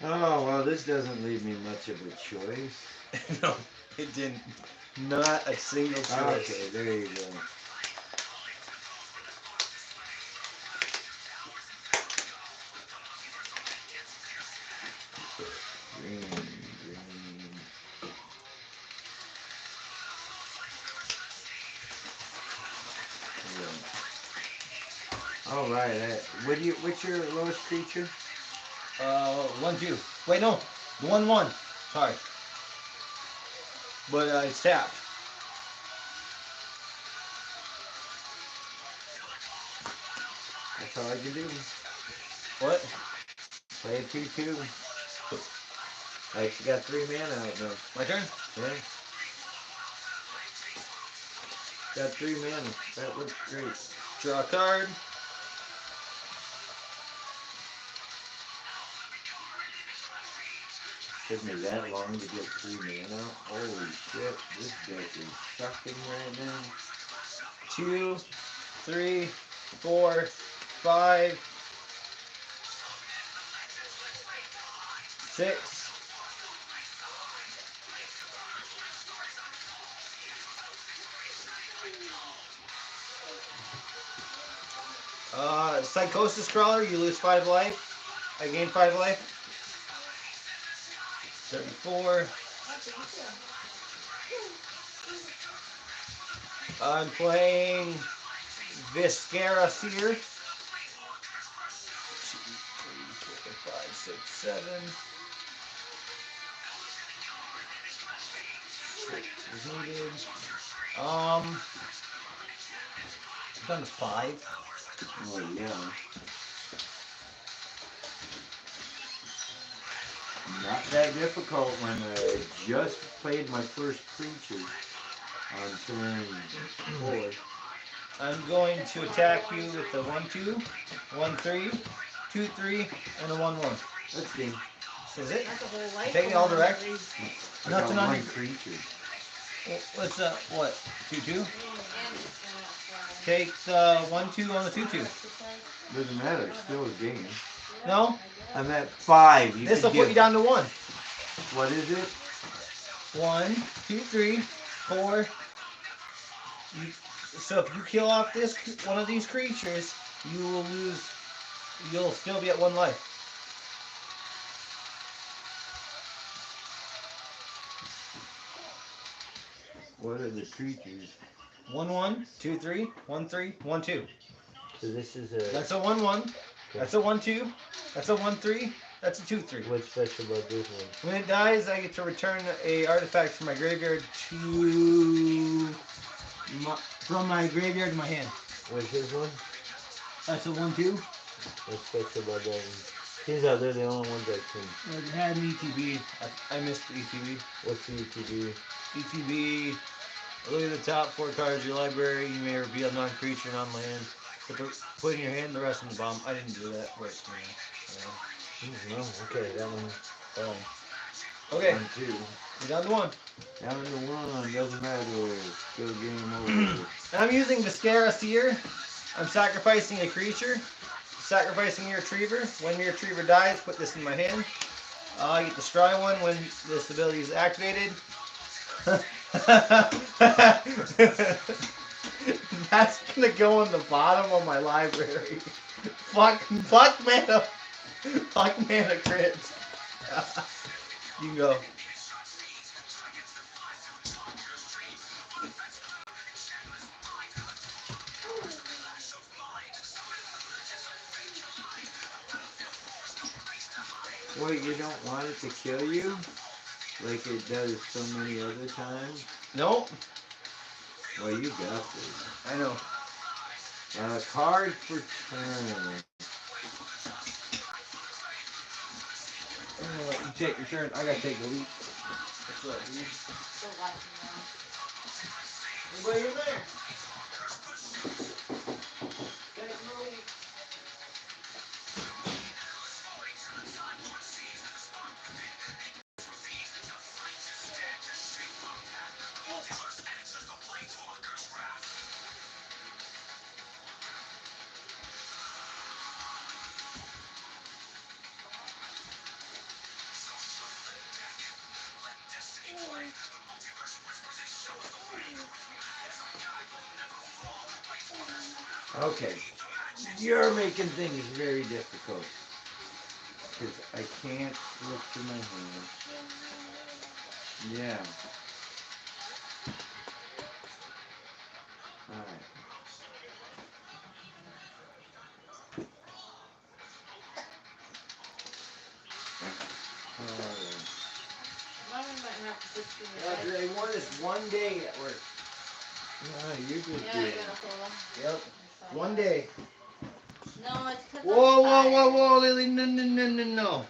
Oh, well, this doesn't leave me much of a choice.
No, it didn't. Not a single choice.
Okay, there you go. Green, green. Yeah. All right. What's your lowest creature?
1-2. Wait, no. 1-1. Sorry. But it's tapped.
That's all I can do.
What?
Play a 2/2. I actually got 3 mana out now.
My turn?
Yeah. Got 3 mana. That looks great.
Draw a card.
Took me that long to get 3 mana out. Holy shit, this deck is sucking right now.
2, 3, 4, 5, 6. Psychosis Crawler, you lose 5 life. I gain 5 life. 34. I'm playing Viscera Seer. 2, 3, 4, 5, 6, 7. 6 is needed. Done 5.
Oh, yeah. Not that difficult when I just played my first creature on turn 4.
I'm going to attack you with the 1-2, 1-3, 2-3, and a 1-1.
Let's see.
Is it?
That's a whole life.
Taking all direct?
I
Nothing
got
on
1
your...
creature.
What's what? 2-2?
And it's gonna
Take the 1-2 on the 2-2.
Doesn't matter, it's still a game.
No?
I'm at 5.
This will put you down to 1.
What is it?
1, 2, 3, 4. So if you kill off this one of these creatures, you will lose. You'll still be at 1 life.
What are the creatures?
1-1, 2-3, 1-3, 1-2.
So this is a...
That's a 1-1. That's a 1-2. That's a 1-3. That's a 2-3.
What's special about this one?
When it dies, I get to return a artifact from my graveyard to from my graveyard to my hand.
What's this one?
That's a 1-2.
What's special about that one? Seems like they're the only ones that can...
It had an ETB. I missed the ETB.
What's the ETB?
ETB. Look at the top 4 cards of your library. You may reveal non-creature, non-land. Put in your hand the rest in the bottom. I didn't do that, but
No, okay, that one.
Okay.
1, 2.
You're down to 1.
Down to 1, doesn't matter. Still game over.
And I'm using Viscera Seer. I'm sacrificing a creature. Sacrificing your retriever. When your retriever dies, put this in my hand. I get to destroy one when this ability is activated. That's gonna go on the bottom of my library. Fuck mana. Fuck mana crits. You can go.
Wait, you don't want it to kill you? Like it does so many other times?
Nope.
Well, you got this.
I know.
Card for turn.
I'm gonna let you take your turn. I gotta take the lead. That's what I do.
Still watching now.
Anybody in there? Take the lead.
Okay. You're making things very difficult. Because I can't look to my hand. Yeah. Alright.
Mommy might have to put you in
Yeah,
the bed.
I won this one day at work.
You just
Yeah,
do
you
it.
got a cola.
Yep.
I saw
One
that.
day.
No, it's because
Whoa, whoa, whoa, whoa, Lily, no, no, no, no, no.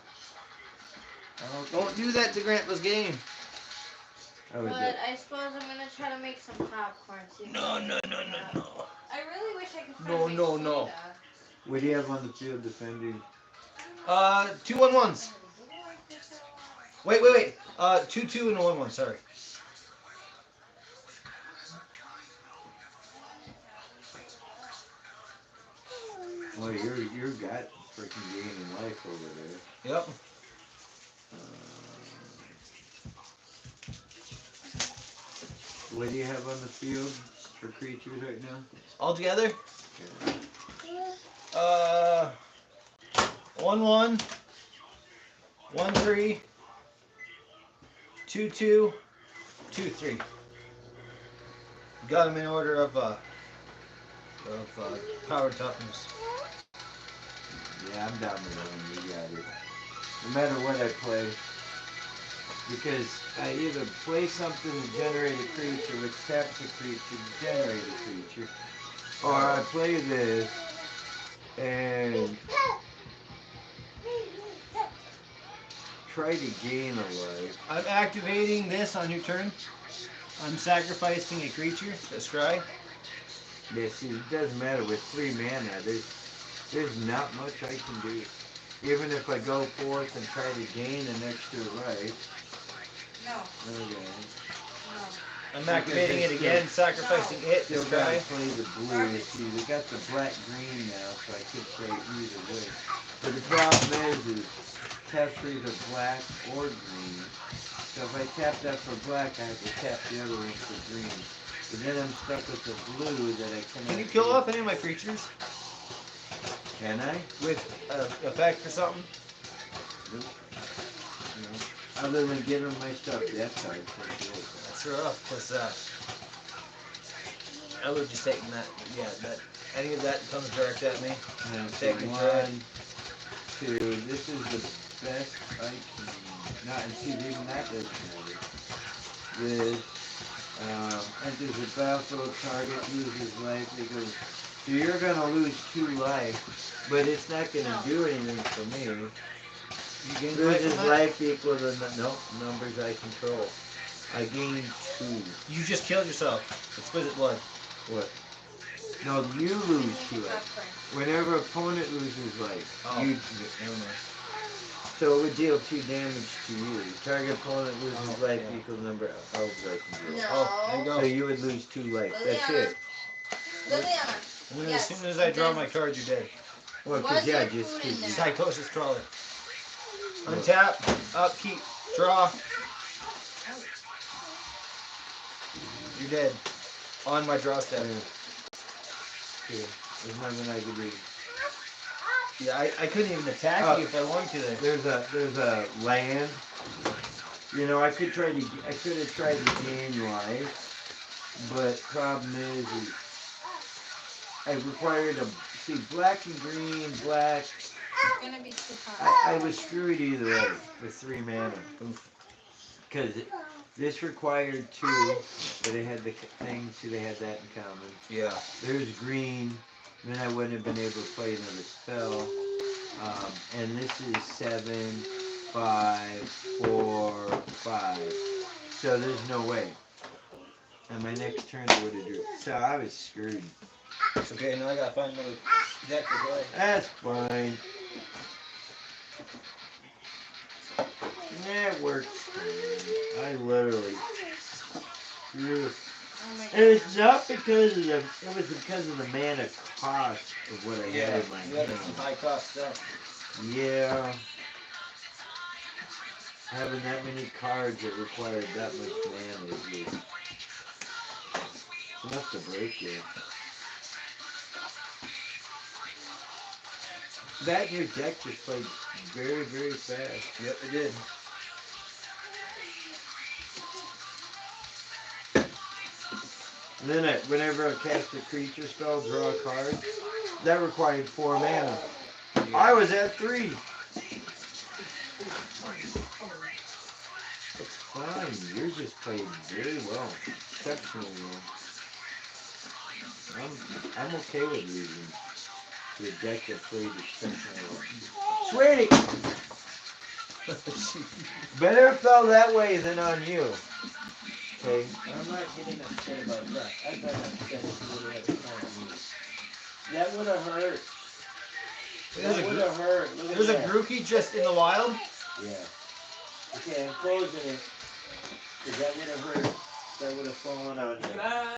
Okay.
Don't do that to Grandpa's game.
I would
But I suppose I'm gonna try to make some popcorn. See if
No,
I can
no,
do
no, no,
that.
no.
I really wish I could find
No,
my
no, no.
soda.
What do you have on the field defending?
2-1-1s. Wait. 2-2 and a 1-1, sorry.
Well, you're got freaking gaining life over there.
Yep.
What do you have on the field for creatures right now?
All together?
Okay.
1-1, 1-3, 2-2, 2-3. Got them in order of power toughness.
Yeah, I'm down the line. You got it. No matter what I play, because I either play something to generate a creature, which taps a creature to generate a creature, or I play this and try to gain a life.
I'm activating this on your turn. I'm sacrificing a creature, a scry.
Yeah, see, it doesn't matter with 3 mana. There's not much I can do. Even if I go forth and try to gain an extra life.
No.
Okay.
No.
I'm activating it again, sacrificing it, the
Still gotta
scry.
play the blue. See, we got the black green now, so I could play either way. But the problem is tap for either black or green. So if I tap that for black, I have to tap the other one for green. But then I'm stuck with the blue that I cannot.
Can you kill off any of my creatures
Can I?
with effect or something?
Nope. No. Other than giving my stuff death cards.
That's rough, because I would just taking that. Yeah, that any of that comes direct at me.
Now,
Taking dread.
1, 2. This is the best I can. Not and see even that doesn't matter. This enters the battlefield, target loses life. It goes. So you're gonna lose 2 life, but it's not gonna do anything for me.
You gain life
Loses
from that?
life equal to numbers I control. I gain 2.
You just killed yourself. Exquisite blood.
What? No, you lose 2 life. Whenever opponent loses life,
Oh.
you.
Never mind.
So it would deal 2 damage to you. Target opponent loses life
yeah.
equal number of elves I control.
No.
Oh, there you go.
So you would lose 2 life. That's it.
Liliana.
And then
Yes,
as soon as I draw
then-
my card, you're dead.
Well,
Was
because yeah,
there
just
food
because
in
you.
there?
Psychosis Trawler. Untap, upkeep, draw. You're dead. On my draw step.
Yeah, there's nothing I could do.
Yeah, I couldn't even attack
Oh.
you if I wanted to there.
There's a land. You know, I could have tried to gain life, but problem is I required see black and green, black.
It's gonna be too hot.
I was screwed either way with 3 mana. Because this required 2, but they had the thing, so they had that in common.
Yeah.
There's green, then I wouldn't have been able to play another spell. And this is 7, 5, 4, 5. So there's no way. And my next turn I would have drew. So I was screwed.
It's okay, now I gotta find another deck to play.
That's fine. That works fine. I literally.
Oh my
And it's not because of it was because of the mana cost of what I had in my
you had some
hand.
high cost stuff.
Yeah. Having that many cards that required that much mana is just enough to break you. That and your deck just played very, very fast.
Yep, it did.
And then whenever I cast a creature spell, draw a card, that required 4 mana. I was at 3. It's fine. Yours just played very well. Exceptionally well. I'm okay with losing to a deck that played exceptionally well. Sweetie! Better fell that way than on you. Okay?
I'm not getting upset about that. I got upset if you would have had a me. That would have hurt. That would have hurt. Look at
There's a
that.
Grookey just in the wild.
Yeah. Okay, I'm closing it. Because that would have hurt. That would have fallen on you.